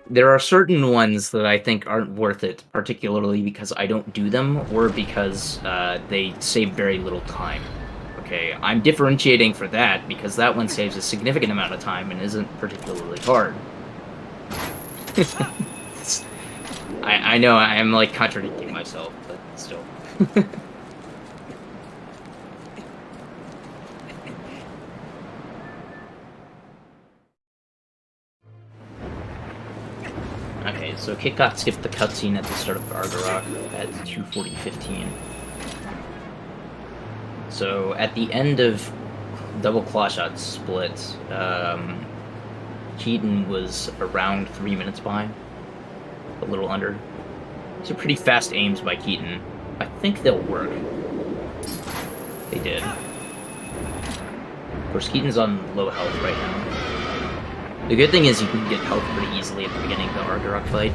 There are certain ones that I think aren't worth it, particularly because I don't do them, or because they save very little time. Okay, I'm differentiating for that, because that one saves a significant amount of time and isn't particularly hard. I know, I'm like contradicting myself, but still. Okay, so Kitcot skipped the cutscene at the start of Argarok at 2:40:15. So at the end of Double Clawshot Split, Keaton was around 3 minutes behind, a little under. These are pretty fast aims by Keaton. I think they'll work. They did. Of course, Keaton's on low health right now. The good thing is you can get health pretty easily at the beginning of the Argarok fight.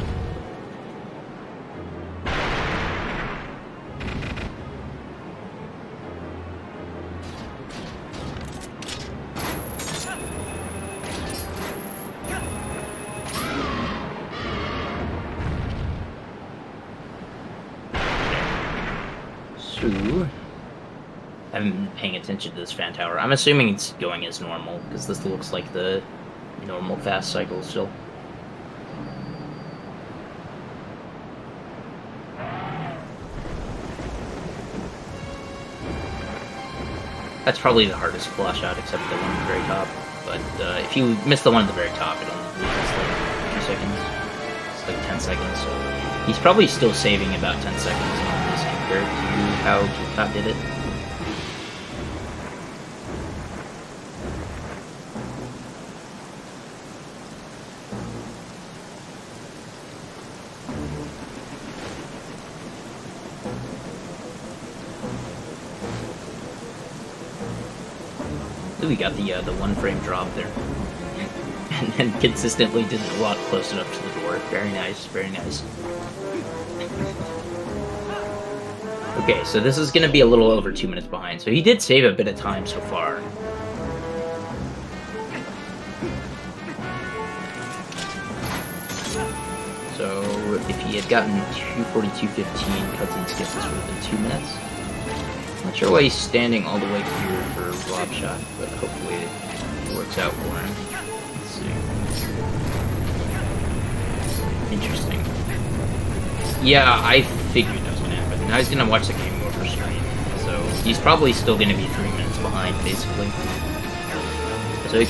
So, I haven't been paying attention to this Fan Tower. I'm assuming it's going as normal, because this looks like the normal fast cycle still. That's probably the hardest claw shot, except the one at the very top. But if you miss the one at the very top, it only loses like 2 seconds. It's like 10 seconds. So he's probably still saving about 10 seconds on this compared to how Kitcot did it. We got the 1 frame drop there. And then consistently did a lot close enough to the door. Very nice, very nice. Okay, so this is going to be a little over 2 minutes behind. So he did save a bit of time so far. So if he had gotten 2:42:15 cutscene skip, this would have been 2 minutes. Not sure why he's standing all the way here for Rob Shot, but hopefully it works out for him. Let's see. Interesting. Yeah, I figured that was going to happen. Now he's going to watch the game over stream, so he's probably still going to be 3 minutes behind, basically. So he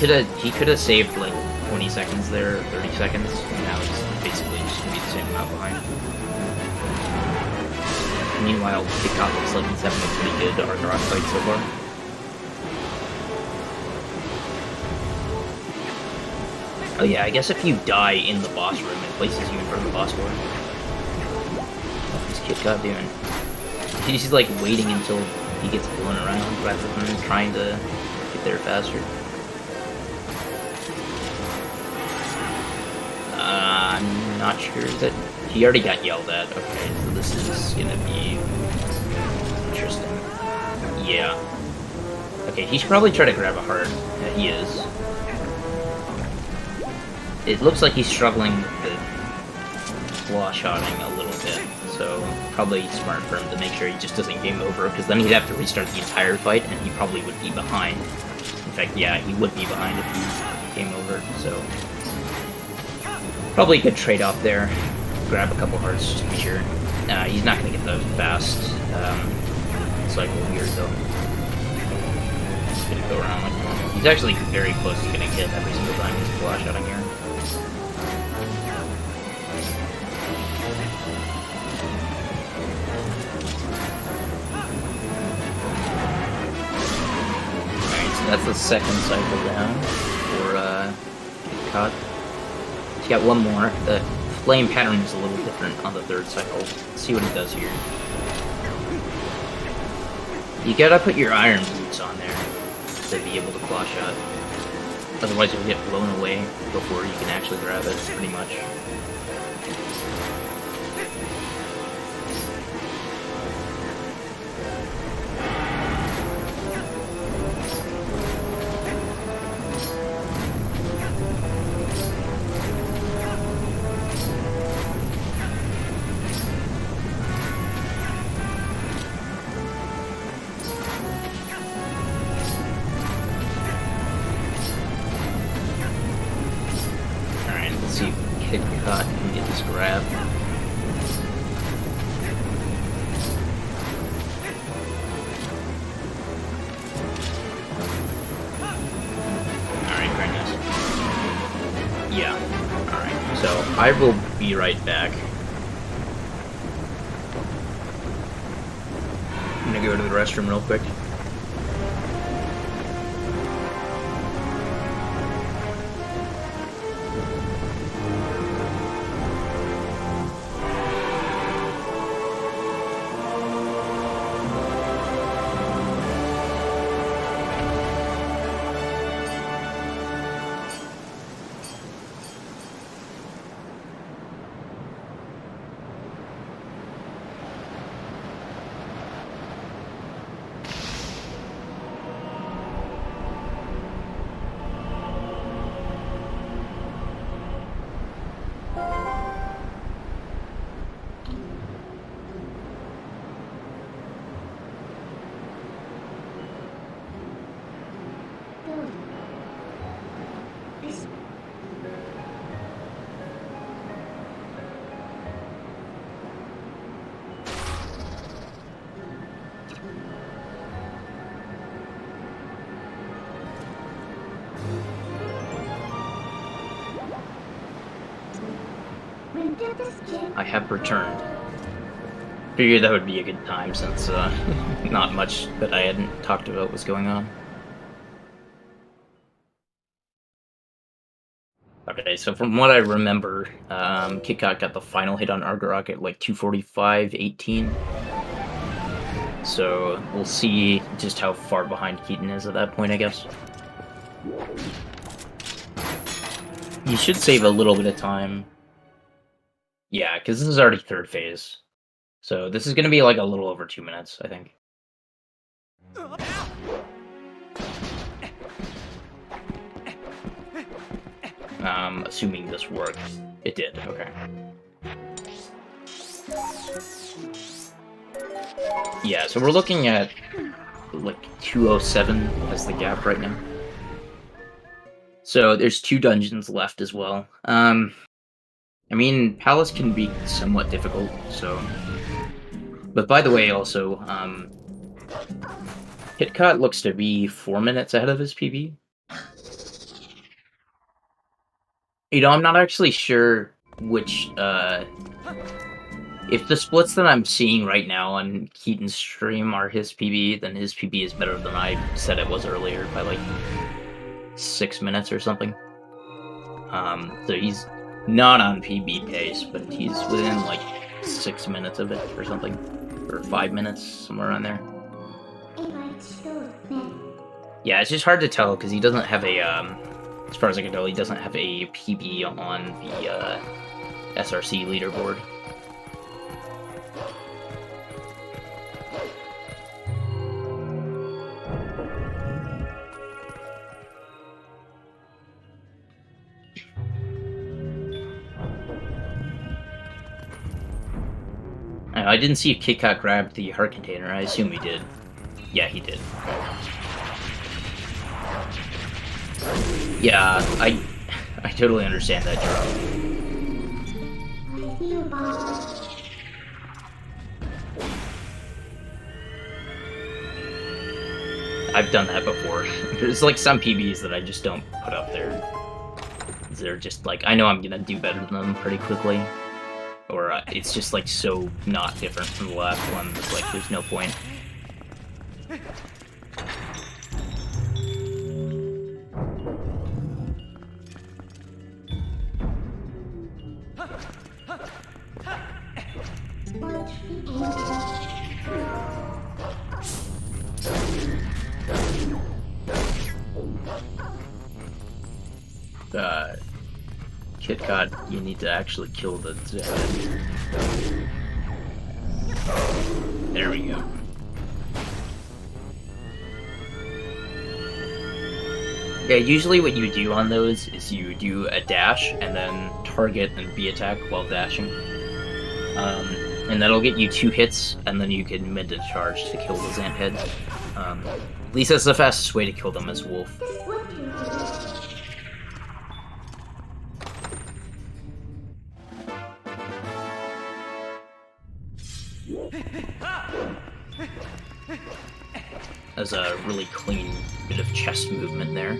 could have saved like 20 seconds there, or 30 seconds, and now it's basically just going to be the same amount behind. Meanwhile, Kitcot looks like he's having a pretty good Argonaut fight so far. Oh yeah, I guess if you die in the boss room, it places you in front of the boss door. What's Kitcot doing? He's like waiting until he gets blown around rather than trying to get there faster. I'm not sure that he already got yelled at. Okay, so this is gonna be interesting. Yeah. Okay, he should probably try to grab a heart. Yeah, he is. It looks like he's struggling with the claw-shotting a little bit, so probably smart for him to make sure he just doesn't game over, because then he'd have to restart the entire fight, and he probably would be behind. In fact, yeah, he would be behind if he game over, so... Probably a good trade-off there. Grab a couple hearts just to be sure. He's not going to get the fast cycle here, though. He's going to go around like normal. He's actually very close to getting hit every single time he's claw-shotting here. Alright, so that's the second cycle down for Kitcot. He's got one more. The flame pattern is a little different on the third cycle. Let's see what he does here. You gotta put your iron boots on there to be able to claw shot. Otherwise you'll get blown away before you can actually grab it, pretty much. See if Kitcot can get this grab. Alright, very nice. Yeah. Alright, so I will be right back. I'm gonna go to the restroom real quick. I have returned. Figured that would be a good time since not much that I hadn't talked about was going on. Okay, so from what I remember, Kitcot got the final hit on Argarok at like 245.18. So we'll see just how far behind Keaton is at that point, I guess. You should save a little bit of time. Yeah, because this is already third phase. So this is going to be like a little over 2 minutes, I think. Assuming this worked. It did, okay. Yeah, so we're looking at like 207 as the gap right now. So there's 2 dungeons left as well. I mean, Palace can be somewhat difficult, so... But by the way, also, Kitcot looks to be 4 minutes ahead of his PB. You know, I'm not actually sure which If the splits that I'm seeing right now on Keaton's stream are his PB, then his PB is better than I said it was earlier by like 6 minutes or something. So he's not on PB pace, but he's within like 6 minutes of it or something, or 5 minutes, somewhere around there. Yeah, it's just hard to tell because he doesn't have a, as far as I can tell, he doesn't have a PB on the SRC leaderboard. I didn't see if Kitcot grabbed the heart container. I assume he did. Yeah, he did. Yeah, I totally understand that, Jerome. I've done that before. There's like some PBs that I just don't put up there. They're just like, I know I'm gonna do better than them pretty quickly. Or it's just like so not different from the last one. It's like there's no point. Kitcot, you need to actually kill the Zed. There we go. Yeah, usually what you do on those is you do a dash and then target and B-attack while dashing. And that'll get you 2 hits, and then you can mid-charge to kill the Zant head. At least that's the fastest way to kill them as Wolf. There's a really clean bit of chest movement there.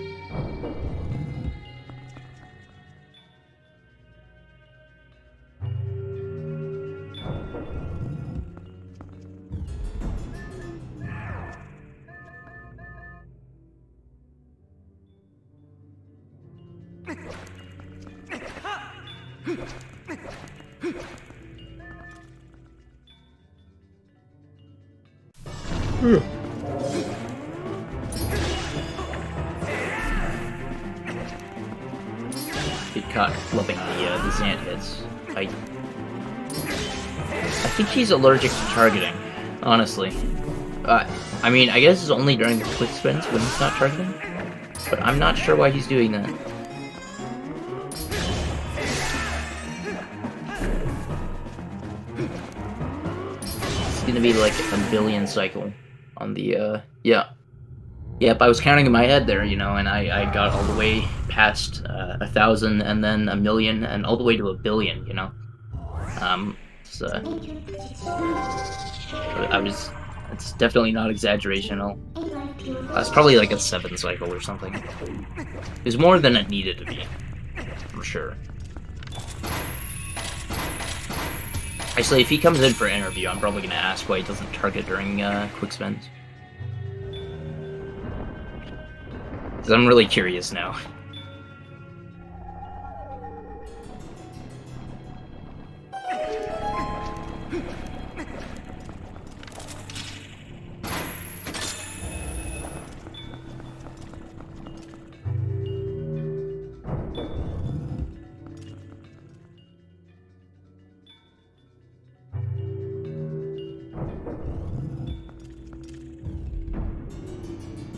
Kitcot flipping the Zant hits. I think he's allergic to targeting, honestly. I mean, I guess it's only during the quick spins when he's not targeting, but I'm not sure why he's doing that. It's gonna be like a billion cycle on the, yeah. Yep, I was counting in my head there, you know, and I got all the way past 1,000 and then 1,000,000 and all the way to 1,000,000,000, you know. It's definitely not exaggerational. It's probably like a 7 cycle or something. It was more than it needed to be, for sure. Actually, if he comes in for an interview, I'm probably gonna ask why he doesn't target during quick spins. Because I'm really curious now.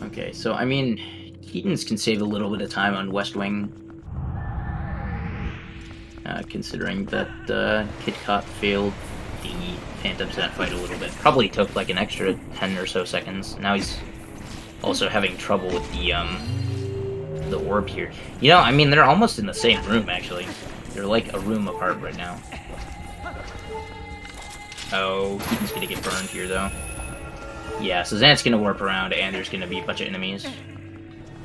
Okay, so I mean, Keaton's can save a little bit of time on West Wing, considering that Kitcot failed the Phantom Zant fight a little bit. Probably took like an extra 10 or so seconds. Now he's also having trouble with the orb here. You know, I mean, they're almost in the same room, actually. They're like a room apart right now. Oh, Keaton's gonna get burned here, though. Yeah, so Zant's gonna warp around, and there's gonna be a bunch of enemies.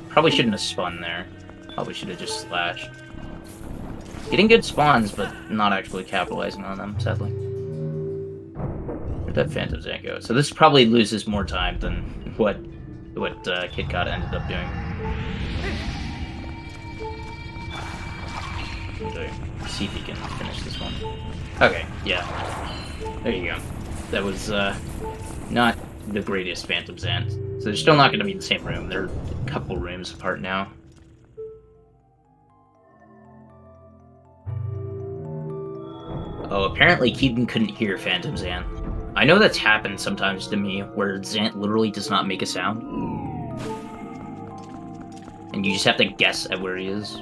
Probably shouldn't have spun there. Probably should have just slashed. Getting good spawns, but not actually capitalizing on them, sadly. Where'd that Phantom Zant go? So this probably loses more time than what Kitcot ended up doing. See if he can finish this one. Okay, yeah. There you go. That was not the greatest Phantom Zant. So they're still not going to be in the same room. They're a couple rooms apart now. Oh, apparently Keaton couldn't hear Phantom Zant. I know that's happened sometimes to me, where Zant literally does not make a sound. And you just have to guess at where he is.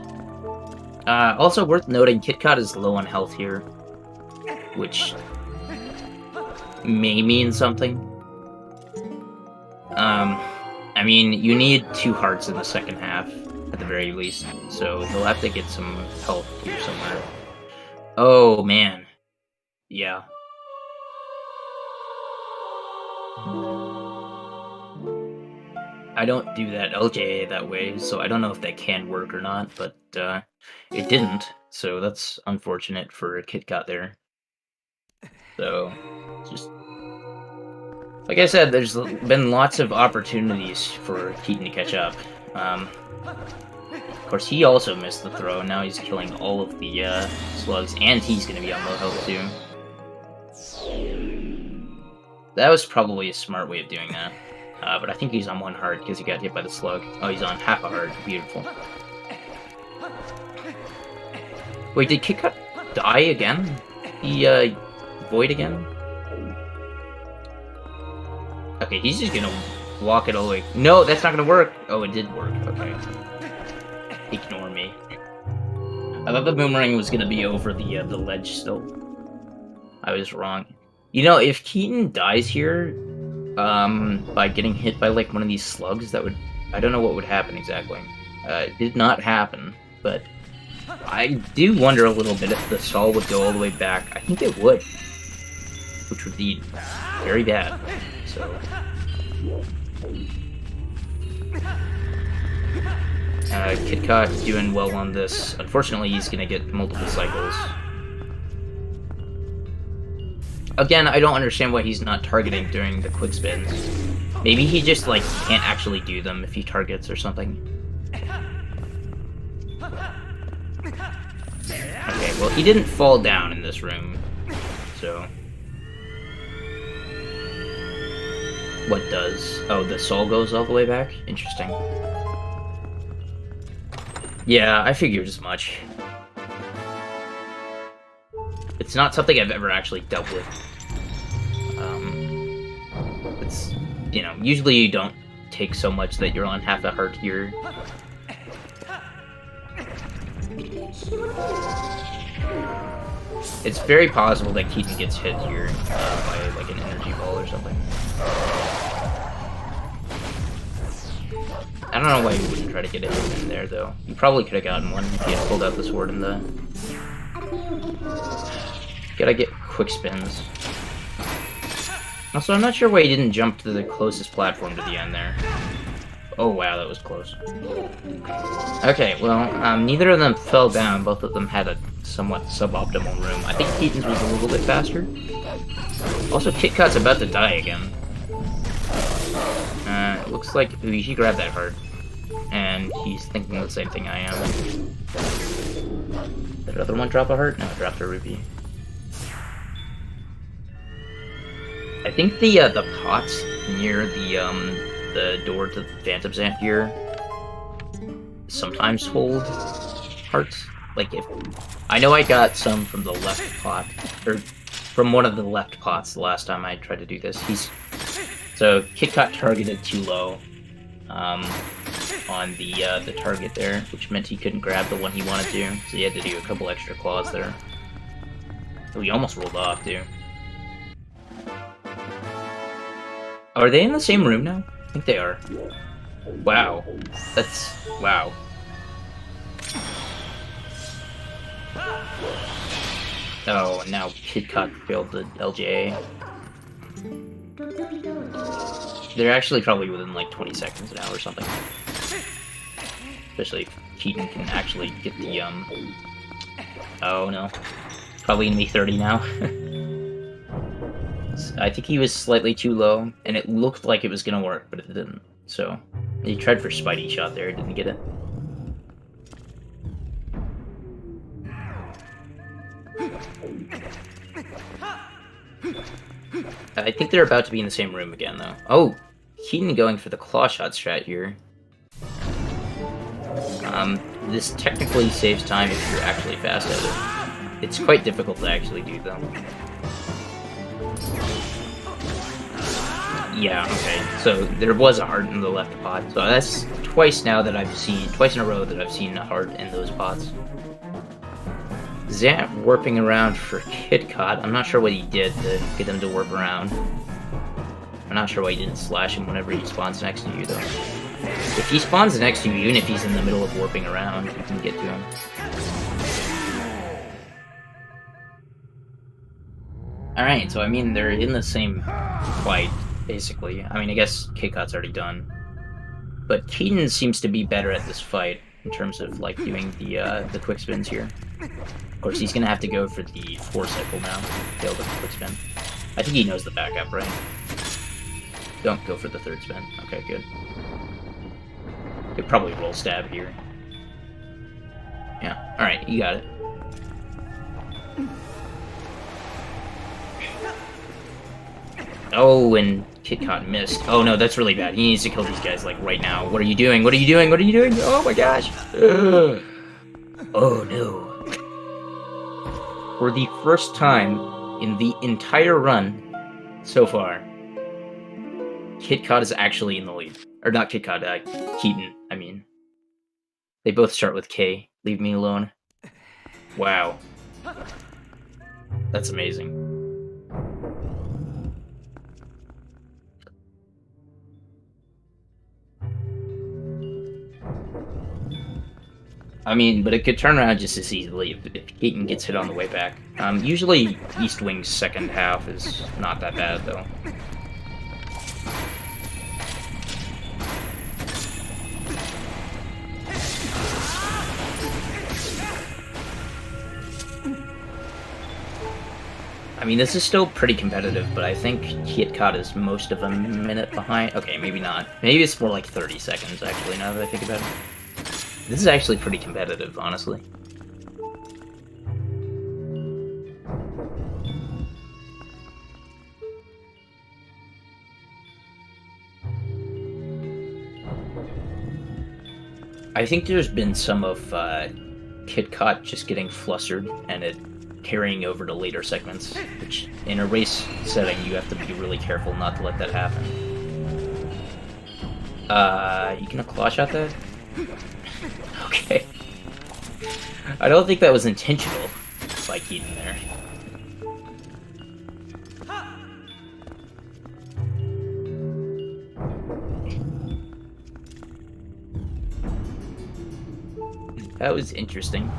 Also worth noting, Kitcot is low on health here, which may mean something. I mean, you need 2 hearts in the second half, at the very least, so he'll have to get some health here somewhere. Oh, man. Yeah. I don't do that LJA that way, so I don't know if that can work or not, but it didn't, so that's unfortunate for Kitcot there. So, just... like I said, there's been lots of opportunities for Keaton to catch up. Of course, he also missed the throw, now he's killing all of the slugs, and he's gonna be on low health too. That was probably a smart way of doing that. But I think he's on 1 heart because he got hit by the slug. Oh, he's on half a heart. Beautiful. Wait, did Kitcot die again? He, void again? Okay, he's just gonna walk it all the way. No, that's not gonna work! Oh, it did work. Okay. Ignore me. I thought the boomerang was gonna be over the ledge still. I was wrong. You know, if Keaton dies here, by getting hit by, like, one of these slugs, that would... I don't know what would happen exactly. It did not happen, but I do wonder a little bit if the stall would go all the way back. I think it would, which would be very bad, so... Kitcot doing well on this. Unfortunately, he's gonna get multiple cycles. Again, I don't understand why he's not targeting during the quick spins. Maybe he just, like, can't actually do them if he targets or something. Okay, well, he didn't fall down in this room, so... What does? Oh, the soul goes all the way back? Interesting. Yeah, I figured as much. It's not something I've ever actually dealt with. It's, you know, usually you don't take so much that you're on half a heart here. It's very possible that Keaton gets hit here by, like, an energy ball or something. I don't know why he wouldn't try to get a hit in there, though. You probably could have gotten one if he had pulled out the sword in the... Gotta get quick spins. Also, I'm not sure why he didn't jump to the closest platform to the end there. Oh wow, that was close. Okay, well, neither of them fell down. Both of them had a somewhat suboptimal room. I think Keaton's was a little bit faster. Also, Kitcot's about to die again. It looks like he grabbed that heart. And he's thinking the same thing I am. Did the other one drop a heart? No, it dropped a rupee. I think the pots near the door to the Phantom Zant here sometimes hold hearts. Like, if... I know I got some from the left pot, or from one of the left pots the last time I tried to do this. So, Kitcot targeted too low on the target there, which meant he couldn't grab the one he wanted to, so he had to do a couple extra claws there. So he almost rolled off, too. Are they in the same room now? I think they are. Wow. That's... wow. Oh, and now Kitcot failed the LJA. They're actually probably within like 20 seconds now or something. Especially if Keaton can actually get the, Oh no. Probably gonna be 30 now. I think he was slightly too low, and it looked like it was gonna work, but it didn't. So he tried for Spidey shot there, didn't get it. I think they're about to be in the same room again, though. Oh, Keaton going for the claw shot strat here. This technically saves time if you're actually fast at it. It's quite difficult to actually do, though. Yeah, okay. So there was a heart in the left pot. So that's twice in a row that I've seen a heart in those pots. Zap warping around for Kitcot. I'm not sure what he did to get him to warp around. I'm not sure why he didn't slash him whenever he spawns next to you, though. If he spawns next to you, even if he's in the middle of warping around, you can get to him. Alright, so I mean, they're in the same fight, basically. I mean, I guess Kitcot's already done. But Keaton seems to be better at this fight, in terms of, like, doing the quick spins here. Of course, he's gonna have to go for the 4-cycle now, fail the quick spin. I think he knows the backup, right? Don't go for the 3rd spin. Okay, good. Could probably roll stab here. Yeah, alright, you got it. Oh, and Kitcot missed. Oh no, that's really bad. He needs to kill these guys, like, right now. What are you doing? What are you doing? What are you doing? Oh my gosh! Ugh. Oh no. For the first time in the entire run so far, Kitcot is actually in the lead. Or not Kitcot, Keaton, I mean. They both start with K. Leave me alone. Wow. That's amazing. I mean, but it could turn around just as easily if Keaton gets hit on the way back. Usually East Wing's second half is not that bad, though. I mean, this is still pretty competitive, but I think Kitcot is most of a minute behind. Okay, maybe not. Maybe it's more like 30 seconds, actually, now that I think about it. This is actually pretty competitive, honestly. I think there's been some of Kitcot just getting flustered and it carrying over to later segments, which in a race setting you have to be really careful not to let that happen. You gonna claw shot that? Okay. I don't think that was intentional by Keaton there. That was interesting.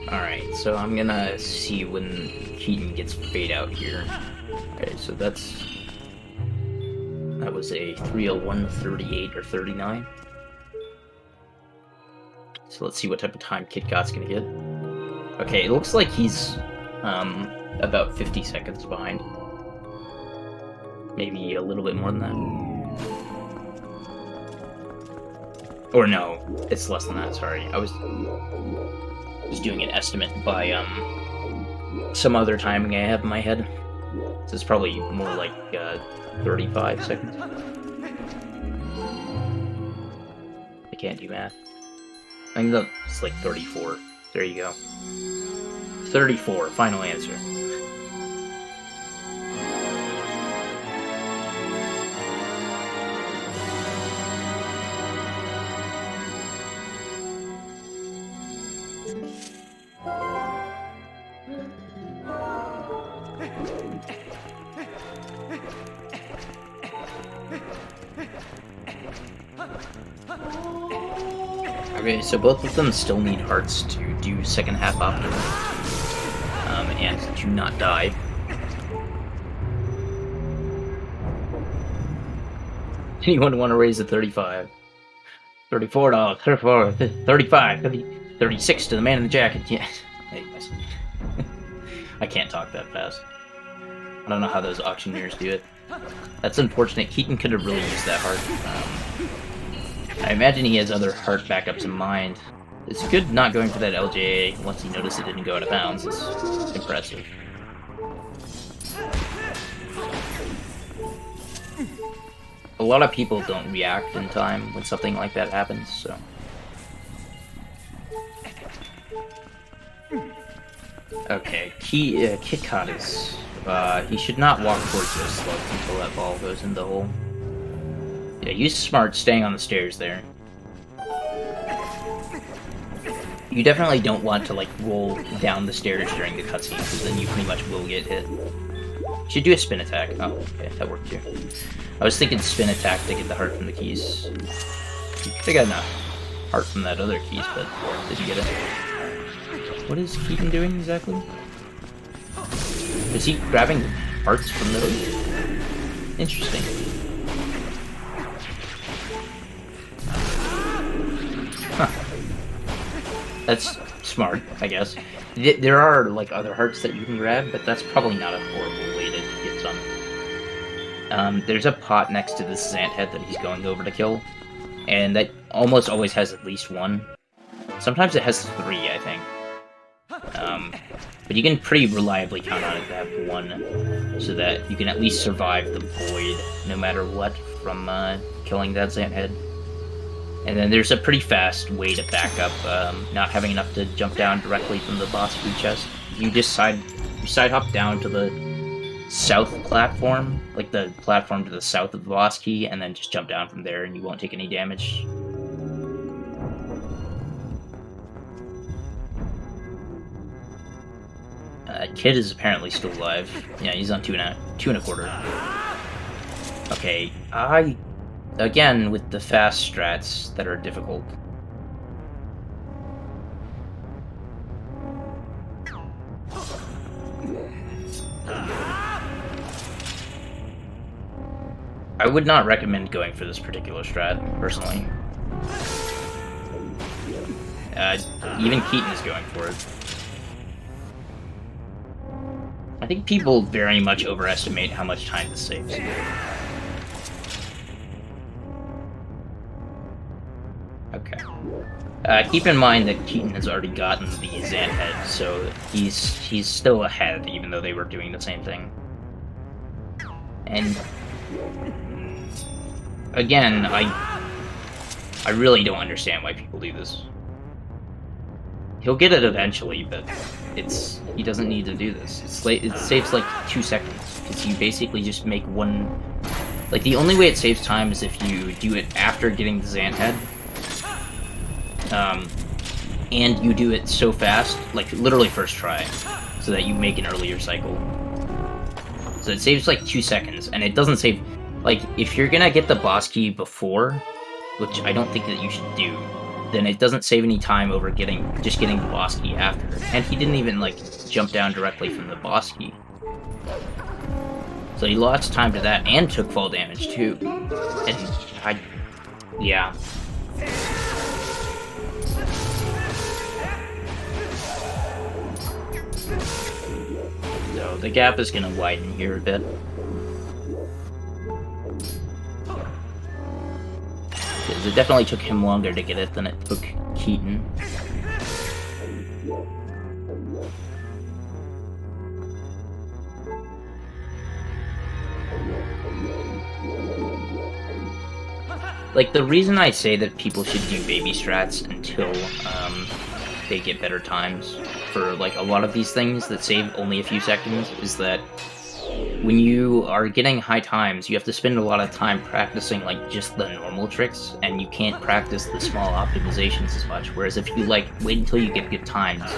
Alright, so I'm gonna see when Keaton gets fade out here. Okay, so that was a 3:01, 38, or 39. So let's see what type of time Kitcot's gonna get. Okay, it looks like he's about 50 seconds behind. Maybe a little bit more than that. Or no, it's less than that, sorry. I was doing an estimate by some other timing I have in my head. So it's probably more like 35 seconds. I can't do math. I think it's like 34. There you go. 34, final answer. Okay, so both of them still need hearts to do second half optimal, and to not die. Anyone want to raise to 35? $34, 34, 35, 36 to the man in the jacket. Yeah. Anyways. I can't talk that fast. I don't know how those auctioneers do it. That's unfortunate. Keaton could have really used that heart. I imagine he has other heart backups in mind. It's good not going for that LJA once he noticed it didn't go out of bounds. It's impressive. A lot of people don't react in time when something like that happens, so... Okay, Kitcot is... he should not walk towards those slugs until that ball goes in the hole. Yeah, he's smart staying on the stairs there. You definitely don't want to, like, roll down the stairs during the cutscene, because then you pretty much will get hit. You should do a spin attack. Oh, okay, that worked too. I was thinking spin attack to get the heart from the keys. You could have got enough heart from that other keys, but didn't get it. What is Keaton doing exactly? Is he grabbing hearts from those? Interesting. Huh. That's smart, I guess. There are, like, other hearts that you can grab, but that's probably not a horrible way to get some. There's a pot next to this Zant head that he's going over to kill, and that almost always has at least one. Sometimes it has 3, I think. But you can pretty reliably count on it to have 1, so that you can at least survive the void, no matter what, from killing that Zant head. And then there's a pretty fast way to back up, not having enough to jump down directly from the boss food chest. You just side hop down to the south platform, like the platform to the south of the boss key, and then just jump down from there and you won't take any damage. Kid is apparently still alive. Yeah, he's on 2 and a quarter. Okay, again, with the fast strats that are difficult. I would not recommend going for this particular strat, personally. Even Keaton is going for it. I think people very much overestimate how much time this saves. Okay. Keep in mind that Keaton has already gotten the Zant head, so he's still ahead, even though they were doing the same thing. And again, I really don't understand why people do this. He'll get it eventually, but he doesn't need to do this. It saves like 2 seconds, because you basically just make one. Like, the only way it saves time is if you do it after getting the Zant head. And you do it so fast, like literally first try, so that you make an earlier cycle. So it saves like 2 seconds, and it doesn't save, like, if you're gonna get the boss key before, which I don't think that you should do, then it doesn't save any time over just getting the boss key after. And he didn't even, like, jump down directly from the boss key. So he lost time to that, and took fall damage too. And yeah. So the gap is gonna widen here a bit. Because it definitely took him longer to get it than it took Keaton. Like, the reason I say that people should do baby strats until they get better times for, like, a lot of these things that save only a few seconds is that when you are getting high times, you have to spend a lot of time practicing, like, just the normal tricks, and you can't practice the small optimizations as much. Whereas if you, like, wait until you get good times,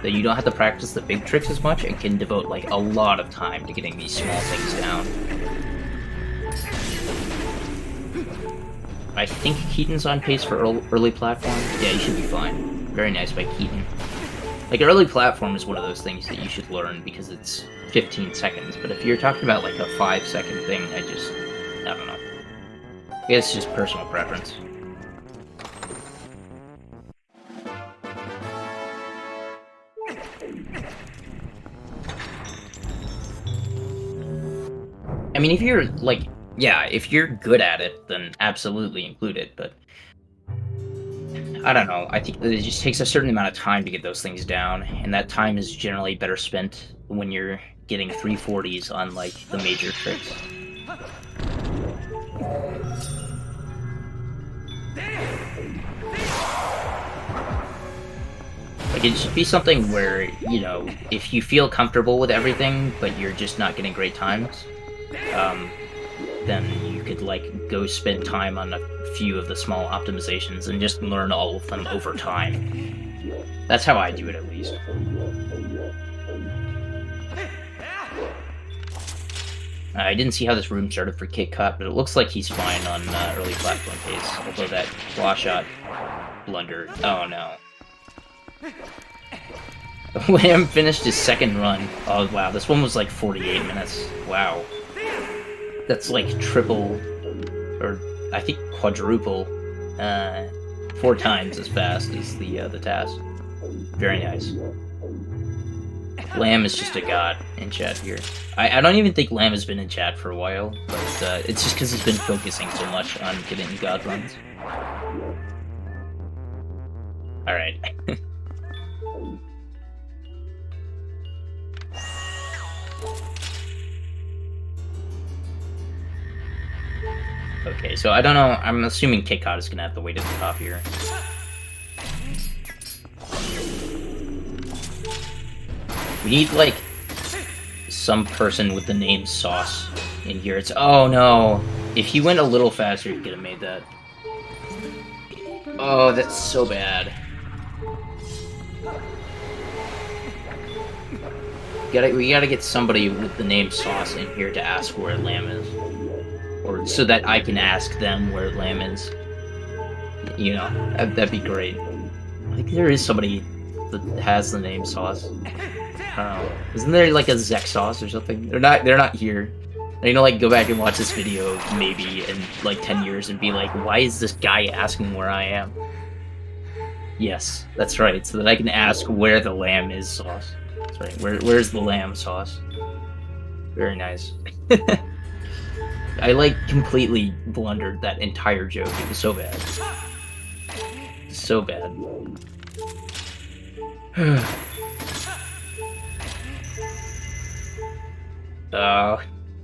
then you don't have to practice the big tricks as much and can devote, like, a lot of time to getting these small things down. I think Keaton's on pace for early platform. Yeah, he should be fine. Very nice by Keaton. Like, early platform is one of those things that you should learn because it's 15 seconds, but if you're talking about, like, a 5-second thing, I don't know. It's just personal preference. I mean, if you're, like, yeah, if you're good at it, then absolutely include it, but I don't know. I think it just takes a certain amount of time to get those things down, and that time is generally better spent when you're getting 340s on, like, the major tricks. Like, it should be something where, you know, if you feel comfortable with everything, but you're just not getting great times, then you could, like, go spend time on a few of the small optimizations and just learn all of them over time. That's how I do it, at least. I didn't see how this room started for Kitcot, but it looks like he's fine on early platform pace, although that claw-shot blunder... Oh, no. Lamb finished his second run. Oh, wow, this one was like 48 minutes. Wow. That's like triple, or I think quadruple, 4 times as fast as the task. Very nice. Lamb is just a god in chat here. I don't even think Lamb has been in chat for a while, but it's just because he's been focusing so much on getting god runs. Alright. Okay, so I don't know, I'm assuming Kitcot is gonna have to wait at the top here. We need, like, some person with the name Sauce in here. It's... Oh, no! If he went a little faster, he could have made that. Oh, that's so bad. We gotta get somebody with the name Sauce in here to ask where Lamb is. Or so that I can ask them where Lamb is. You know, that'd be great. I think there is somebody that has the name Sauce. I don't know. Isn't there like a Zek Sauce or something? They're not here. You know, like, go back and watch this video maybe in like 10 years and be like, why is this guy asking where I am? Yes, that's right, so that I can ask where the lamb is Sauce. That's right, where's the lamb Sauce? Very nice. I, like, completely blundered that entire joke. It was so bad. So bad.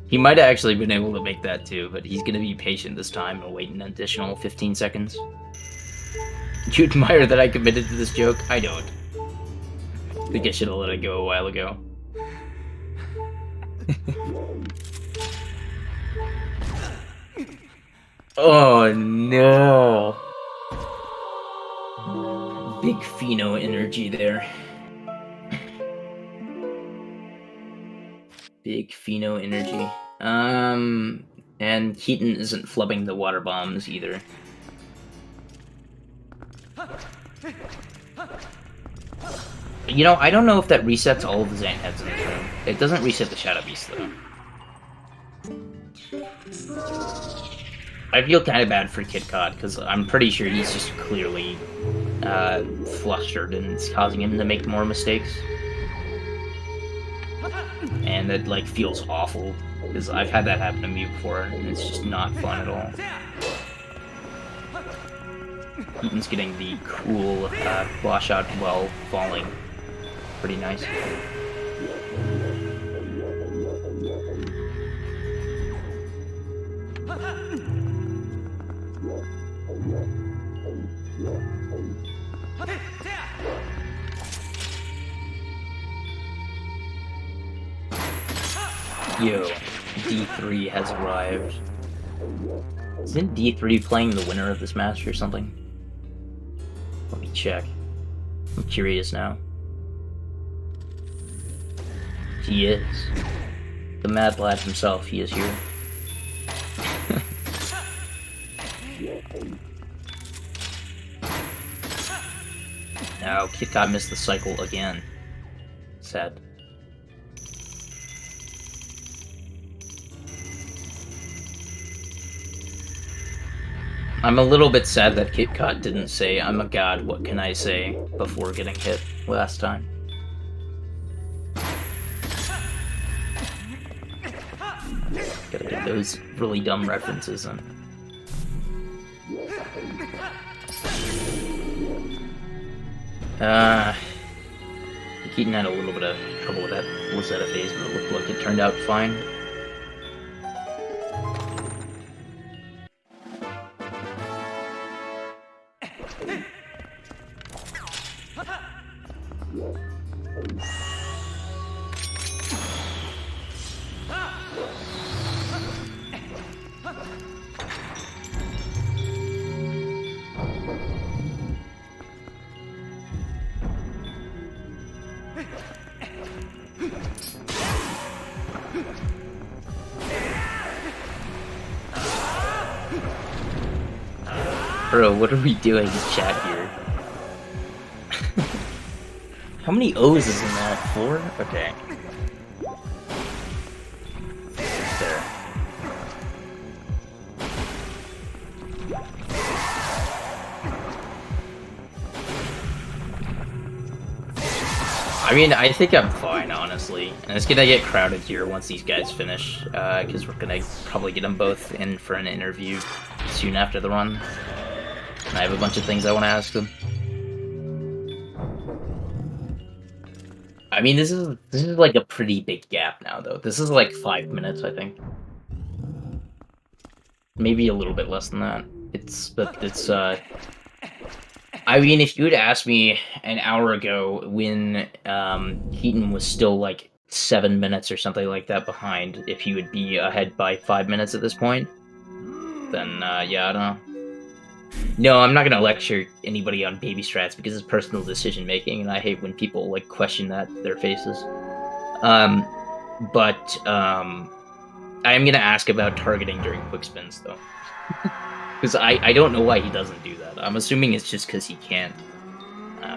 He might have actually been able to make that too, but he's gonna be patient this time and wait an additional 15 seconds. You admire that I committed to this joke? I don't. I think I should have let it go a while ago. Oh no! Big Pheno energy there. Big Pheno energy. And Keaton isn't flubbing the water bombs either. You know, I don't know if that resets all of the Zant heads in this room. It doesn't reset the Shadow Beast, though. I feel kind of bad for Kitcot, because I'm pretty sure he's just clearly flustered and it's causing him to make more mistakes. And it, like, feels awful, because I've had that happen to me before, and it's just not fun at all. Keaton's getting the cool claw shot while falling. Pretty nice. Yo, D3 has arrived. Isn't D3 playing the winner of this match or something? Let me check. I'm curious now. He is. The Mad Lad himself, he is here. Now, Kitcot missed the cycle again. Sad. I'm a little bit sad that Kitcot didn't say, "I'm a god, what can I say?" before getting hit last time. Gotta get those really dumb references in. Keaton had a little bit of trouble with that Lizetta phase, but it looked like it turned out fine. Bro, what are we doing in chat here? How many O's is in that? 4? Okay. There. I mean, I think I'm fine, honestly. And it's gonna get crowded here once these guys finish, because we're gonna probably get them both in for an interview soon after the run. And I have a bunch of things I want to ask them. I mean, this is like a pretty big gap now, though. This is like 5 minutes, I think. Maybe a little bit less than that. I mean, if you had asked me an hour ago when Keaton was still like 7 minutes or something like that behind, if he would be ahead by 5 minutes at this point, then yeah, I don't know. No, I'm not gonna lecture anybody on baby strats because it's personal decision making, and I hate when people like question that to their faces. But I am gonna ask about targeting during quick spins though, because I don't know why he doesn't do that. I'm assuming it's just because he can't.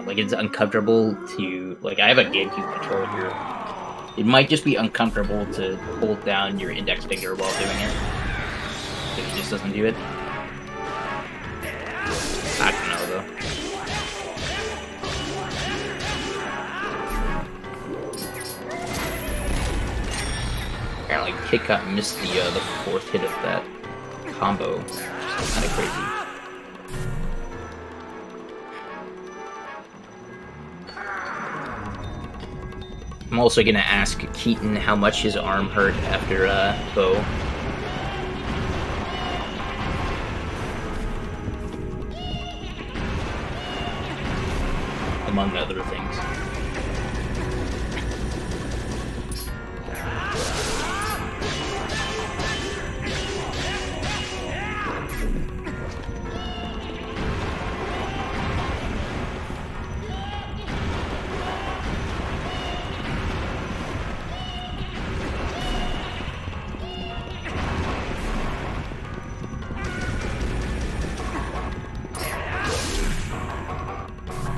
Like it's uncomfortable to like. I have a GameCube controller here. It might just be uncomfortable to hold down your index finger while doing it. So he just doesn't do it. I don't know, though. Apparently, Kitcot missed the 4th hit of that combo, which is kind of crazy. I'm also gonna ask Keaton how much his arm hurt after Bow. Among other things.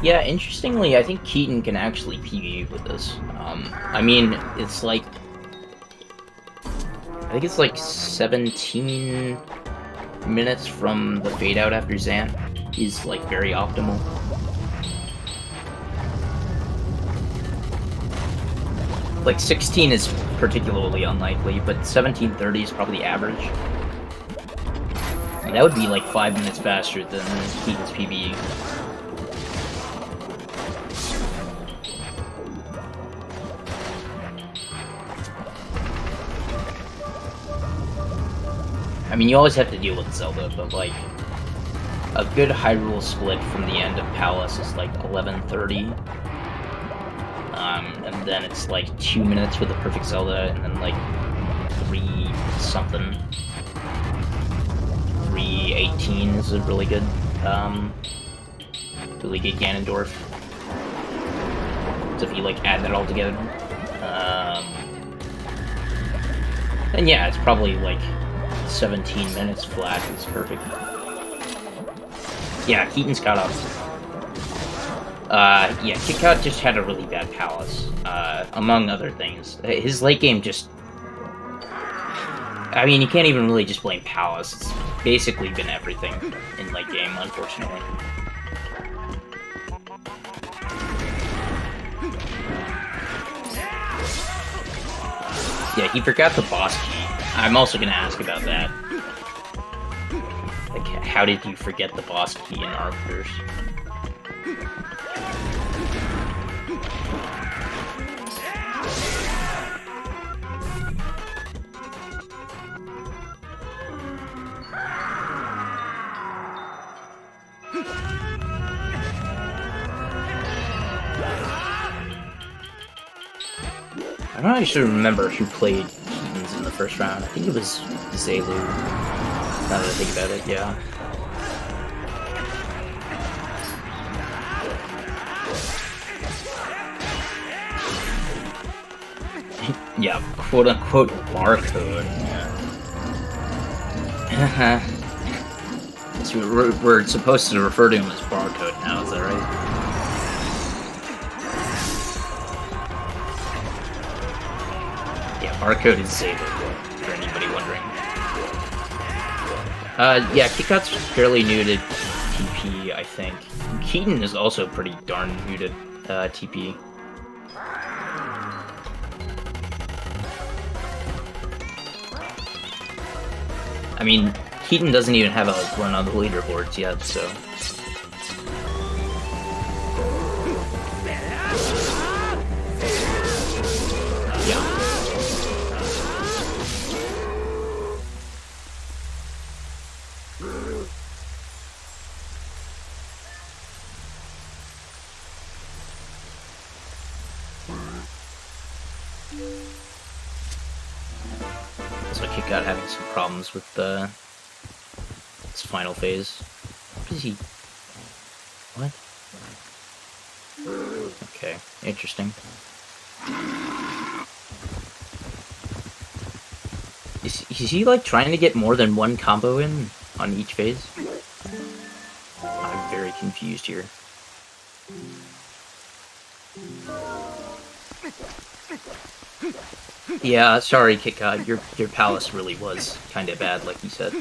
Yeah, interestingly, I think Keaton can actually PvE with this. I mean, it's like... I think it's like 17 minutes from the fade out after Zant is like very optimal. Like 16 is particularly unlikely, but 17:30 is probably average. And that would be like 5 minutes faster than Keaton's PvE. I mean, you always have to deal with Zelda, but like, a good Hyrule split from the end of Palace is like 11:30. And then it's like 2 minutes with the perfect Zelda, and then like 3 something. 3:18 is a really good Ganondorf. So if you like add that all together. And yeah, it's probably like 17 minutes flat is perfect. Yeah, Keaton's caught up. Yeah, Kitcot just had a really bad Palace, among other things. His late game just... I mean, you can't even really just blame Palace. basically been everything in late game, unfortunately. Yeah, he forgot the boss key. I'm also gonna ask about that. Like, how did you forget the boss key in Arbiters? I don't actually remember who played Keaton's in the first round. I think it was Zelu. Now that I think about it, yeah. Yeah, quote-unquote barcode. Yeah. So we're supposed to refer to him as barcode now, is that right? Barcode is Zelda, for anybody wondering. Yeah, Kitcot's fairly new to TP, I think. Keaton is also pretty darn new to TP. I mean, Keaton doesn't even have a run on the leaderboards yet, so... Yeah. So Kitcot having some problems with his final phase. What is he? What? Okay, interesting. Is he like trying to get more than one combo in on each phase? I'm very confused here. Yeah, sorry, Kitcot. Your palace really was kind of bad, like you said.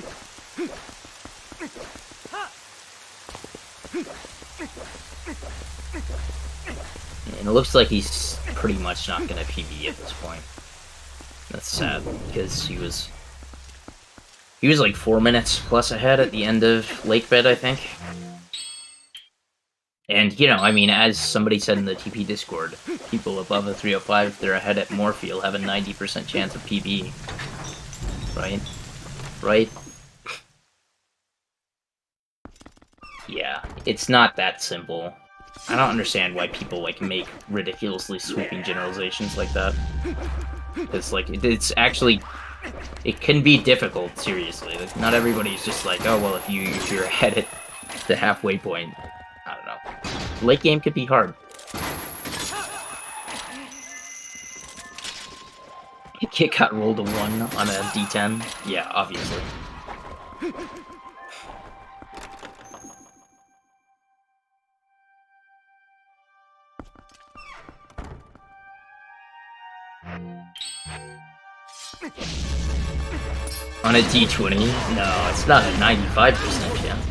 And it looks like he's pretty much not gonna PB at this point. That's sad, because he was like 4 minutes plus ahead at the end of Lake Bed, I think. And, you know, I mean, as somebody said in the TP Discord, people above a 305, if they're ahead at Morpheal, have a 90% chance of PB. Right? Right? Yeah, it's not that simple. I don't understand why people, like, make ridiculously sweeping generalizations like that. It's like, it's actually... It can be difficult, seriously. Like, not everybody's just like, oh, well, if you're ahead at the halfway point... I don't know. Late game could be hard. Kitcot rolled a 1 on a D10. Yeah, obviously. On a D20? No, it's not a 95% chance.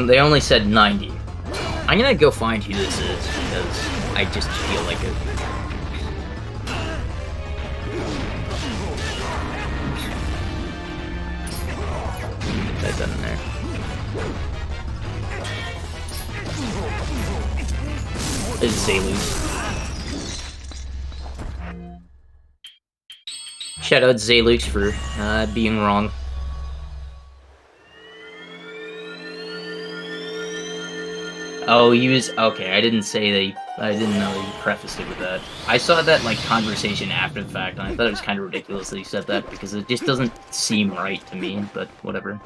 They only said 90. I'm gonna go find who this is, because I just feel like it. Get that done in there. It's Zelus. Shout out Zelux for being wrong. Oh, he was... Okay, I didn't say that I didn't know he prefaced it with that. I saw that, like, conversation after the fact, and I thought it was kind of ridiculous that he said that, because it just doesn't seem right to me, but whatever.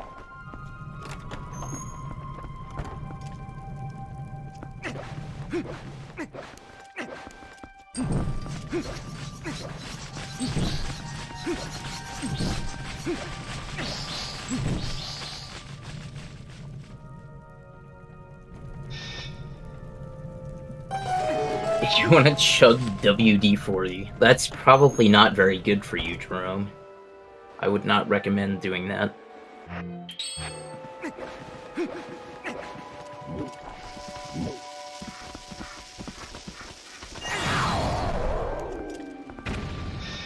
If you want to chug WD-40, that's probably not very good for you, Jerome. I would not recommend doing that.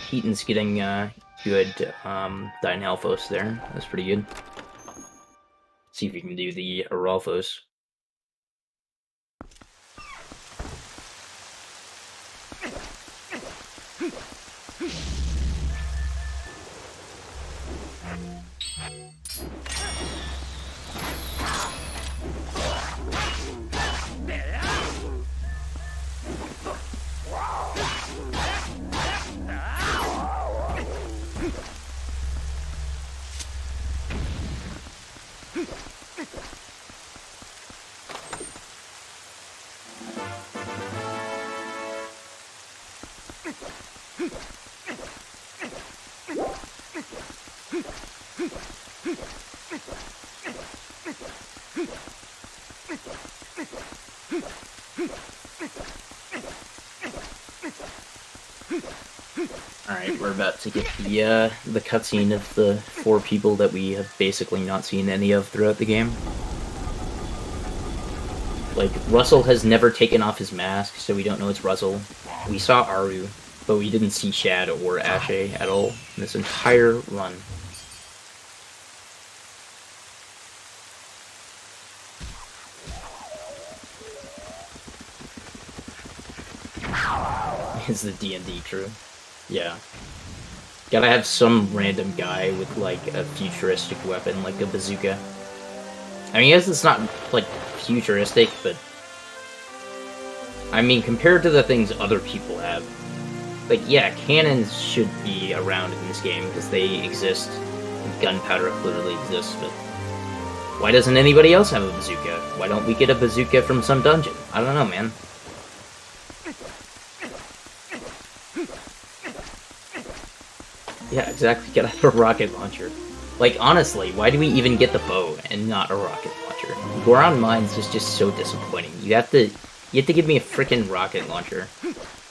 Keaton's getting good Dynalphos there. That's pretty good. See if we can do the Aralphos. Alright, we're about to get the cutscene of the 4 people that we have basically not seen any of throughout the game. Like, Russell has never taken off his mask, so we don't know it's Russell. We saw Aru, but we didn't see Shad or Ashe at all in this entire run. It's the D&D crew. Yeah. Gotta have some random guy with, like, a futuristic weapon, like a bazooka. I mean, I guess it's not, like, futuristic, but... I mean, compared to the things other people have... Like, yeah, cannons should be around in this game, because they exist. And gunpowder clearly exists, but... Why doesn't anybody else have a bazooka? Why don't we get a bazooka from some dungeon? I don't know, man. Yeah, exactly. Gotta have a rocket launcher. Like, honestly, why do we even get the bow and not a rocket launcher? Goron Mines is just so disappointing. You have to give me a freaking rocket launcher.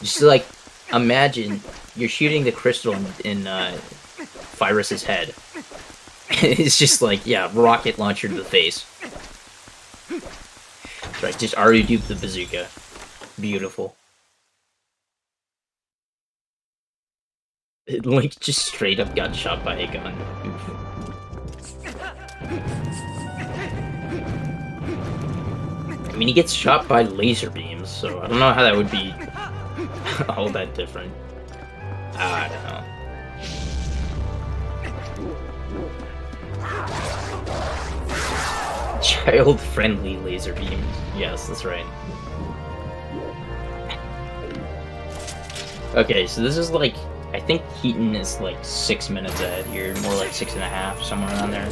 Just like, imagine you're shooting the crystal in Pyrrhus's head. It's just like, yeah, rocket launcher to the face. That's right, just Aru duped the bazooka. Beautiful. Link just straight up got shot by a gun. Oof. I mean, he gets shot by laser beams, so I don't know how that would be all that different. I don't know. Child-friendly laser beams. Yes, that's right. Okay, so this is like... I think Keaton is like 6 minutes ahead here, more like 6.5, somewhere around there.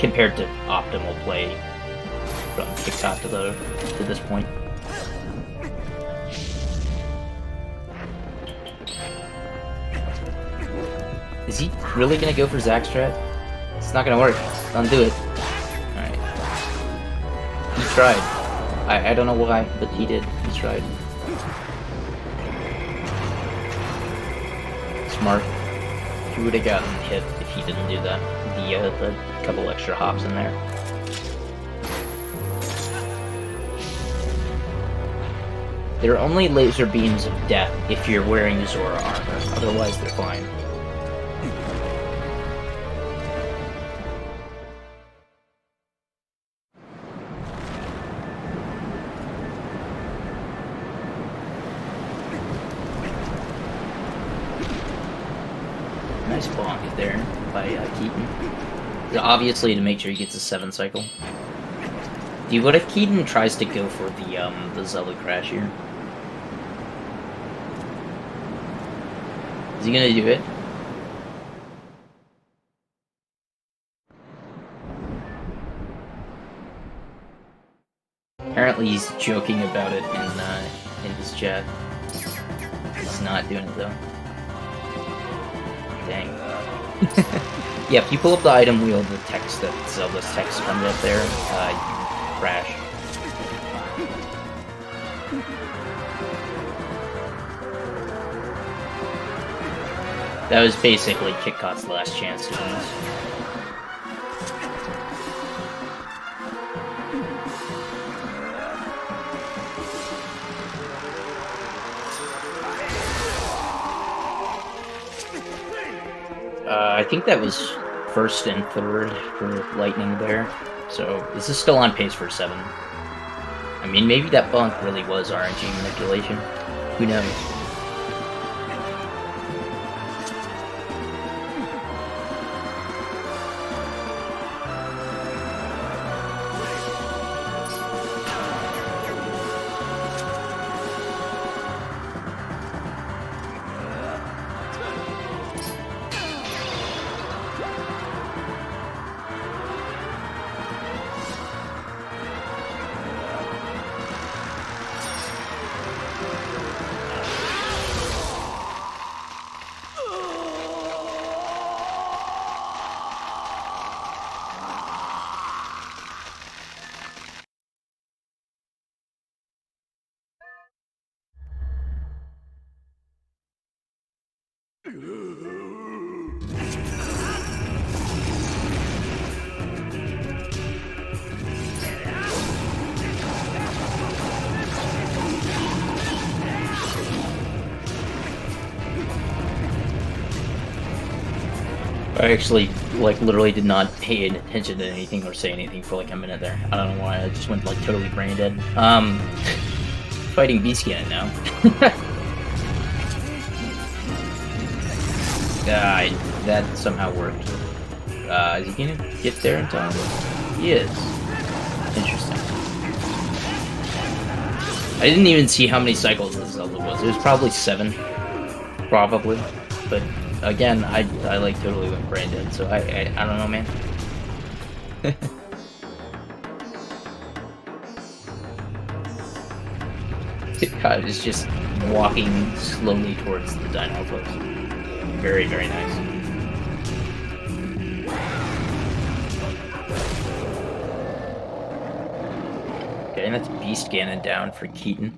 Compared to optimal play from Kitcot to this point. Is he really gonna go for Zack Strat? It's not gonna work. Don't do it. Alright. He tried. I don't know why, but he did. He tried. Smart. He would have gotten hit if he didn't do that. The couple extra hops in there. There are only laser beams of death if you're wearing Zora armor. Otherwise, they're fine. Nice bonk there by Keaton. Obviously to make sure he gets a 7 cycle. Dude, what if Keaton tries to go for the Zelda crash here? Is he gonna do it? Apparently he's joking about it in his chat. He's not doing it though. Dang. Yeah, if you pull up the item wheel, the text that Zelda's text comes up there, you crash. That was basically Kitcot's last chance to win this. I think that was first and third for Lightning there. So this is still on pace for 7. I mean, maybe that bunk really was RNG manipulation. Who knows? I actually, like, literally did not pay attention to anything or say anything for like a minute there. I don't know why, I just went like totally brain dead. Fighting Beast Cannon now. That somehow worked. Is he gonna get there in time? He is. Interesting. I didn't even see how many cycles this Zelda was. It was probably 7. Probably. But again, I like totally went brain dead, so I don't know, man. Kitcot is just walking slowly towards the dino folks. Very, very nice. Okay, and that's Beast Ganon down for Keaton.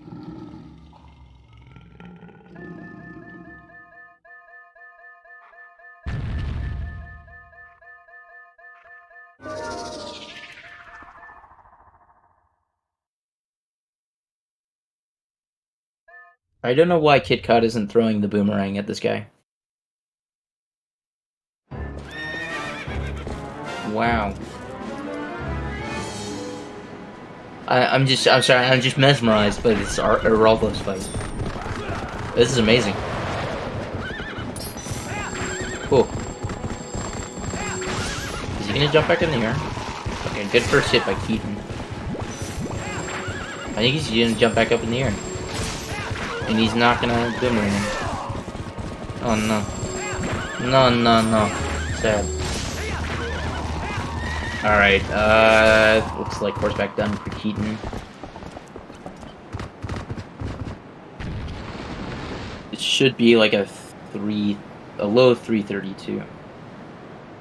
I don't know why Kitcot isn't throwing the boomerang at this guy. Wow. I'm sorry, I'm just mesmerized by this Aroldo's fight. This is amazing. Cool. Is he gonna jump back in the air? Okay, good first hit by Keaton. I think he's gonna jump back up in the air. And he's not gonna boomerang him. Oh no. No, no, no. Sad. Alright, looks like horseback done for Keaton. It should be like a low 332.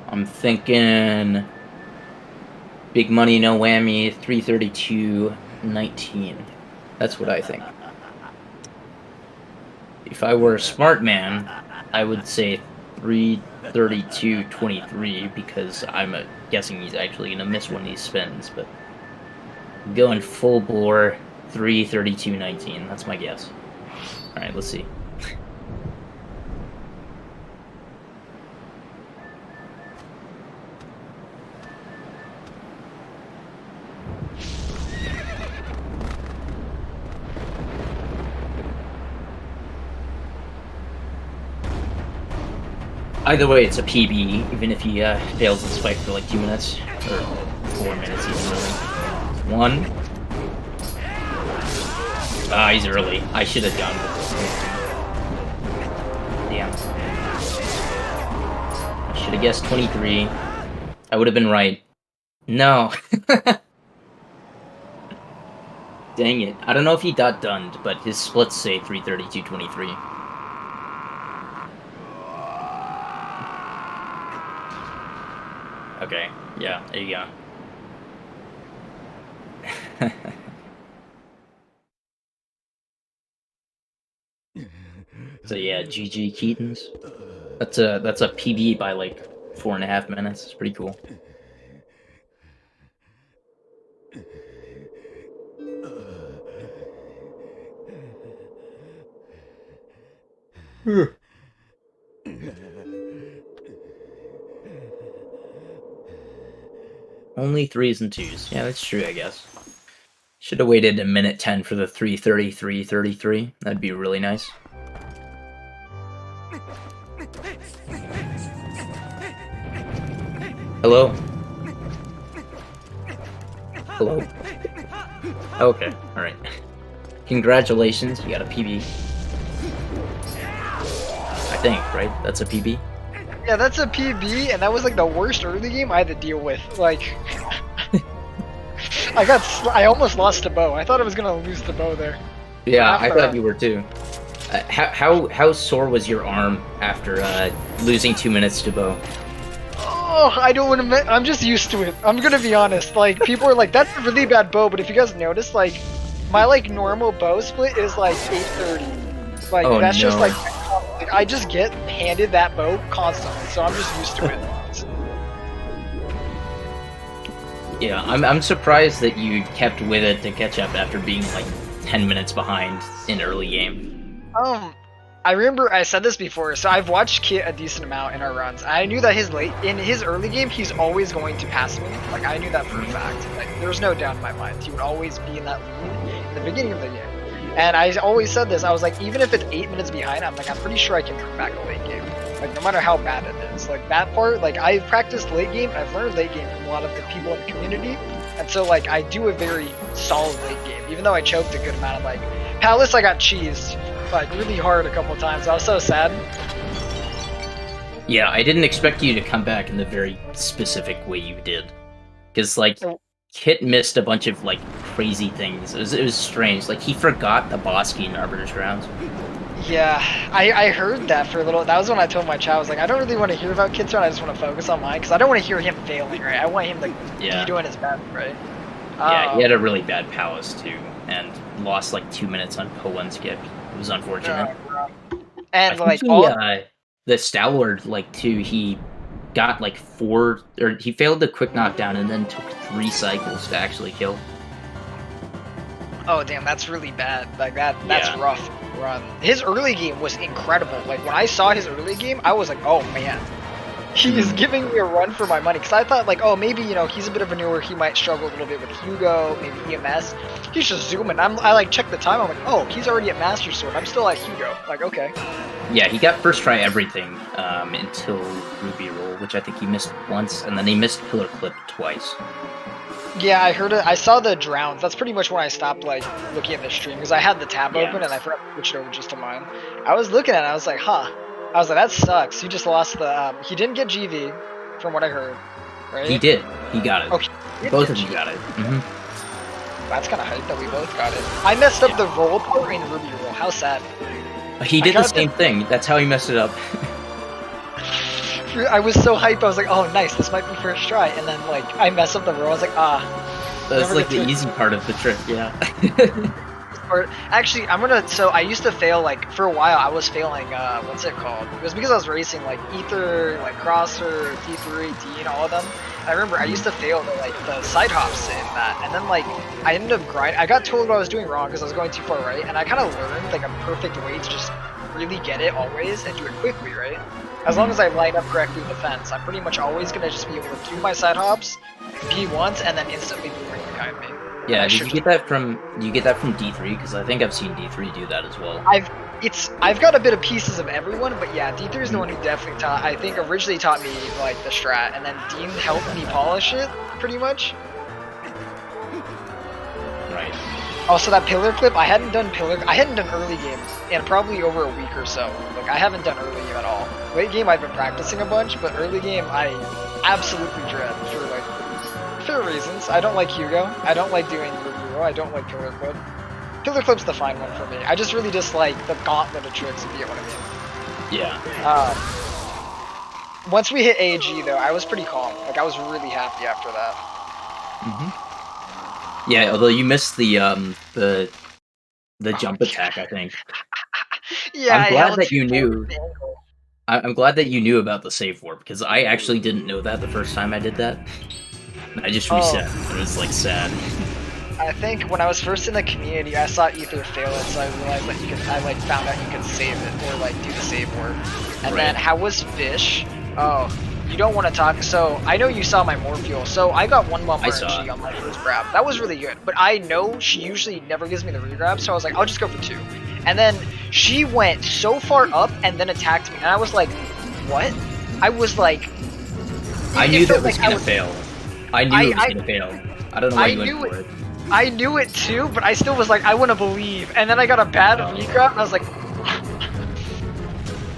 I'm thinking big money, no whammy, 332.19. That's what I think. If I were a smart man, I would say 332.23 because I'm guessing he's actually gonna miss one of these spins, but I'm going full bore 332.19. That's my guess. All right, let's see. Either way, it's a PB, even if he fails the spike for like 2 minutes, or 4 minutes even really. 1. Ah, he's early. I should have done this. Damn. I should have guessed 23. I would have been right. No. Dang it. I don't know if he got dunned, but his splits say 332.23. Okay, yeah, there you go. So yeah, GG Keatons. That's a PB by like 4.5 minutes. It's pretty cool. Only 3s and 2s. Yeah, that's true, I guess. Should have waited a minute 10 for the 3:33:33. That'd be really nice. Hello? Hello? Okay, alright. Congratulations, you got a PB. I think, right? That's a PB? Yeah, that's a PB, and that was like the worst early game I had to deal with. Like, I almost lost the bow. I thought I was gonna lose the bow there. Yeah, I thought you were too. How sore was your arm after losing 2 minutes to bow? Oh, I don't want to. I'm just used to it. I'm gonna be honest. Like, people are like, "That's a really bad bow," but if you guys notice, like, my like normal bow split is like 830. Like, Oh, that's just no. like I just get handed that bow constantly, so I'm just used to it. Yeah, I'm surprised that you kept with it to catch up after being like 10 minutes behind in early game. I remember I said this before, so I've watched Kit a decent amount in our runs. I knew that in his early game, he's always going to pass me. Like, I knew that for a fact. Like, there's no doubt in my mind. He would always be in that lead in the beginning of the game. And I always said this, I was like, even if it's 8 minutes behind, I'm pretty sure I can come back a late game. Like, no matter how bad it is. Like, that part, like, I've practiced late game, I've learned late game from a lot of the people in the community. And so, like, I do a very solid late game. Even though I choked a good amount of, like, Palace, I got cheesed, like, really hard a couple times. I was so sad. Yeah, I didn't expect you to come back in the very specific way you did. Because, like, Kit missed a bunch of, like, crazy things. It was strange. Like, he forgot the boss key in Arbiter's Rounds. Yeah, I heard that for a little. That was when I told my chat, I was like, I don't really want to hear about Kit's run, I just want to focus on mine, because I don't want to hear him failing, right? I want him to be doing his best, right? Yeah, he had a really bad Palace, too, and lost, like, 2 minutes on Po1 skip. It was unfortunate. And, like, the Stalwart, like, too, he got, like, he failed the quick knockdown and then took 3 cycles to actually kill. Oh, damn, that's really bad. Like, that's rough run. His early game was incredible. Like, when I saw his early game, I was like, oh, man. He is giving me a run for my money. Because I thought, like, oh, maybe, you know, he's a bit of a newer, he might struggle a little bit with Hugo, maybe EMS. He's just zooming. I, like, checked the time, I'm like, oh, he's already at Master Sword. I'm still at Hugo. Like, okay. Yeah, he got first try everything until Ruby Roll, which I think he missed once, and then he missed Pillar Clip twice. Yeah, I heard it. I saw the drowns. That's pretty much when I stopped, like, looking at the stream, because I had the tab open and I forgot to switch it over just to mine. I was looking at it, I was like, huh. I was like, that sucks. He just lost the, he didn't get GV, from what I heard, right? He did. He got it. Oh, both of you got it. That's kind of hype that we both got it. I messed up the roll part in Ruby Roll. How sad. He did the same thing. That's how he messed it up. I was so hyped. I was like, oh, nice. This might be first try. And then, like, I messed up the roll. I was like, ah. That's like the easy part of the trick, yeah. Actually, so I used to fail, like, for a while I was failing, what's it called? It was because I was racing, like, Ether, like, Crosser, T3, D, and all of them. I remember I used to fail the side hops in that, and then, like, I ended up grinding. I got told what I was doing wrong because I was going too far right, and I kind of learned, like, a perfect way to just really get it always and do it quickly, right? As long as I line up correctly with the fence, I'm pretty much always going to just be able to do my side hops, B once, and then instantly bring behind me. Yeah, did you get that from D3? Because I think I've seen D3 do that as well. I've got a bit of pieces of everyone, but yeah, D3 is the one who definitely taught. I think originally taught me like the strat, and then Dean helped me polish it pretty much. Right. Also, that pillar clip, I hadn't done early game in probably over a week or so. Like, I haven't done early game at all. Late game, I've been practicing a bunch, but early game, I absolutely dread for like fair reasons. I don't like Hugo. I don't like doing Ruby. I don't like pillar clip. Pillar clip's the fine one for me. I just really dislike the gauntlet of tricks, if you get what I mean. Yeah. Once we hit AG though, I was pretty calm. Like, I was really happy after that. Yeah, although you missed the jump attack, I think. Yeah, I'm glad that you knew. I'm glad that you knew about the save warp, because I actually didn't know that the first time I did that. I just reset. It was like sad. I think when I was first in the community, I saw Ether fail it, so I realized that I found out you could save it or like do the save warp. And then how was Fish? Oh, you don't want to talk. So I know you saw my more fuel. So I got 1 bomb I saw RNG it. on my first grab. That was really good. But I know she usually never gives me the regrab, so I was like, I'll just go for 2. And then she went so far up and then attacked me, and I was like, what? I was like, I it knew felt that was like I gonna fail. I knew it was gonna fail. I don't know why I you knew went for it. it. I knew it too, but I still was like, I want to believe. And then I got a bad regrab, and I was like,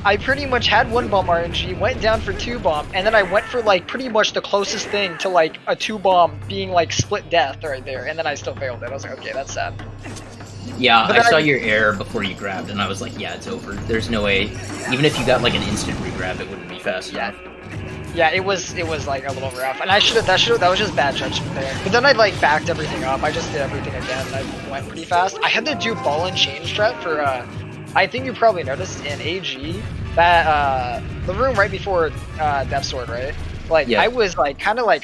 I pretty much had 1 bomb RNG, went down for 2 bomb, and then I went for like pretty much the closest thing to like a 2 bomb being like split death right there, and then I still failed it. I was like, okay, that's sad. Yeah, But I then saw I- your error before you grabbed, and I was like, yeah, it's over. There's no way. Even if you got like an instant regrab, it wouldn't be fast Yeah. enough. Yeah, it was like a little rough, and that was just bad judgment there. But then I like backed everything up. I just did everything again, and I went pretty fast. I had to do ball and chain strat for I think you probably noticed in AG that the room right before Death Sword, right? Like Yeah. I was like kind of like,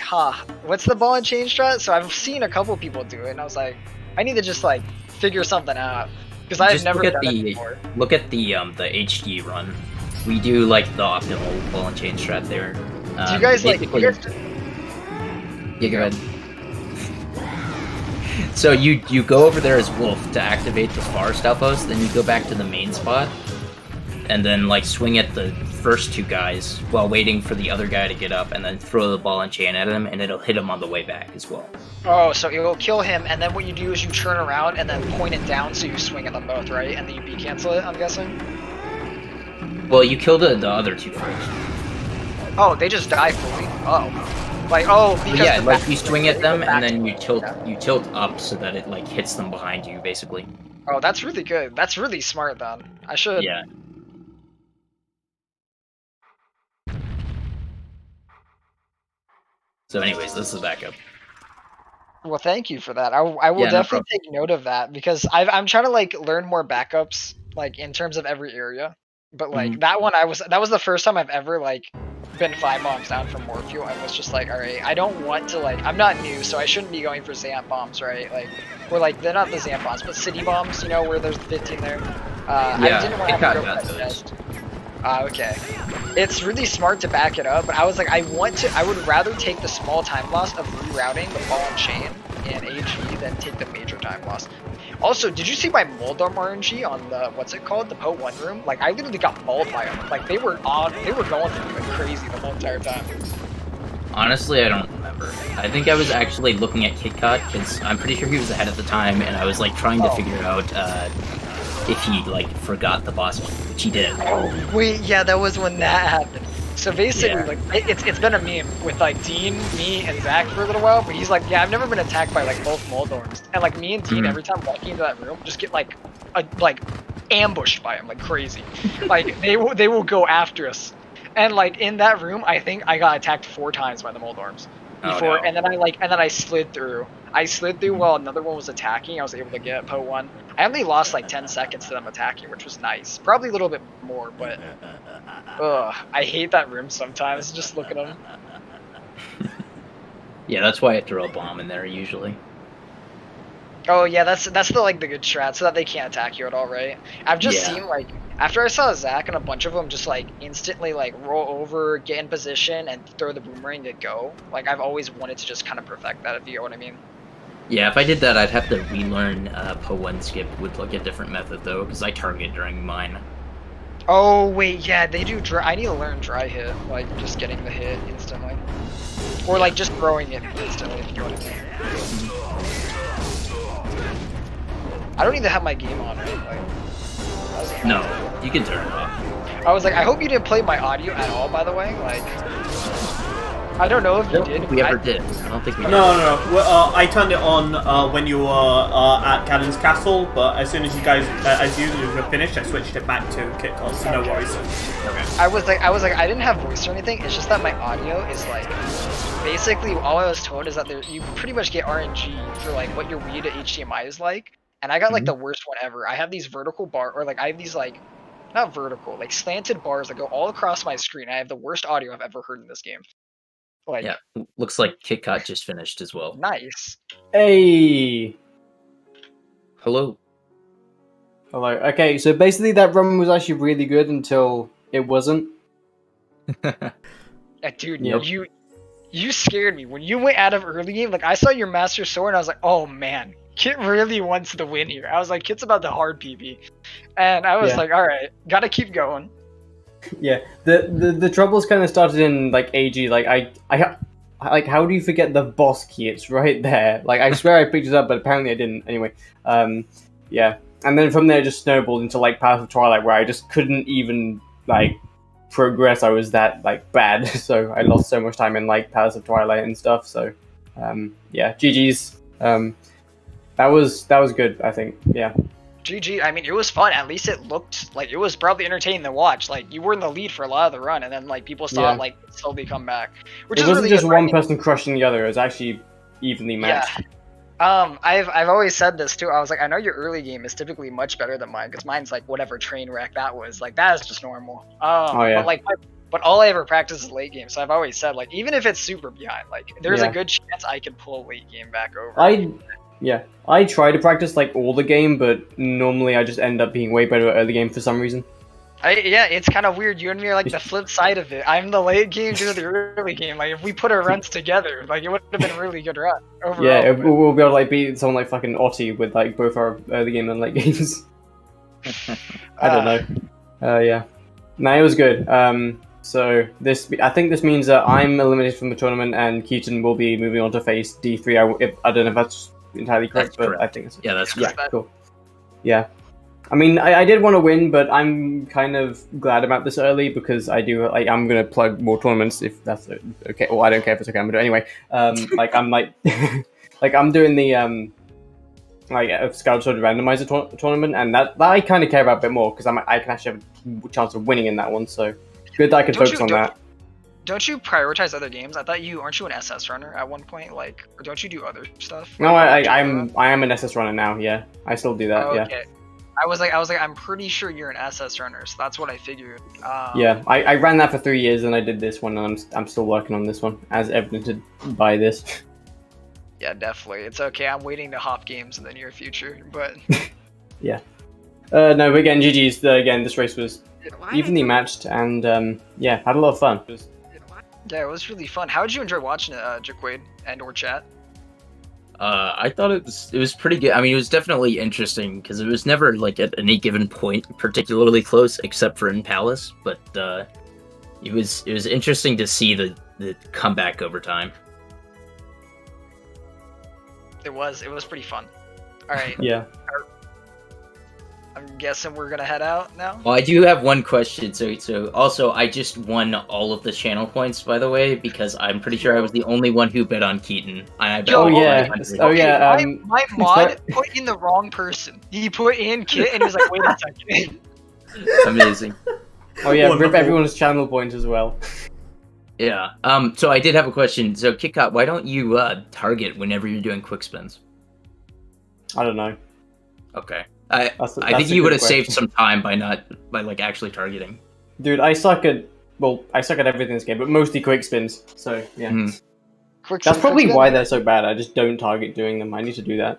what's the ball and chain strat? So I've seen a couple people do it, and I was like, I need to just like figure something out because I've Just never look at done it the before. the HD run. We do like the optimal ball and chain strat there. Do you guys like? basically- You guys, Yeah, go ahead. So you go over there as Wolf to activate the forest outpost, then you go back to the main spot, and then like swing at the first 2 guys while waiting for the other guy to get up, and then throw the ball and chain at him, and it'll hit him on the way back as well. Oh, so it will kill him, and then what you do is you turn around and then point it down, so you swing at them both, right? And then you B cancel it. I'm guessing. Well, you killed the other 2 first. Oh, they just die fully. Because Yeah, the like back- you swing at them, the and back- then you tilt yeah. you tilt up so that it like hits them behind you, basically. Oh, that's really good. That's really smart, then. I should. Yeah. So, anyways, this is backup. Well, thank you for that. I will Yeah, no definitely take note of that because I'm trying to like learn more backups like in terms of every area. But like that was the first time I've ever like been 5 bombs down from more fuel. I was just like, all right, I don't want to like I'm not new, so I shouldn't be going for Zamp bombs, right? Like or like they're not the Zamp bombs, but city bombs, you know, where there's 15 there. I didn't want to have to go for that test. Okay. It's really smart to back it up, but I was like, I would rather take the small time loss of rerouting the ball and chain in AG than take the major time loss. Also, did you see my Moldorm RNG on the, what's it called? The PO 1 room? Like, I literally got mauled by them. Like, they were going through me like crazy the whole entire time. Honestly, I don't remember. I think I was actually looking at Kitcot, because I'm pretty sure he was ahead at the time, and I was like trying to figure out if he like forgot the boss, which he did. Wait, yeah, that was when that happened. So basically, Yeah. like, it's been a meme with like Dean, me, and Zach for a little while, but he's like, yeah, I've never been attacked by like both Moldorms, and like me and Dean, every time walking into that room, just get like ambushed by him like crazy. Like they will go after us, and like in that room, I think I got attacked 4 times by the Moldorms before, Oh, no. and then I slid through. I slid through while another one was attacking. I was able to get PO 1. I only lost like 10 seconds to them attacking, which was nice. Probably a little bit more, but I hate that room sometimes. Just look at them. Yeah, that's why I throw a bomb in there usually. Oh yeah, that's the like the good strat, so that they can't attack you at all, right? I've just Yeah. seen like after I saw Zach and a bunch of them just like instantly like roll over, get in position, and throw the boomerang to go. Like I've always wanted to just kind of perfect that, if you know what I mean. Yeah, if I did that, I'd have to relearn Po1 skip with like a different method though, because I target during mine. Oh wait, yeah, they do dry. I need to learn dry hit, like just getting the hit instantly, or like just throwing it instantly, if you know what I mean. I don't need to have my game on, right? Like, No, you can turn it off. I was like, I hope you didn't play my audio at all, by the way. Like, I don't know if I you don't did. think we ever did. I don't think we did. No. Well, I turned it on when you were at Cannon's Castle, but as soon as you guys, as you were finished, I switched it back to Kitcot, so no worries. I was like, I didn't have voice or anything. It's just that my audio is like, basically, all I was told is that you pretty much get RNG for like what your read to HDMI is like, and I got like the worst one ever. I have these vertical or like I have these like, not vertical, like slanted bars that go all across my screen. I have the worst audio I've ever heard in this game. Like, Yeah, looks like Kitcot just finished as well. nice. Hey. Hello. Hello. Okay, so basically that run was actually really good until it wasn't. Dude, Yep. you scared me when you went out of early game. Like I saw your Master Sword, and I was like, oh man, Kit really wants the win here. I was like, Kit's about to hard PB, and I was Yeah. like, all right, gotta keep going. Yeah, the troubles kind of started in like AG. Like I like, how do you forget the boss key? It's right there. Like I swear I picked it up, but apparently I didn't. Anyway, yeah, and then from there it just snowballed into like Path of Twilight, where I just couldn't even like progress. I was that like bad, so I lost so much time in like Paths of Twilight and stuff. So yeah, GG's. That was good. I think. Yeah. GG. I mean, it was fun. At least it looked like it was probably entertaining to watch. Like you were in the lead for a lot of the run, and then like people saw Yeah. it like slowly come back, which It is wasn't really just good one writing. person crushing the other. It was actually evenly matched. I've always said this too. I was like, I know your early game is typically much better than mine because mine's like whatever train wreck that was. Like that is just normal. Oh, yeah. But like, but all I ever practice is late game. So I've always said like, even if it's super behind, like there's Yeah. a good chance I can pull late game back over. I try to practice like all the game, but normally I just end up being way better at early game for some reason. Yeah, it's kind of weird. You and me are like the flip side of it. I'm the late game, you're the early game. Like if we put our runs together, like it would have been a really good run overall. Yeah, but- we'll be able to like beat someone like fucking Otti with like both our early game and late games. I don't know. Yeah. No, it was good. So I think this means that I'm eliminated from the tournament, and Keaton will be moving on to face D3. I don't know if that's entirely correct, That's but correct. I think it's Yeah, that's yeah, correct. cool. Yeah. I mean, I did want to win, but I'm kind of glad about this early because I'm gonna plug more tournaments if that's okay. Well, I don't care if it's okay. I'm gonna do it anyway. Like I'm like, like I'm doing the like a Scout Sword randomizer tournament, and that I kind of care about a bit more because I can actually have a chance of winning in that one. So good that I can focus on that. Don't you prioritize other games? I thought aren't you an SS runner at one point? Like, or don't you do other stuff? No, Like, I am an SS runner now. Yeah, I still do that. Oh, Yeah. okay. I was like, I'm pretty sure you're an SS runner, so that's what I figured. Yeah, I ran that for 3 years, and I did this one, and I'm still working on this one, as evidenced by this. Yeah, definitely. It's okay. I'm waiting to hop games in the near future, but Yeah. No, but again, GG's. Again, this race was evenly matched, and yeah, had a lot of fun. yeah, it was really fun. How did you enjoy watching it, Jaquade and/or chat? I thought it was pretty good. I mean, it was definitely interesting because it was never like at any given point particularly close, except for in Palace. But it was interesting to see the comeback over time. It was pretty fun. All right, Yeah. I'm guessing we're gonna head out now. Well, I do have one question. So also, I just won all of the channel points, by the way, because I'm pretty sure I was the only one who bet on Keaton. I bet Oh, all yeah. 500. Oh, yeah. My mod put in the wrong person. He put in Kit, and he was like, "Wait a second." Amazing. Oh yeah, rip Wonderful. everyone's channel point as well. Yeah. So I did have a question. So Kitcot, why don't you target whenever you're doing quick spins? I don't know. Okay. That's I think a you good would have question. saved some time by like actually targeting. Dude, I suck at everything in this game, but mostly quick spins. So yeah, Mhm. that's probably why they're so bad. I just don't target doing them. I need to do that.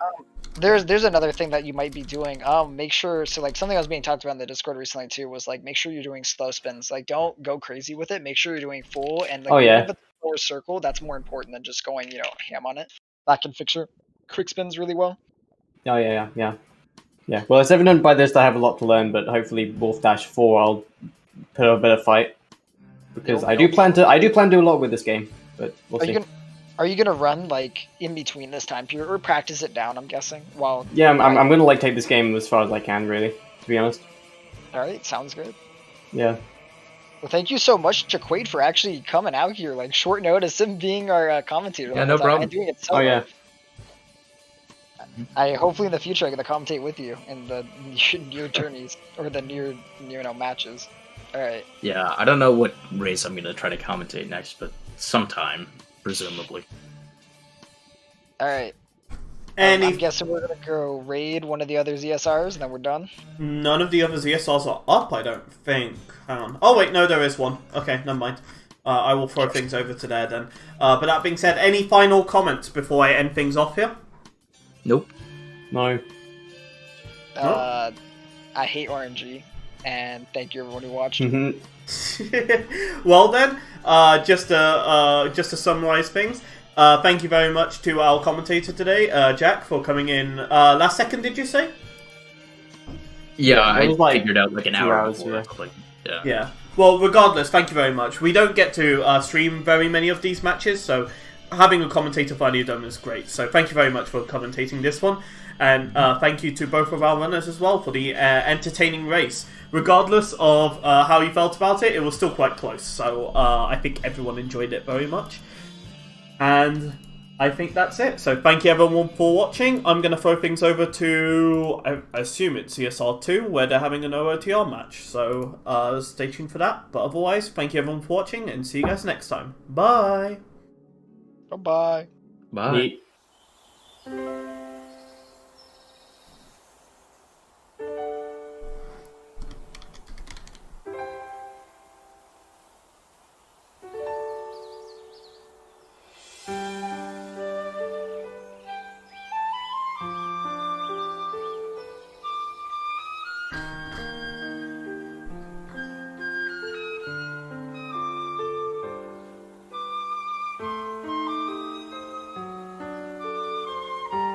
There's another thing that you might be doing. Make sure like something that was being talked about in the Discord recently too was like make sure you're doing slow spins. Like don't go crazy with it. Make sure you're doing full and like Oh, yeah. even if it's a lower circle, that's more important than just going ham on it. That can fix your quick spins really well. Oh yeah. Well, it's evident by this that I have a lot to learn, but hopefully Wolfdash 4 I'll put up a better fight because I do plan to do a lot with this game, but we'll see. Are you gonna run like in between this time period or practice it down? I'm guessing. While Yeah, I'm gonna like take this game as far as I can, really, to be honest. all right, sounds good. Yeah. Well, thank you so much, Jaquade, for actually coming out here like short notice and being our commentator. Yeah, the no whole time problem. and doing it Oh solo. yeah. I hopefully in the future I get to commentate with you in the near journeys or the near matches. All right. Yeah, I don't know what race I'm gonna try to commentate next, but sometime, presumably. All right. Any I'm guessing we're gonna go raid one of the other ZSRs and then we're done. None of the other ZSRs are up, I don't think. Hang on. Oh wait, no, there is one. Okay, never mind. I will throw things over to there then. But that being said, any final comments before I end things off here? Nope. No. I hate RNG. and thank you everyone who watched. Well then, just to summarize things, thank you very much to our commentator today, Jack, for coming in last second. Did you say? Yeah, I It was like figured out like an 2 hour hours, before. yeah. Like, yeah. Yeah. Well, regardless, thank you very much. We don't get to stream very many of these matches, so having a commentator for any of them is great. So thank you very much for commentating this one. And thank you to both of our runners as well for the entertaining race. Regardless of how you felt about it, it was still quite close. So I think everyone enjoyed it very much. And I think that's it. So thank you everyone for watching. I'm going to throw things over to, I assume it's CSR 2, where they're having an OOTR match. So stay tuned for that. But otherwise, thank you everyone for watching, and see you guys next time. Bye! Bye-bye. Bye. Neat.